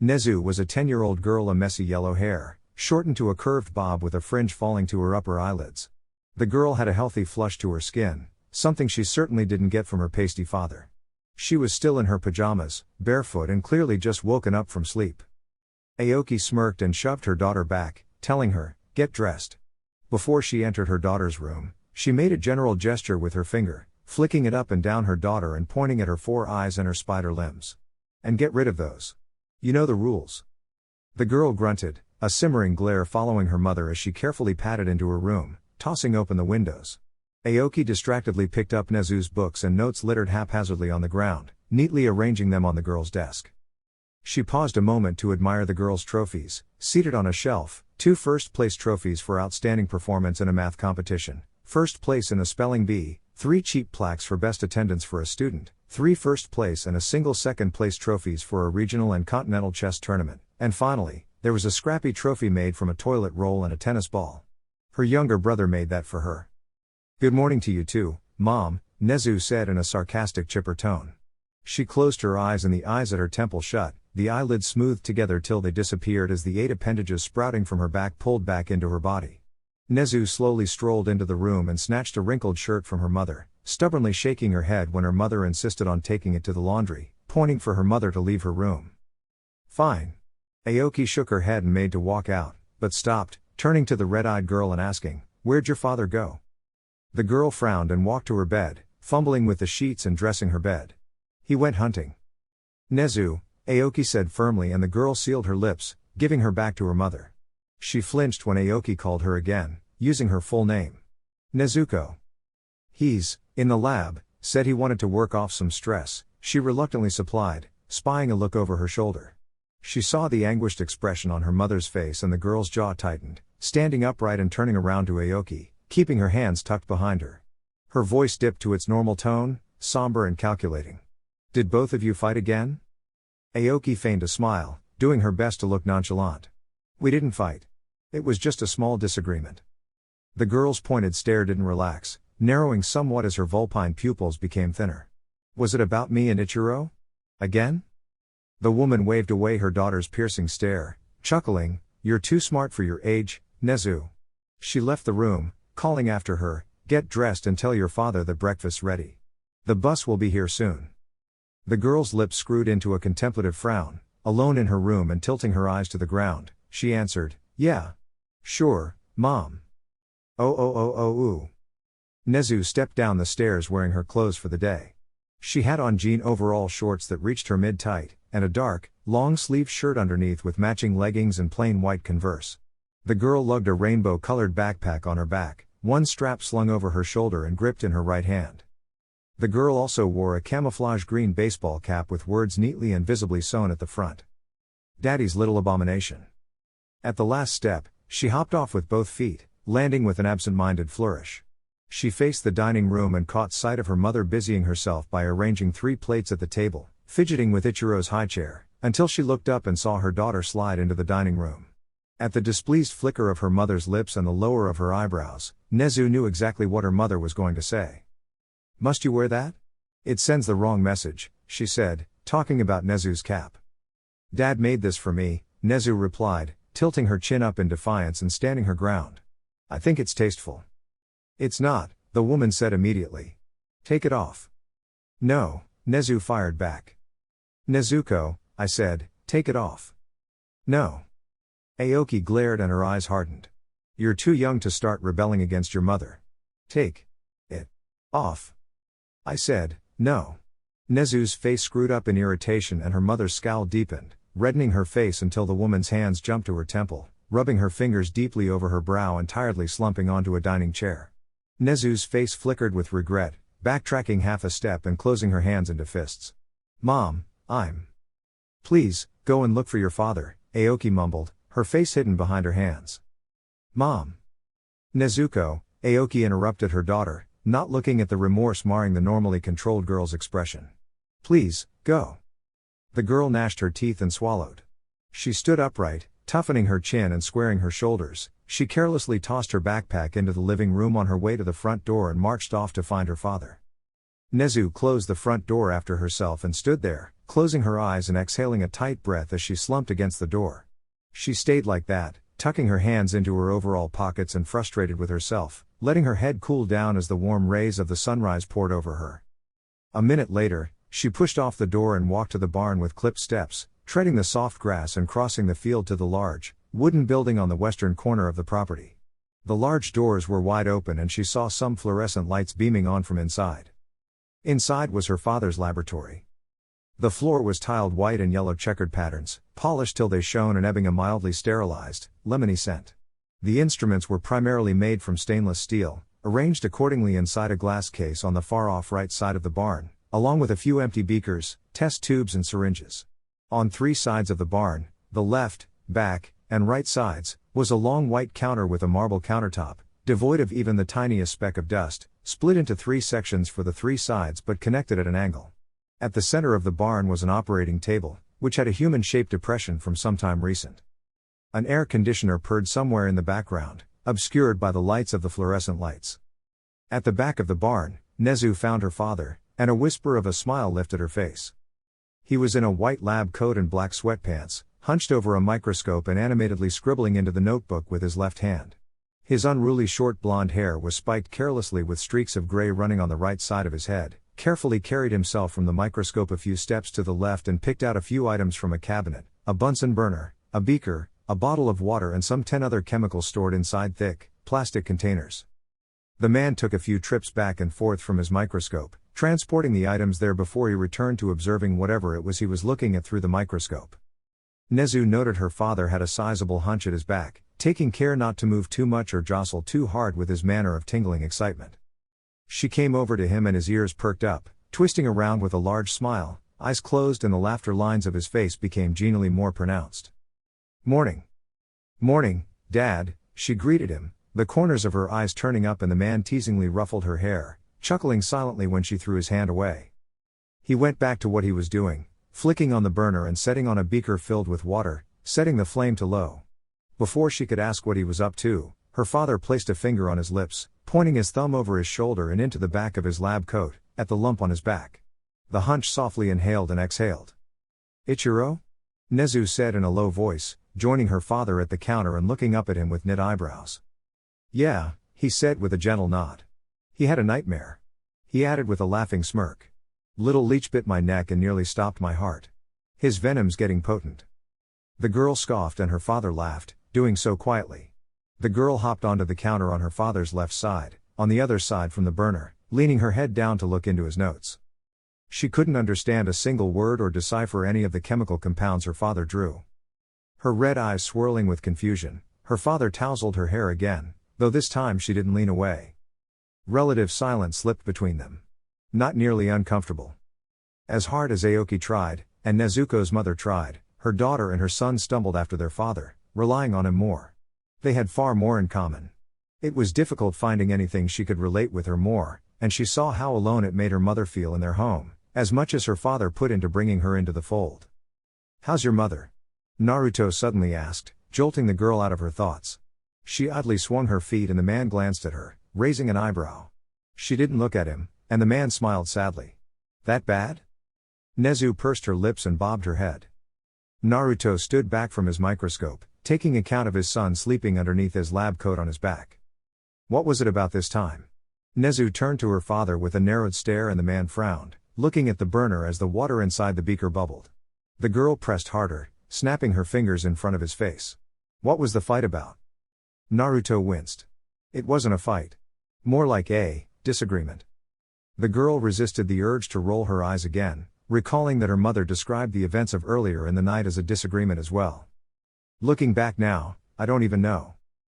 Nezu was a 10-year-old girl, a messy yellow hair, shortened to a curved bob with a fringe falling to her upper eyelids. The girl had a healthy flush to her skin, something she certainly didn't get from her pasty father. She was still in her pajamas, barefoot and clearly just woken up from sleep. Aoki smirked and shoved her daughter back, telling her, "Get dressed." Before she entered her daughter's room, she made a general gesture with her finger, flicking it up and down her daughter and pointing at her 4 eyes and her spider limbs. "And get rid of those. You know the rules." The girl grunted, a simmering glare following her mother as she carefully padded into her room, tossing open the windows. Aoki distractedly picked up Nezu's books and notes littered haphazardly on the ground, neatly arranging them on the girl's desk. She paused a moment to admire the girl's trophies, seated on a shelf, 2 first-place trophies for outstanding performance in a math competition, first place in a spelling bee, 3 cheap plaques for best attendance for a student, 3 first place and a single second place trophies for a regional and continental chess tournament, and finally, there was a scrappy trophy made from a toilet roll and a tennis ball. Her younger brother made that for her. "Good morning to you too, Mom," Nezu said in a sarcastic chipper tone. She closed her eyes and the eyes at her temple shut, the eyelids smoothed together till they disappeared as the 8 appendages sprouting from her back pulled back into her body. Nezu slowly strolled into the room and snatched a wrinkled shirt from her mother, stubbornly shaking her head when her mother insisted on taking it to the laundry, pointing for her mother to leave her room. "Fine." Aoki shook her head and made to walk out, but stopped, turning to the red-eyed girl and asking, "Where'd your father go?" The girl frowned and walked to her bed, fumbling with the sheets and dressing her bed. "He went hunting." "Nezu," Aoki said firmly, and the girl sealed her lips, giving her back to her mother. She flinched when Aoki called her again, using her full name. "Nezuko." "He's in the lab, said he wanted to work off some stress," she reluctantly supplied, spying a look over her shoulder. She saw the anguished expression on her mother's face and the girl's jaw tightened, standing upright and turning around to Aoki, keeping her hands tucked behind her. Her voice dipped to its normal tone, somber and calculating. "Did both of you fight again?" Aoki feigned a smile, doing her best to look nonchalant. "We didn't fight. It was just a small disagreement." The girl's pointed stare didn't relax, narrowing somewhat as her vulpine pupils became thinner. "Was it about me and Ichiro? Again?" The woman waved away her daughter's piercing stare, chuckling, "You're too smart for your age, Nezu." She left the room, calling after her, "Get dressed and tell your father that breakfast's ready. The bus will be here soon." The girl's lips screwed into a contemplative frown. Alone in her room and tilting her eyes to the ground, she answered, "Yeah. Sure, Mom." "Oh. Nezu stepped down the stairs wearing her clothes for the day. She had on jean overall shorts that reached her mid-tight, and a dark, long-sleeved shirt underneath with matching leggings and plain white Converse. The girl lugged a rainbow-colored backpack on her back, one strap slung over her shoulder and gripped in her right hand. The girl also wore a camouflage green baseball cap with words neatly and visibly sewn at the front. "Daddy's little abomination." At the last step, she hopped off with both feet, landing with an absent-minded flourish. She faced the dining room and caught sight of her mother busying herself by arranging 3 plates at the table, fidgeting with Ichiro's high chair, until she looked up and saw her daughter slide into the dining room. At the displeased flicker of her mother's lips and the lower of her eyebrows, Nezu knew exactly what her mother was going to say. "Must you wear that? It sends the wrong message," she said, talking about Nezu's cap. "Dad made this for me," Nezu replied, tilting her chin up in defiance and standing her ground. "I think it's tasteful." "It's not," the woman said immediately. "Take it off." "No," Nezu fired back. "Nezuko," I said, "take it off." "No." Aoki glared and her eyes hardened. "You're too young to start rebelling against your mother. Take it off." I said, "No." Nezu's face screwed up in irritation and her mother's scowl deepened, reddening her face until the woman's hands jumped to her temple, rubbing her fingers deeply over her brow and tiredly slumping onto a dining chair. Nezu's face flickered with regret, backtracking half a step and closing her hands into fists. Mom, I'm. Please, go and look for your father, Aoki mumbled, her face hidden behind her hands. Mom. Nezuko, Aoki interrupted her daughter, not looking at the remorse marring the normally controlled girl's expression. Please, go. The girl gnashed her teeth and swallowed. She stood upright, toughening her chin and squaring her shoulders. She carelessly tossed her backpack into the living room on her way to the front door and marched off to find her father. Nezu closed the front door after herself and stood there, closing her eyes and exhaling a tight breath as she slumped against the door. She stayed like that, tucking her hands into her overall pockets and frustrated with herself, letting her head cool down as the warm rays of the sunrise poured over her. A minute later, she pushed off the door and walked to the barn with clipped steps, treading the soft grass and crossing the field to the large, wooden building on the western corner of the property. The large doors were wide open and she saw some fluorescent lights beaming on from inside. Inside was her father's laboratory. The floor was tiled white and yellow checkered patterns, polished till they shone and ebbing a mildly sterilized, lemony scent. The instruments were primarily made from stainless steel, arranged accordingly inside a glass case on the far-off right side of the barn, along with a few empty beakers, test tubes and syringes. On three sides of the barn, the left, back, and right sides, was a long white counter with a marble countertop, devoid of even the tiniest speck of dust, split into three sections for the three sides but connected at an angle. At the center of the barn was an operating table, which had a human-shaped depression from some time recent. An air conditioner purred somewhere in the background, obscured by the lights of the fluorescent lights. At the back of the barn, Nezu found her father, and a whisper of a smile lifted her face. He was in a white lab coat and black sweatpants, hunched over a microscope and animatedly scribbling into the notebook with his left hand. His unruly short blonde hair was spiked carelessly with streaks of gray running on the right side of his head. Carefully carried himself from the microscope a few steps to the left and picked out a few items from a cabinet, a Bunsen burner, a beaker, a bottle of water and some 10 other chemicals stored inside thick, plastic containers. The man took a few trips back and forth from his microscope, transporting the items there before he returned to observing whatever it was he was looking at through the microscope. Nezu noted her father had a sizable hunch at his back, taking care not to move too much or jostle too hard with his manner of tingling excitement. She came over to him and his ears perked up, twisting around with a large smile, eyes closed and the laughter lines of his face became genially more pronounced. Morning. Morning, Dad, she greeted him, the corners of her eyes turning up and the man teasingly ruffled her hair, chuckling silently when she threw his hand away. He went back to what he was doing, flicking on the burner and setting on a beaker filled with water, setting the flame to low. Before she could ask what he was up to, her father placed a finger on his lips, pointing his thumb over his shoulder and into the back of his lab coat, at the lump on his back. The hunch softly inhaled and exhaled. Ichiro? Nezu said in a low voice, joining her father at the counter and looking up at him with knit eyebrows. Yeah, he said with a gentle nod. He had a nightmare. He added with a laughing smirk. Little leech bit my neck and nearly stopped my heart. His venom's getting potent. The girl scoffed and her father laughed, doing so quietly. The girl hopped onto the counter on her father's left side, on the other side from the burner, leaning her head down to look into his notes. She couldn't understand a single word or decipher any of the chemical compounds her father drew. Her red eyes swirling with confusion, her father tousled her hair again, though this time she didn't lean away. Relative silence slipped between them. Not nearly uncomfortable. As hard as Aoki tried, and Nezuko's mother tried, her daughter and her son stumbled after their father, relying on him more. They had far more in common. It was difficult finding anything she could relate with her more, and she saw how alone it made her mother feel in their home, as much as her father put into bringing her into the fold. How's your mother? Naruto suddenly asked, jolting the girl out of her thoughts. She oddly swung her feet and the man glanced at her, raising an eyebrow. She didn't look at him, and the man smiled sadly. That bad? Nezu pursed her lips and bobbed her head. Naruto stood back from his microscope, taking account of his son sleeping underneath his lab coat on his back. What was it about this time? Nezu turned to her father with a narrowed stare and the man frowned, looking at the burner as the water inside the beaker bubbled. The girl pressed harder, snapping her fingers in front of his face. What was the fight about? Naruto winced. It wasn't a fight. More like a disagreement. The girl resisted the urge to roll her eyes again, recalling that her mother described the events of earlier in the night as a disagreement as well. Looking back now, I don't even know.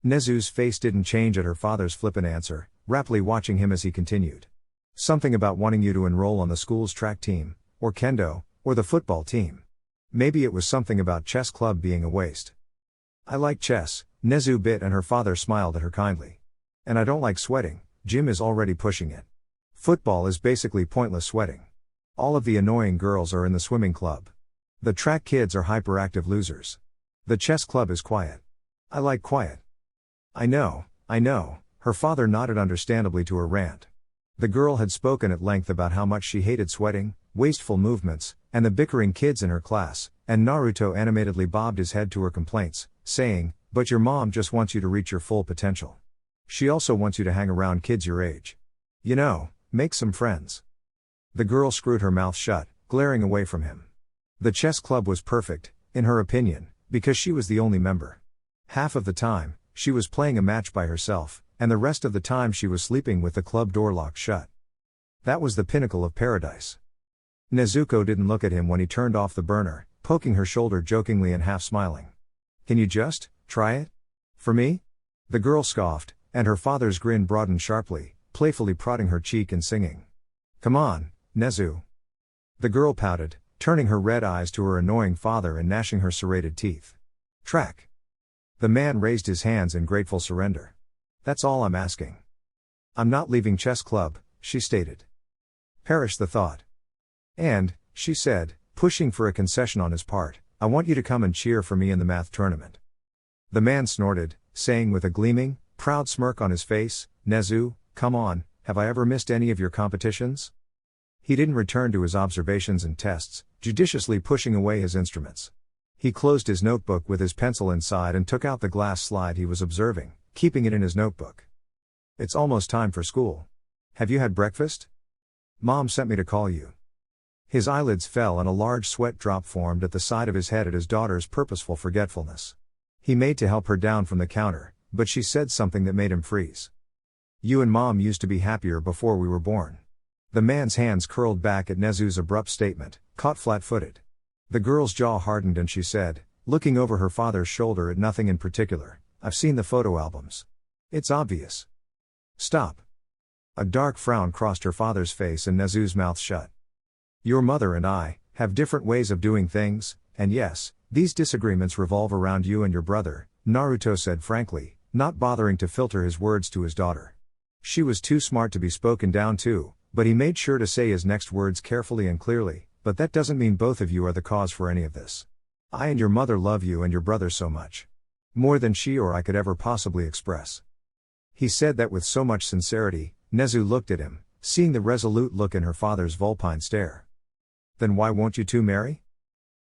Nezu's face didn't change at her father's flippant answer, raptly watching him as he continued. Something about wanting you to enroll on the school's track team, or kendo, or the football team. Maybe it was something about chess club being a waste. I like chess, Nezu bit, and her father smiled at her kindly. And I don't like sweating, Jim is already pushing it. Football is basically pointless sweating. All of the annoying girls are in the swimming club. The track kids are hyperactive losers. The chess club is quiet. I like quiet. I know, her father nodded understandably to her rant. The girl had spoken at length about how much she hated sweating, wasteful movements, and the bickering kids in her class, and Naruto animatedly bobbed his head to her complaints, saying, "But your mom just wants you to reach your full potential. She also wants you to hang around kids your age. You know, make some friends." The girl screwed her mouth shut, glaring away from him. The chess club was perfect, in her opinion, because she was the only member. Half of the time, she was playing a match by herself, and the rest of the time she was sleeping with the club door locked shut. That was the pinnacle of paradise. Nezuko didn't look at him when he turned off the burner, poking her shoulder jokingly and half smiling. "Can you just try it? For me?" The girl scoffed, and her father's grin broadened sharply, playfully prodding her cheek and singing. "Come on, Nezu." The girl pouted, turning her red eyes to her annoying father and gnashing her serrated teeth. "Track." The man raised his hands in grateful surrender. "That's all I'm asking." "I'm not leaving chess club," she stated. Perish the thought. "And," she said, pushing for a concession on his part, "I want you to come and cheer for me in the math tournament." The man snorted, saying with a gleaming, proud smirk on his face, "Nezu, come on, have I ever missed any of your competitions?" He didn't return to his observations and tests, judiciously pushing away his instruments. He closed his notebook with his pencil inside and took out the glass slide he was observing, keeping it in his notebook. "It's almost time for school. Have you had breakfast? Mom sent me to call you." His eyelids fell and a large sweat drop formed at the side of his head at his daughter's purposeful forgetfulness. He made to help her down from the counter, but she said something that made him freeze. "You and Mom used to be happier before we were born." The man's hands curled back at Nezu's abrupt statement, caught flat-footed. The girl's jaw hardened and she said, looking over her father's shoulder at nothing in particular, "I've seen the photo albums. It's obvious." "Stop." A dark frown crossed her father's face and Nezu's mouth shut. "Your mother and I have different ways of doing things, and yes, these disagreements revolve around you and your brother," Naruto said frankly, not bothering to filter his words to his daughter. She was too smart to be spoken down to, but he made sure to say his next words carefully and clearly, "But that doesn't mean both of you are the cause for any of this. I and your mother love you and your brother so much. More than she or I could ever possibly express." He said that with so much sincerity, Nezu looked at him, seeing the resolute look in her father's vulpine stare. "Then why won't you two marry?"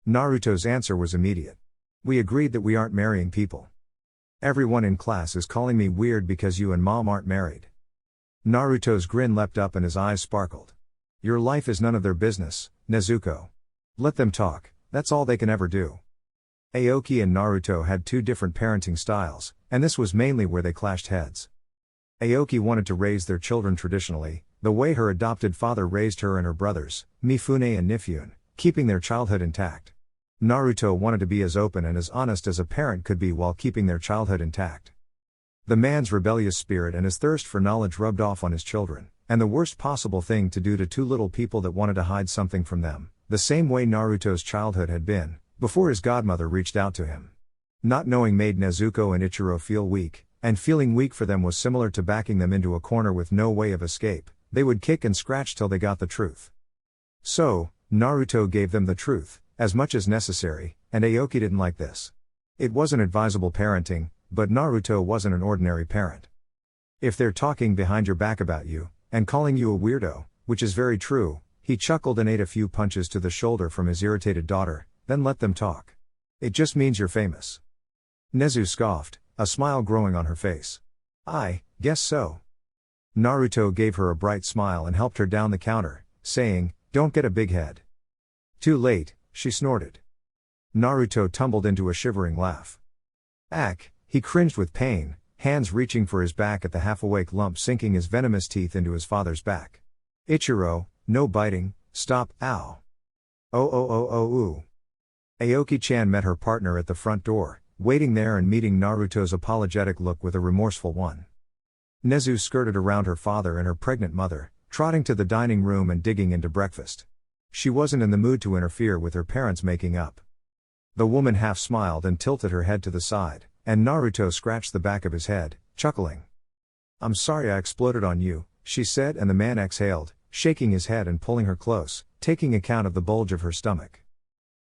Naruto's answer was immediate. "We agreed that we aren't marrying people. Everyone in class is calling me weird because you and Mom aren't married." Naruto's grin leapt up and his eyes sparkled. "Your life is none of their business, Nezuko. Let them talk, that's all they can ever do." Aoki and Naruto had two different parenting styles, and this was mainly where they clashed heads. Aoki wanted to raise their children traditionally, the way her adopted father raised her and her brothers, Mifune and Nifune, keeping their childhood intact. Naruto wanted to be as open and as honest as a parent could be while keeping their childhood intact. The man's rebellious spirit and his thirst for knowledge rubbed off on his children, and the worst possible thing to do to two little people that wanted to hide something from them, the same way Naruto's childhood had been, before his godmother reached out to him. Not knowing made Nezuko and Ichiro feel weak, and feeling weak for them was similar to backing them into a corner with no way of escape. They would kick and scratch till they got the truth. So, Naruto gave them the truth, as much as necessary, and Aoki didn't like this. It wasn't advisable parenting, but Naruto wasn't an ordinary parent. If they're talking behind your back about you, and calling you a weirdo, which is very true, he chuckled and ate a few punches to the shoulder from his irritated daughter, then let them talk. It just means you're famous. Nezu scoffed, a smile growing on her face. I guess so. Naruto gave her a bright smile and helped her down the counter, saying, "Don't get a big head." Too late, she snorted. Naruto tumbled into a shivering laugh. Ack, he cringed with pain, hands reaching for his back at the half-awake lump sinking his venomous teeth into his father's back. Ichiro, no biting, stop, ow. Oh oh oh oh ooh. Aoki-chan met her partner at the front door, waiting there and meeting Naruto's apologetic look with a remorseful one. Nezu skirted around her father and her pregnant mother, trotting to the dining room and digging into breakfast. She wasn't in the mood to interfere with her parents making up. The woman half smiled and tilted her head to the side, and Naruto scratched the back of his head, chuckling. "I'm sorry I exploded on you," she said, and the man exhaled, shaking his head and pulling her close, taking account of the bulge of her stomach.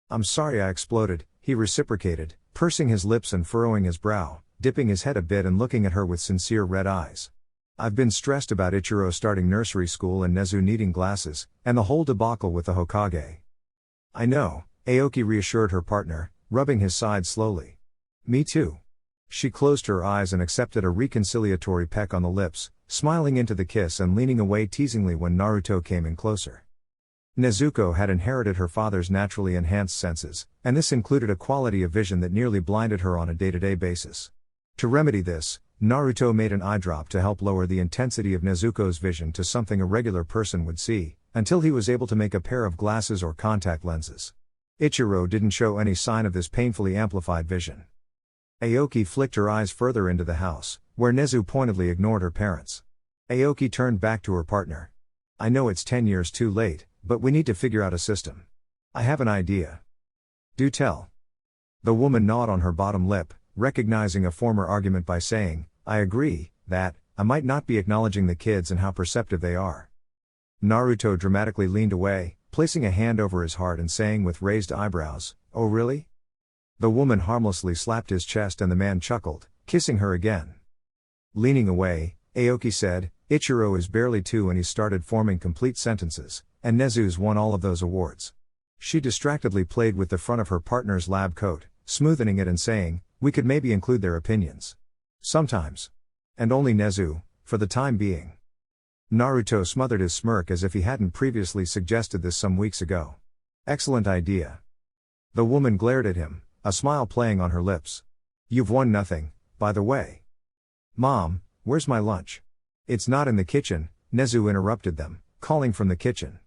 "I'm sorry I exploded," he reciprocated, pursing his lips and furrowing his brow, dipping his head a bit and looking at her with sincere red eyes. "I've been stressed about Ichiro starting nursery school and Nezu needing glasses, and the whole debacle with the Hokage." "I know," Aoki reassured her partner, rubbing his side slowly. "Me too." She closed her eyes and accepted a reconciliatory peck on the lips, smiling into the kiss and leaning away teasingly when Naruto came in closer. Nezuko had inherited her father's naturally enhanced senses, and this included a quality of vision that nearly blinded her on a day-to-day basis. To remedy this, Naruto made an eye drop to help lower the intensity of Nezuko's vision to something a regular person would see, until he was able to make a pair of glasses or contact lenses. Ichiro didn't show any sign of this painfully amplified vision. Aoki flicked her eyes further into the house, where Nezu pointedly ignored her parents. Aoki turned back to her partner. "I know it's 10 years too late, but we need to figure out a system. I have an idea." "Do tell." The woman gnawed on her bottom lip, recognizing a former argument by saying, "I agree, that, I might not be acknowledging the kids and how perceptive they are." Naruto dramatically leaned away, placing a hand over his heart and saying with raised eyebrows, "Oh really?" The woman harmlessly slapped his chest and the man chuckled, kissing her again. Leaning away, Aoki said, "Ichiro is barely 2 and he's started forming complete sentences, and Nezu's won all of those awards." She distractedly played with the front of her partner's lab coat, smoothing it and saying, "We could maybe include their opinions. Sometimes. And only Nezu, for the time being." Naruto smothered his smirk as if he hadn't previously suggested this some weeks ago. "Excellent idea." The woman glared at him, a smile playing on her lips. "You've won nothing, by the way." "Mom, where's my lunch?" "It's not in the kitchen," Nezu interrupted them, calling from the kitchen.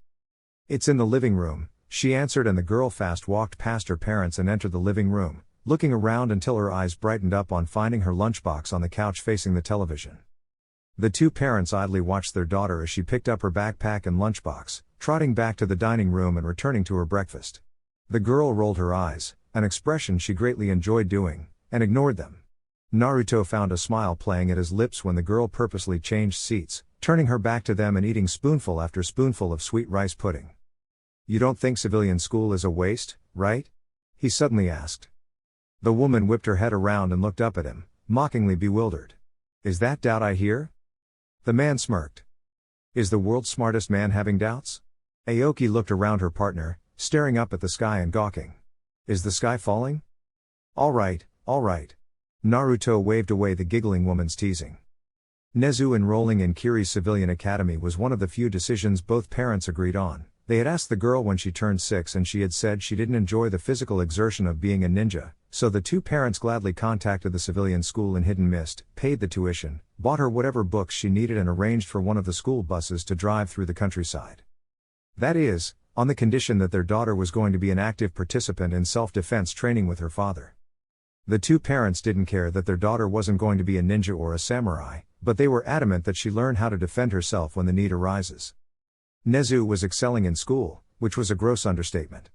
"It's in the living room," she answered, and the girl fast walked past her parents and entered the living room, looking around until her eyes brightened up on finding her lunchbox on the couch facing the television. The two parents idly watched their daughter as she picked up her backpack and lunchbox, trotting back to the dining room and returning to her breakfast. The girl rolled her eyes, an expression she greatly enjoyed doing, and ignored them. Naruto found a smile playing at his lips when the girl purposely changed seats, turning her back to them and eating spoonful after spoonful of sweet rice pudding. "You don't think civilian school is a waste, right?" he suddenly asked. The woman whipped her head around and looked up at him, mockingly bewildered. "Is that doubt I hear?" The man smirked. "Is the world's smartest man having doubts?" Aoki looked around her partner, staring up at the sky and gawking. "Is the sky falling?" All right. Naruto waved away the giggling woman's teasing. Nezu enrolling in Kiri's civilian academy was one of the few decisions both parents agreed on. They had asked the girl when she turned 6 and she had said she didn't enjoy the physical exertion of being a ninja, so the two parents gladly contacted the civilian school in Hidden Mist, paid the tuition, bought her whatever books she needed and arranged for one of the school buses to drive through the countryside. That is, on the condition that their daughter was going to be an active participant in self-defense training with her father. The two parents didn't care that their daughter wasn't going to be a ninja or a samurai, but they were adamant that she learn how to defend herself when the need arises. Nezu was excelling in school, which was a gross understatement.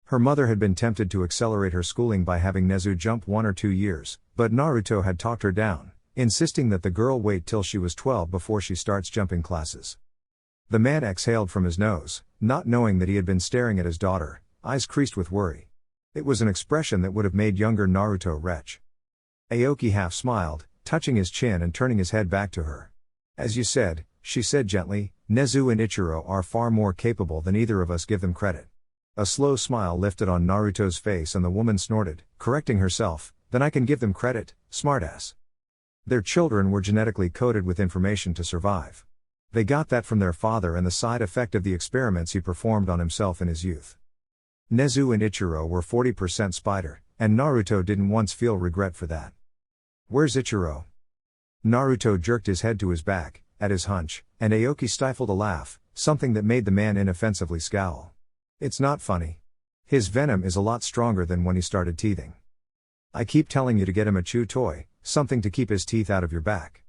Her mother had been tempted to accelerate her schooling by having Nezu jump 1 or 2 years, but Naruto had talked her down, insisting that the girl wait till she was 12 before she starts jumping classes. The man exhaled from his nose, not knowing that he had been staring at his daughter, eyes creased with worry. It was an expression that would have made younger Naruto retch. Aoki half smiled, touching his chin and turning his head back to her. "As you said," she said gently, "Nezu and Ichiro are far more capable than either of us give them credit." A slow smile lifted on Naruto's face and the woman snorted, correcting herself, "Then I can give them credit, smartass." Their children were genetically coded with information to survive. They got that from their father and the side effect of the experiments he performed on himself in his youth. Nezu and Ichiro were 40% spider, and Naruto didn't once feel regret for that. "Where's Ichiro?" Naruto jerked his head to his back, at his hunch, and Aoki stifled a laugh, something that made the man inoffensively scowl. It's not funny. His venom is a lot stronger than when he started teething. I keep telling you to get him a chew toy, something to keep his teeth out of your back.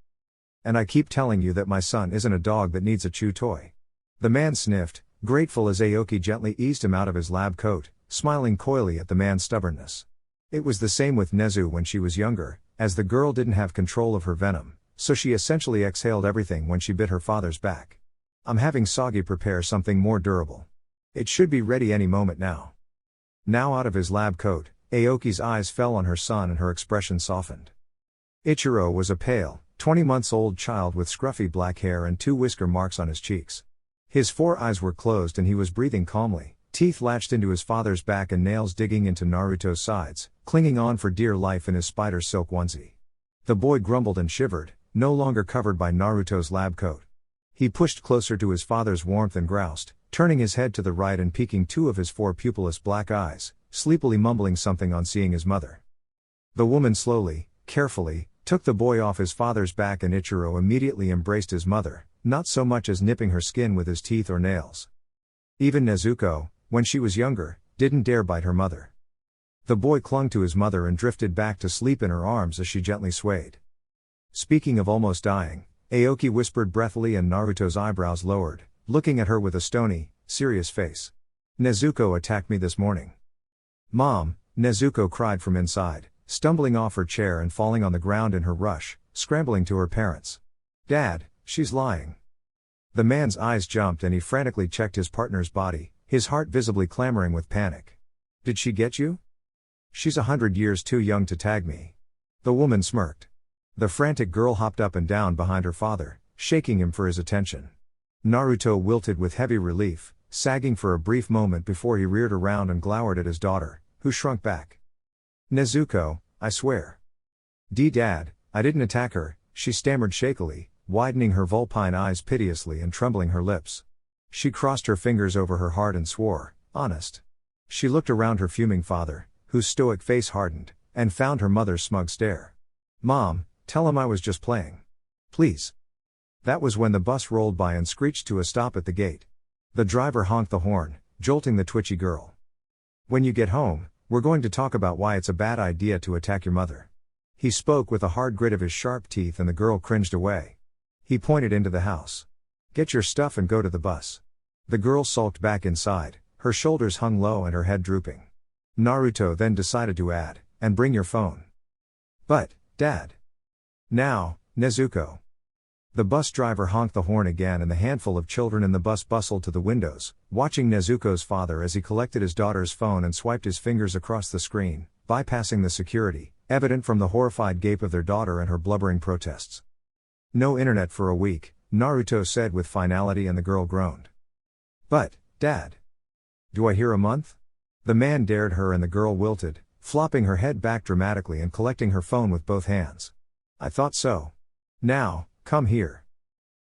And I keep telling you that my son isn't a dog that needs a chew toy. The man sniffed, grateful as Aoki gently eased him out of his lab coat, smiling coyly at the man's stubbornness. It was the same with Nezu when she was younger, as the girl didn't have control of her venom, so she essentially exhaled everything when she bit her father's back. I'm having Sagi prepare something more durable. It should be ready any moment now. Now out of his lab coat, Aoki's eyes fell on her son and her expression softened. Ichiro was a pale, 20-month-old child with scruffy black hair and 2 whisker marks on his cheeks. His 4 eyes were closed and he was breathing calmly, teeth latched into his father's back and nails digging into Naruto's sides, clinging on for dear life in his spider silk onesie. The boy grumbled and shivered, no longer covered by Naruto's lab coat. He pushed closer to his father's warmth and groused, turning his head to the right and peeking 2 of his 4 pupilless black eyes, sleepily mumbling something on seeing his mother. The woman slowly, carefully, took the boy off his father's back and Ichiro immediately embraced his mother, not so much as nipping her skin with his teeth or nails. Even Nezuko, when she was younger, didn't dare bite her mother. The boy clung to his mother and drifted back to sleep in her arms as she gently swayed. Speaking of almost dying, Aoki whispered breathily and Naruto's eyebrows lowered, looking at her with a stony, serious face. Nezuko attacked me this morning. Mom, Nezuko cried from inside, stumbling off her chair and falling on the ground in her rush, scrambling to her parents. Dad, she's lying. The man's eyes jumped and he frantically checked his partner's body, his heart visibly clamoring with panic. Did she get you? She's 100 years too young to tag me. The woman smirked. The frantic girl hopped up and down behind her father, shaking him for his attention. Naruto wilted with heavy relief, sagging for a brief moment before he reared around and glowered at his daughter, who shrunk back. Nezuko, I swear. Dad, I didn't attack her, she stammered shakily, widening her vulpine eyes piteously and trembling her lips. She crossed her fingers over her heart and swore, honest. She looked around her fuming father, whose stoic face hardened, and found her mother's smug stare. Mom, tell him I was just playing. Please. That was when the bus rolled by and screeched to a stop at the gate. The driver honked the horn, jolting the twitchy girl. When you get home, we're going to talk about why it's a bad idea to attack your mother. He spoke with a hard grit of his sharp teeth and the girl cringed away. He pointed into the house. Get your stuff and go to the bus. The girl sulked back inside, her shoulders hung low and her head drooping. Naruto then decided to add, and bring your phone. But, Dad. Now, Nezuko. The bus driver honked the horn again and the handful of children in the bus bustled to the windows, watching Nezuko's father as he collected his daughter's phone and swiped his fingers across the screen, bypassing the security, evident from the horrified gape of their daughter and her blubbering protests. No internet for a week, Naruto said with finality and the girl groaned. But, Dad. Do I hear a month? The man dared her and the girl wilted, flopping her head back dramatically and collecting her phone with both hands. I thought so. Now, come here.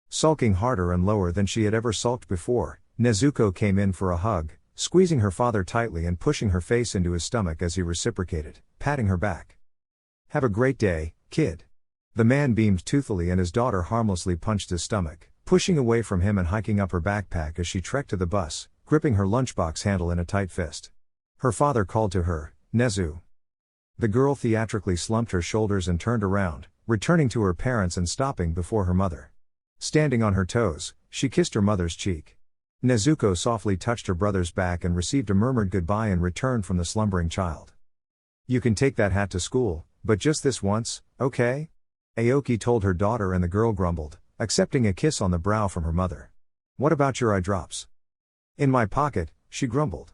Sulking harder and lower than she had ever sulked before, Nezuko came in for a hug, squeezing her father tightly and pushing her face into his stomach as he reciprocated, patting her back. Have a great day, kid. The man beamed toothily and his daughter harmlessly punched his stomach, pushing away from him and hiking up her backpack as she trekked to the bus, gripping her lunchbox handle in a tight fist. Her father called to her, Nezu. The girl theatrically slumped her shoulders and turned around, returning to her parents and stopping before her mother. Standing on her toes, she kissed her mother's cheek. Nezuko softly touched her brother's back and received a murmured goodbye in return from the slumbering child. You can take that hat to school, but just this once, okay? Aoki told her daughter and the girl grumbled, accepting a kiss on the brow from her mother. What about your eye drops? In my pocket, she grumbled.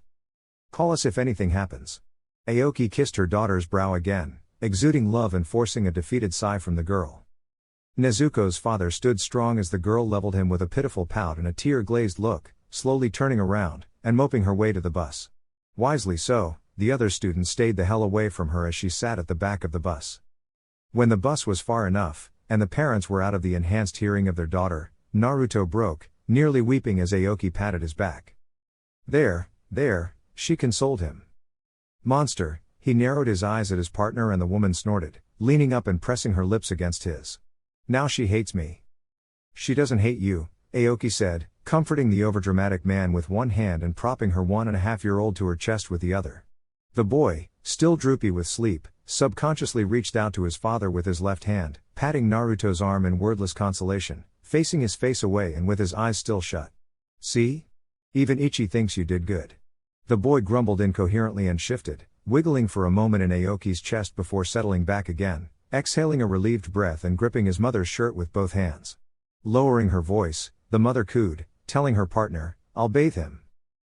Call us if anything happens. Aoki kissed her daughter's brow again, exuding love and forcing a defeated sigh from the girl. Nezuko's father stood strong as the girl leveled him with a pitiful pout and a tear-glazed look, slowly turning around, and moping her way to the bus. Wisely so, the other students stayed the hell away from her as she sat at the back of the bus. When the bus was far enough, and the parents were out of the enhanced hearing of their daughter, Naruto broke, nearly weeping as Aoki patted his back. There, she consoled him. Monster, he narrowed his eyes at his partner and the woman snorted, leaning up and pressing her lips against his. Now she hates me. She doesn't hate you, Aoki said, comforting the overdramatic man with one hand and propping her 1.5-year-old to her chest with the other. The boy, still droopy with sleep, subconsciously reached out to his father with his left hand, patting Naruto's arm in wordless consolation, facing his face away and with his eyes still shut. See? Even Ichi thinks you did good. The boy grumbled incoherently and shifted, wiggling for a moment in Aoki's chest before settling back again, exhaling a relieved breath and gripping his mother's shirt with both hands. Lowering her voice, the mother cooed, telling her partner, "I'll bathe him.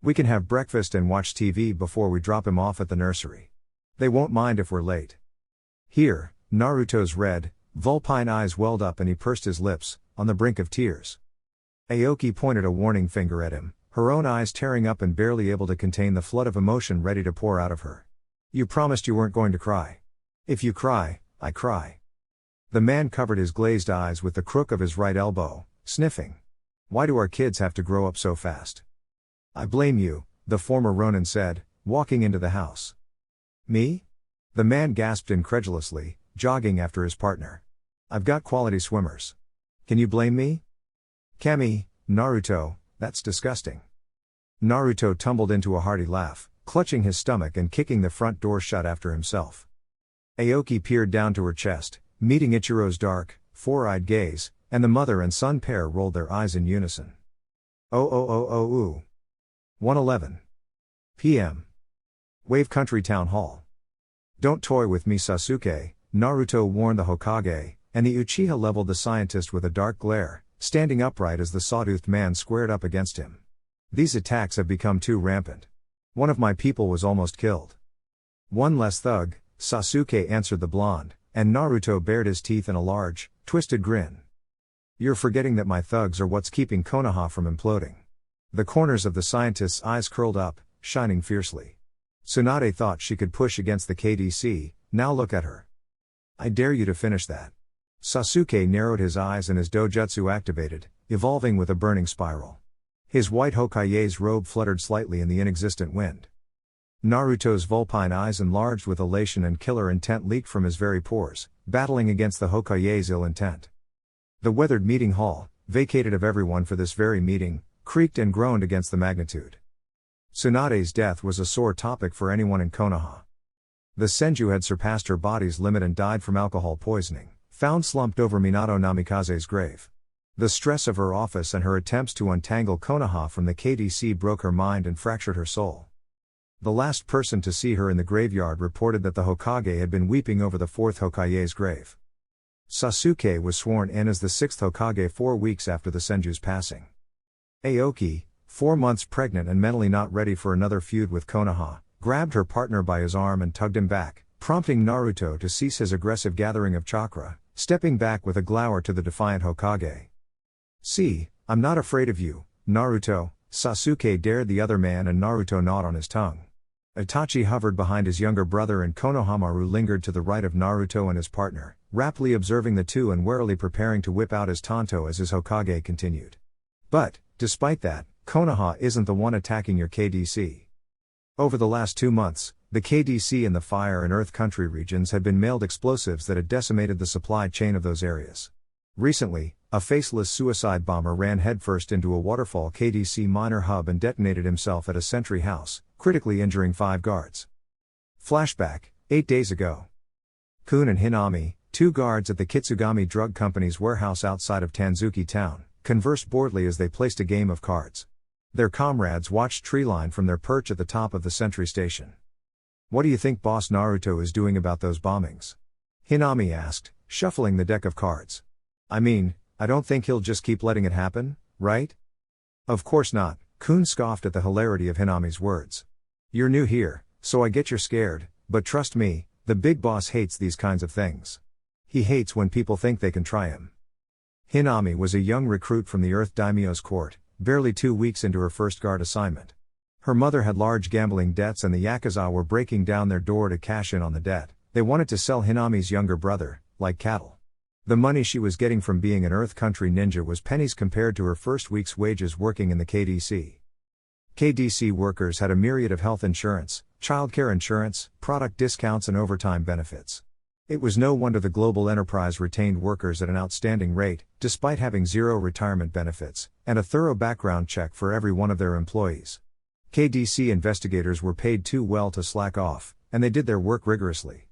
We can have breakfast and watch TV before we drop him off at the nursery. They won't mind if we're late." Here, Naruto's red, vulpine eyes welled up and he pursed his lips, on the brink of tears. Aoki pointed a warning finger at him, her own eyes tearing up and barely able to contain the flood of emotion ready to pour out of her. "You promised you weren't going to cry. If you cry, I cry." The man covered his glazed eyes with the crook of his right elbow, sniffing. "Why do our kids have to grow up so fast?" "I blame you," the former Ronin said, walking into the house. "Me?" The man gasped incredulously, jogging after his partner. "I've got quality swimmers. Can you blame me?" "Kami, Naruto, that's disgusting." Naruto tumbled into a hearty laugh, clutching his stomach and kicking the front door shut after himself. Aoki peered down to her chest, meeting Ichiro's dark, four-eyed gaze, and the mother and son pair rolled their eyes in unison. Oh. 1:11 p.m. Wave Country Town Hall. "Don't toy with me, Sasuke," Naruto warned the Hokage, and the Uchiha leveled the scientist with a dark glare, standing upright as the sawtoothed man squared up against him. "These attacks have become too rampant. One of my people was almost killed." "One less thug," Sasuke answered the blonde, and Naruto bared his teeth in a large, twisted grin. "You're forgetting that my thugs are what's keeping Konoha from imploding." The corners of the scientist's eyes curled up, shining fiercely. Tsunade thought she could push against the KDC, now look at her. "I dare you to finish that." Sasuke narrowed his eyes and his dojutsu activated, evolving with a burning spiral. His white Hokage's robe fluttered slightly in the inexistent wind. Naruto's vulpine eyes enlarged with elation and killer intent leaked from his very pores, battling against the Hokage's ill intent. The weathered meeting hall, vacated of everyone for this very meeting, creaked and groaned against the magnitude. Tsunade's death was a sore topic for anyone in Konoha. The Senju had surpassed her body's limit and died from alcohol poisoning, found slumped over Minato Namikaze's grave. The stress of her office and her attempts to untangle Konoha from the KDC broke her mind and fractured her soul. The last person to see her in the graveyard reported that the Hokage had been weeping over the fourth Hokage's grave. Sasuke was sworn in as the sixth Hokage 4 weeks after the Senju's passing. Aoki, 4 months pregnant and mentally not ready for another feud with Konoha, grabbed her partner by his arm and tugged him back, prompting Naruto to cease his aggressive gathering of chakra, stepping back with a glower to the defiant Hokage. "See, I'm not afraid of you, Naruto," Sasuke dared the other man, and Naruto gnawed on his tongue. Itachi hovered behind his younger brother and Konohamaru lingered to the right of Naruto and his partner, raptly observing the two and warily preparing to whip out his tanto as his Hokage continued. "But, despite that, Konoha isn't the one attacking your KDC. Over the last 2 months, the KDC in the Fire and Earth Country regions had been mailed explosives that had decimated the supply chain of those areas. Recently, a faceless suicide bomber ran headfirst into a Waterfall KDC minor hub and detonated himself at a sentry house, critically injuring 5 guards. Flashback, 8 days ago. Kun and Hinami, 2 guards at the Kitsugami Drug Company's warehouse outside of Tanzuki Town, conversed boredly as they placed a game of cards. Their comrades watched Treeline from their perch at the top of the sentry station. "What do you think Boss Naruto is doing about those bombings?" Hinami asked, shuffling the deck of cards. "I mean, I don't think he'll just keep letting it happen, right?" "Of course not," Kun scoffed at the hilarity of Hinami's words. "You're new here, so I get you're scared, but trust me, the big boss hates these kinds of things. He hates when people think they can try him." Hinami was a young recruit from the Earth Daimyo's court, barely 2 weeks into her first guard assignment. Her mother had large gambling debts and the Yakuza were breaking down their door to cash in on the debt. They wanted to sell Hinami's younger brother, like cattle. The money she was getting from being an Earth Country ninja was pennies compared to her first week's wages working in the KDC. KDC workers had a myriad of health insurance, childcare insurance, product discounts and overtime benefits. It was no wonder the global enterprise retained workers at an outstanding rate, despite having zero retirement benefits, and a thorough background check for every one of their employees. KDC investigators were paid too well to slack off, and they did their work rigorously.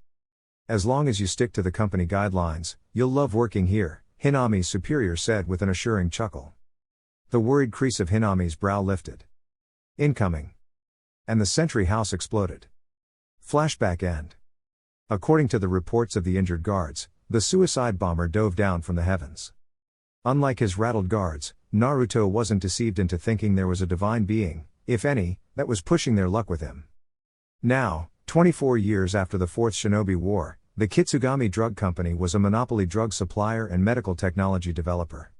As long as you stick to the company guidelines, you'll love working here, Hinami's superior said with an assuring chuckle. The worried crease of Hinami's brow lifted. Incoming. And the sentry house exploded. Flashback end. According to the reports of the injured guards, the suicide bomber dove down from the heavens. Unlike his rattled guards, Naruto wasn't deceived into thinking there was a divine being, if any, that was pushing their luck with him. Now, 24 years after the Fourth Shinobi War, the Kitsugami Drug Company was a monopoly drug supplier and medical technology developer.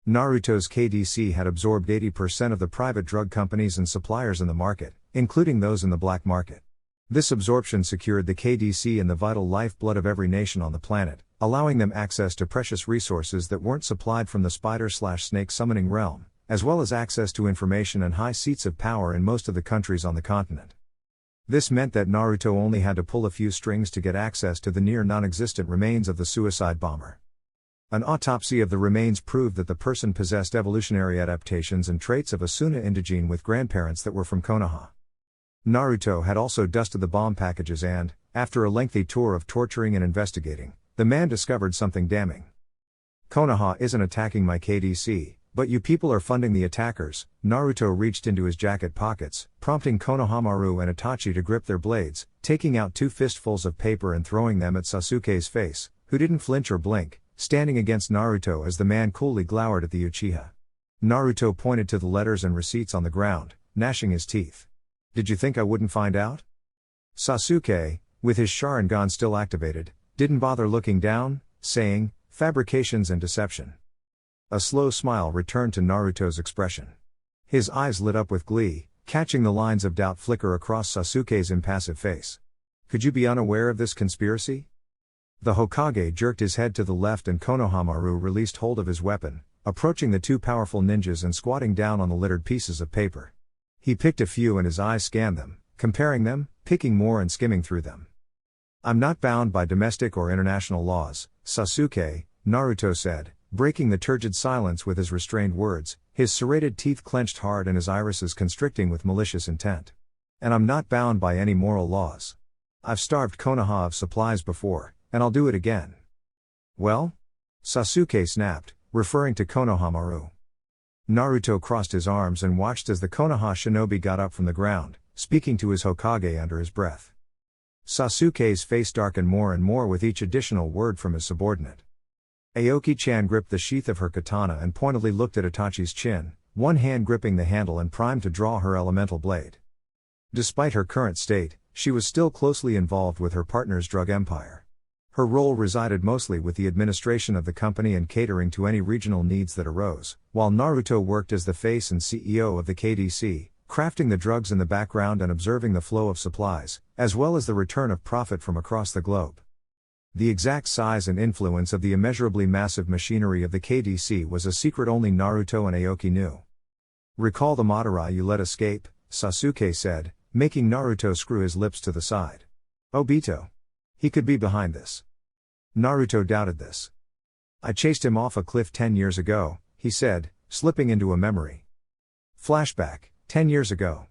Naruto's KDC had absorbed 80% of the private drug companies and suppliers in the market, including those in the black market. This absorption secured the KDC in the vital lifeblood of every nation on the planet, allowing them access to precious resources that weren't supplied from the spider/snake summoning realm, as well as access to information and high seats of power in most of the countries on the continent. This meant that Naruto only had to pull a few strings to get access to the near non-existent remains of the suicide bomber. An autopsy of the remains proved that the person possessed evolutionary adaptations and traits of a Suna indigene with grandparents that were from Konoha. Naruto had also dusted the bomb packages and, after a lengthy tour of torturing and investigating, the man discovered something damning. Konoha isn't attacking my KDC, but you people are funding the attackers. Naruto reached into his jacket pockets, prompting Konohamaru and Itachi to grip their blades, taking out 2 fistfuls of paper and throwing them at Sasuke's face, who didn't flinch or blink, standing against Naruto as the man coolly glowered at the Uchiha. Naruto pointed to the letters and receipts on the ground, gnashing his teeth. Did you think I wouldn't find out? Sasuke, with his Sharingan still activated, didn't bother looking down, saying, fabrications and deception. A slow smile returned to Naruto's expression. His eyes lit up with glee, catching the lines of doubt flicker across Sasuke's impassive face. Could you be unaware of this conspiracy? The Hokage jerked his head to the left and Konohamaru released hold of his weapon, approaching the 2 powerful ninjas and squatting down on the littered pieces of paper. He picked a few and his eyes scanned them, comparing them, picking more and skimming through them. I'm not bound by domestic or international laws, Sasuke, Naruto said, breaking the turgid silence with his restrained words, his serrated teeth clenched hard and his irises constricting with malicious intent. And I'm not bound by any moral laws. I've starved Konoha of supplies before, and I'll do it again. Well? Sasuke snapped, referring to Konohamaru. Naruto crossed his arms and watched as the Konoha shinobi got up from the ground, speaking to his Hokage under his breath. Sasuke's face darkened more and more with each additional word from his subordinate. Aoki-chan gripped the sheath of her katana and pointedly looked at Itachi's chin, one hand gripping the handle and primed to draw her elemental blade. Despite her current state, she was still closely involved with her partner's drug empire. Her role resided mostly with the administration of the company and catering to any regional needs that arose, while Naruto worked as the face and CEO of the KDC, crafting the drugs in the background and observing the flow of supplies, as well as the return of profit from across the globe. The exact size and influence of the immeasurably massive machinery of the KDC was a secret only Naruto and Aoki knew. Recall the Madara you let escape, Sasuke said, making Naruto screw his lips to the side. Obito. He could be behind this. Naruto doubted this. I chased him off a cliff 10 years ago, he said, slipping into a memory. Flashback, 10 years ago.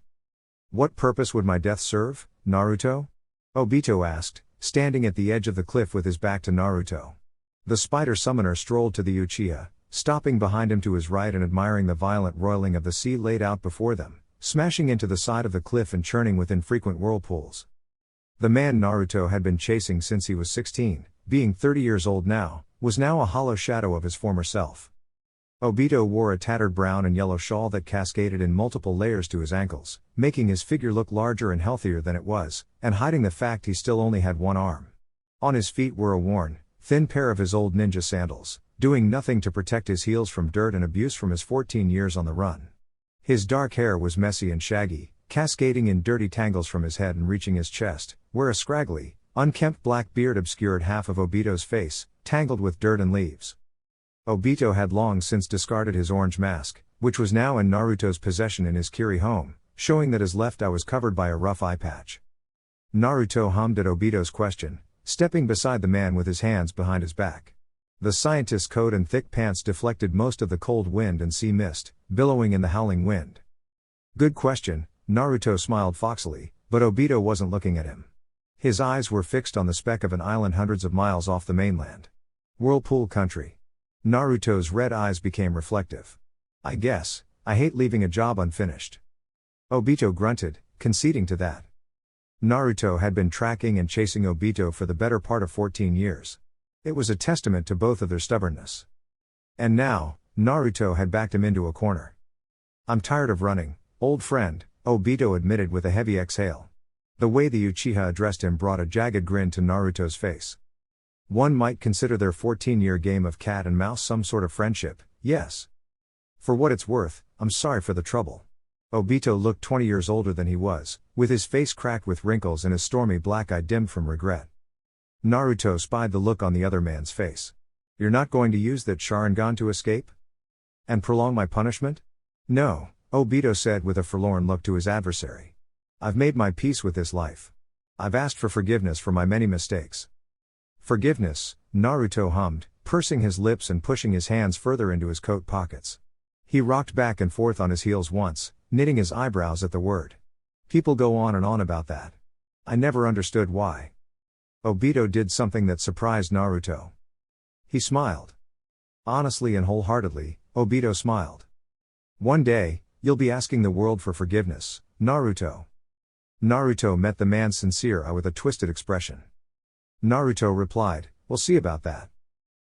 What purpose would my death serve, Naruto? Obito asked, standing at the edge of the cliff with his back to Naruto. The spider summoner strolled to the Uchiha, stopping behind him to his right and admiring the violent roiling of the sea laid out before them, smashing into the side of the cliff and churning with infrequent whirlpools. The man Naruto had been chasing since he was 16, being 30 years old now, was now a hollow shadow of his former self. Obito wore a tattered brown and yellow shawl that cascaded in multiple layers to his ankles, making his figure look larger and healthier than it was, and hiding the fact he still only had one arm. On his feet were a worn, thin pair of his old ninja sandals, doing nothing to protect his heels from dirt and abuse from his 14 years on the run. His dark hair was messy and shaggy, cascading in dirty tangles from his head and reaching his chest, where a scraggly, unkempt black beard obscured half of Obito's face, tangled with dirt and leaves. Obito had long since discarded his orange mask, which was now in Naruto's possession in his Kiri home, showing that his left eye was covered by a rough eye patch. Naruto hummed at Obito's question, stepping beside the man with his hands behind his back. The scientist's coat and thick pants deflected most of the cold wind and sea mist, billowing in the howling wind. Good question, Naruto smiled foxily, but Obito wasn't looking at him. His eyes were fixed on the speck of an island hundreds of miles off the mainland. Whirlpool country. Naruto's red eyes became reflective. I guess, I hate leaving a job unfinished. Obito grunted, conceding to that. Naruto had been tracking and chasing Obito for the better part of 14 years. It was a testament to both of their stubbornness. And now, Naruto had backed him into a corner. I'm tired of running, old friend, Obito admitted with a heavy exhale. The way the Uchiha addressed him brought a jagged grin to Naruto's face. One might consider their 14-year game of cat and mouse some sort of friendship, yes. For what it's worth, I'm sorry for the trouble. Obito looked 20 years older than he was, with his face cracked with wrinkles and his stormy black eye dimmed from regret. Naruto spied the look on the other man's face. You're not going to use that Sharingan to escape? And prolong my punishment? No, Obito said with a forlorn look to his adversary. I've made my peace with this life. I've asked for forgiveness for my many mistakes. Forgiveness, Naruto hummed, pursing his lips and pushing his hands further into his coat pockets. He rocked back and forth on his heels once, knitting his eyebrows at the word. People go on and on about that. I never understood why. Obito did something that surprised Naruto. He smiled. Honestly and wholeheartedly, Obito smiled. One day, you'll be asking the world for forgiveness, Naruto. Naruto met the man's sincere eye with a twisted expression. Naruto replied, we'll see about that.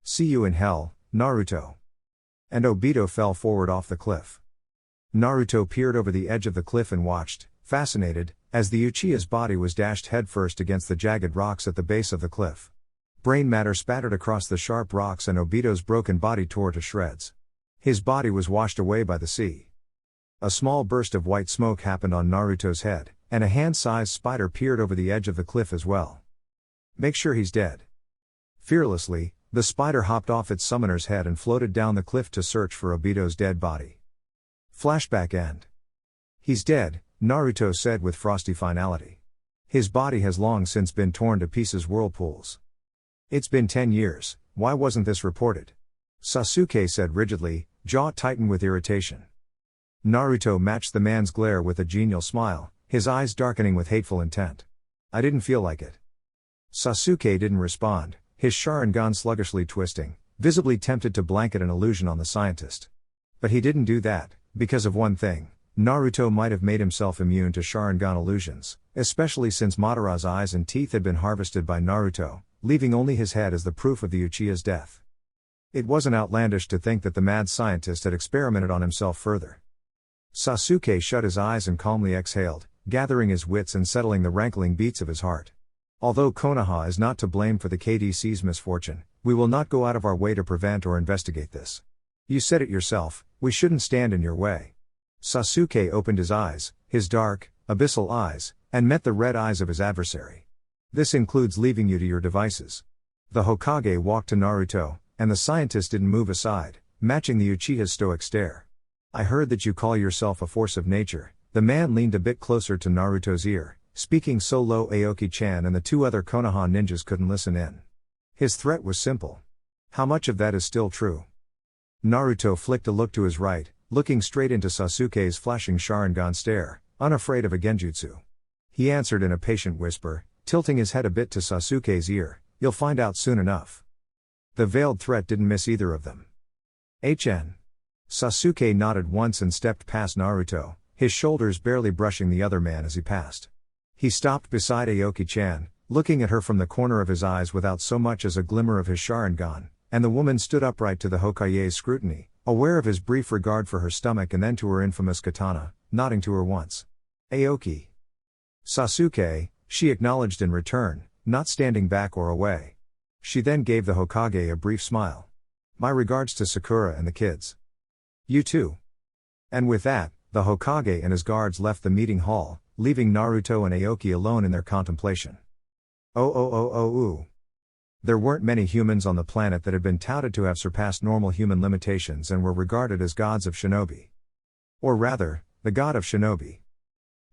See you in hell, Naruto. And Obito fell forward off the cliff. Naruto peered over the edge of the cliff and watched, fascinated, as the Uchiha's body was dashed headfirst against the jagged rocks at the base of the cliff. Brain matter spattered across the sharp rocks and Obito's broken body tore to shreds. His body was washed away by the sea. A small burst of white smoke happened on Naruto's head, and a hand-sized spider peered over the edge of the cliff as well. Make sure he's dead. Fearlessly, the spider hopped off its summoner's head and floated down the cliff to search for Obito's dead body. Flashback end. He's dead, Naruto said with frosty finality. His body has long since been torn to pieces whirlpools. It's been 10 years, why wasn't this reported? Sasuke said rigidly, jaw tightened with irritation. Naruto matched the man's glare with a genial smile, his eyes darkening with hateful intent. I didn't feel like it. Sasuke didn't respond, his Sharingan sluggishly twisting, visibly tempted to blanket an illusion on the scientist. But he didn't do that, because of one thing. Naruto might have made himself immune to Sharingan illusions, especially since Madara's eyes and teeth had been harvested by Naruto, leaving only his head as the proof of the Uchiha's death. It wasn't outlandish to think that the mad scientist had experimented on himself further. Sasuke shut his eyes and calmly exhaled, gathering his wits and settling the rankling beats of his heart. Although Konoha is not to blame for the KDC's misfortune, we will not go out of our way to prevent or investigate this. You said it yourself, we shouldn't stand in your way. Sasuke opened his eyes, his dark, abyssal eyes, and met the red eyes of his adversary. This includes leaving you to your devices. The Hokage walked to Naruto, and the scientist didn't move aside, matching the Uchiha's stoic stare. I heard that you call yourself a force of nature. The man leaned a bit closer to Naruto's ear, speaking so low Aoki-chan and the two other Konoha ninjas couldn't listen in. His threat was simple. How much of that is still true? Naruto flicked a look to his right, looking straight into Sasuke's flashing Sharingan stare, unafraid of a genjutsu. He answered in a patient whisper, tilting his head a bit to Sasuke's ear, you'll find out soon enough. The veiled threat didn't miss either of them. HN. Sasuke nodded once and stepped past Naruto, his shoulders barely brushing the other man as he passed. He stopped beside Aoki-chan, looking at her from the corner of his eyes without so much as a glimmer of his Sharingan, and the woman stood upright to the Hokage's scrutiny, aware of his brief regard for her stomach and then to her infamous katana, nodding to her once. Aoki. Sasuke, she acknowledged in return, not standing back or away. She then gave the Hokage a brief smile. My regards to Sakura and the kids. You too. And with that, the Hokage and his guards left the meeting hall, leaving Naruto and Aoki alone in their contemplation. Ooh. There weren't many humans on the planet that had been touted to have surpassed normal human limitations and were regarded as gods of shinobi. Or rather, the god of shinobi.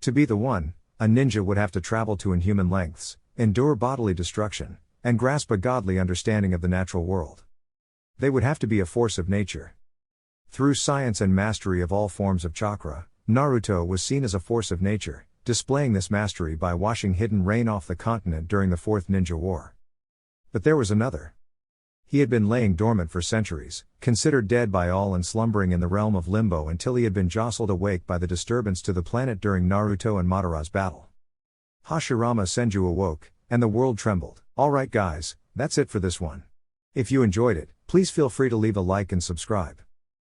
To be the one, a ninja would have to travel to inhuman lengths, endure bodily destruction, and grasp a godly understanding of the natural world. They would have to be a force of nature. Through science and mastery of all forms of chakra, Naruto was seen as a force of nature, displaying this mastery by washing hidden rain off the continent during the Fourth Ninja War. But there was another. He had been laying dormant for centuries, considered dead by all and slumbering in the realm of limbo until he had been jostled awake by the disturbance to the planet during Naruto and Madara's battle. Hashirama Senju awoke, and the world trembled. Alright guys, that's it for this one. If you enjoyed it, please feel free to leave a like and subscribe.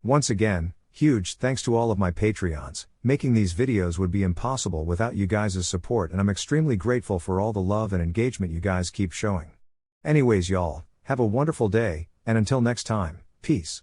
Once again, huge thanks to all of my Patreons. Making these videos would be impossible without you guys' support, and I'm extremely grateful for all the love and engagement you guys keep showing. Anyways y'all, have a wonderful day, and until next time, peace.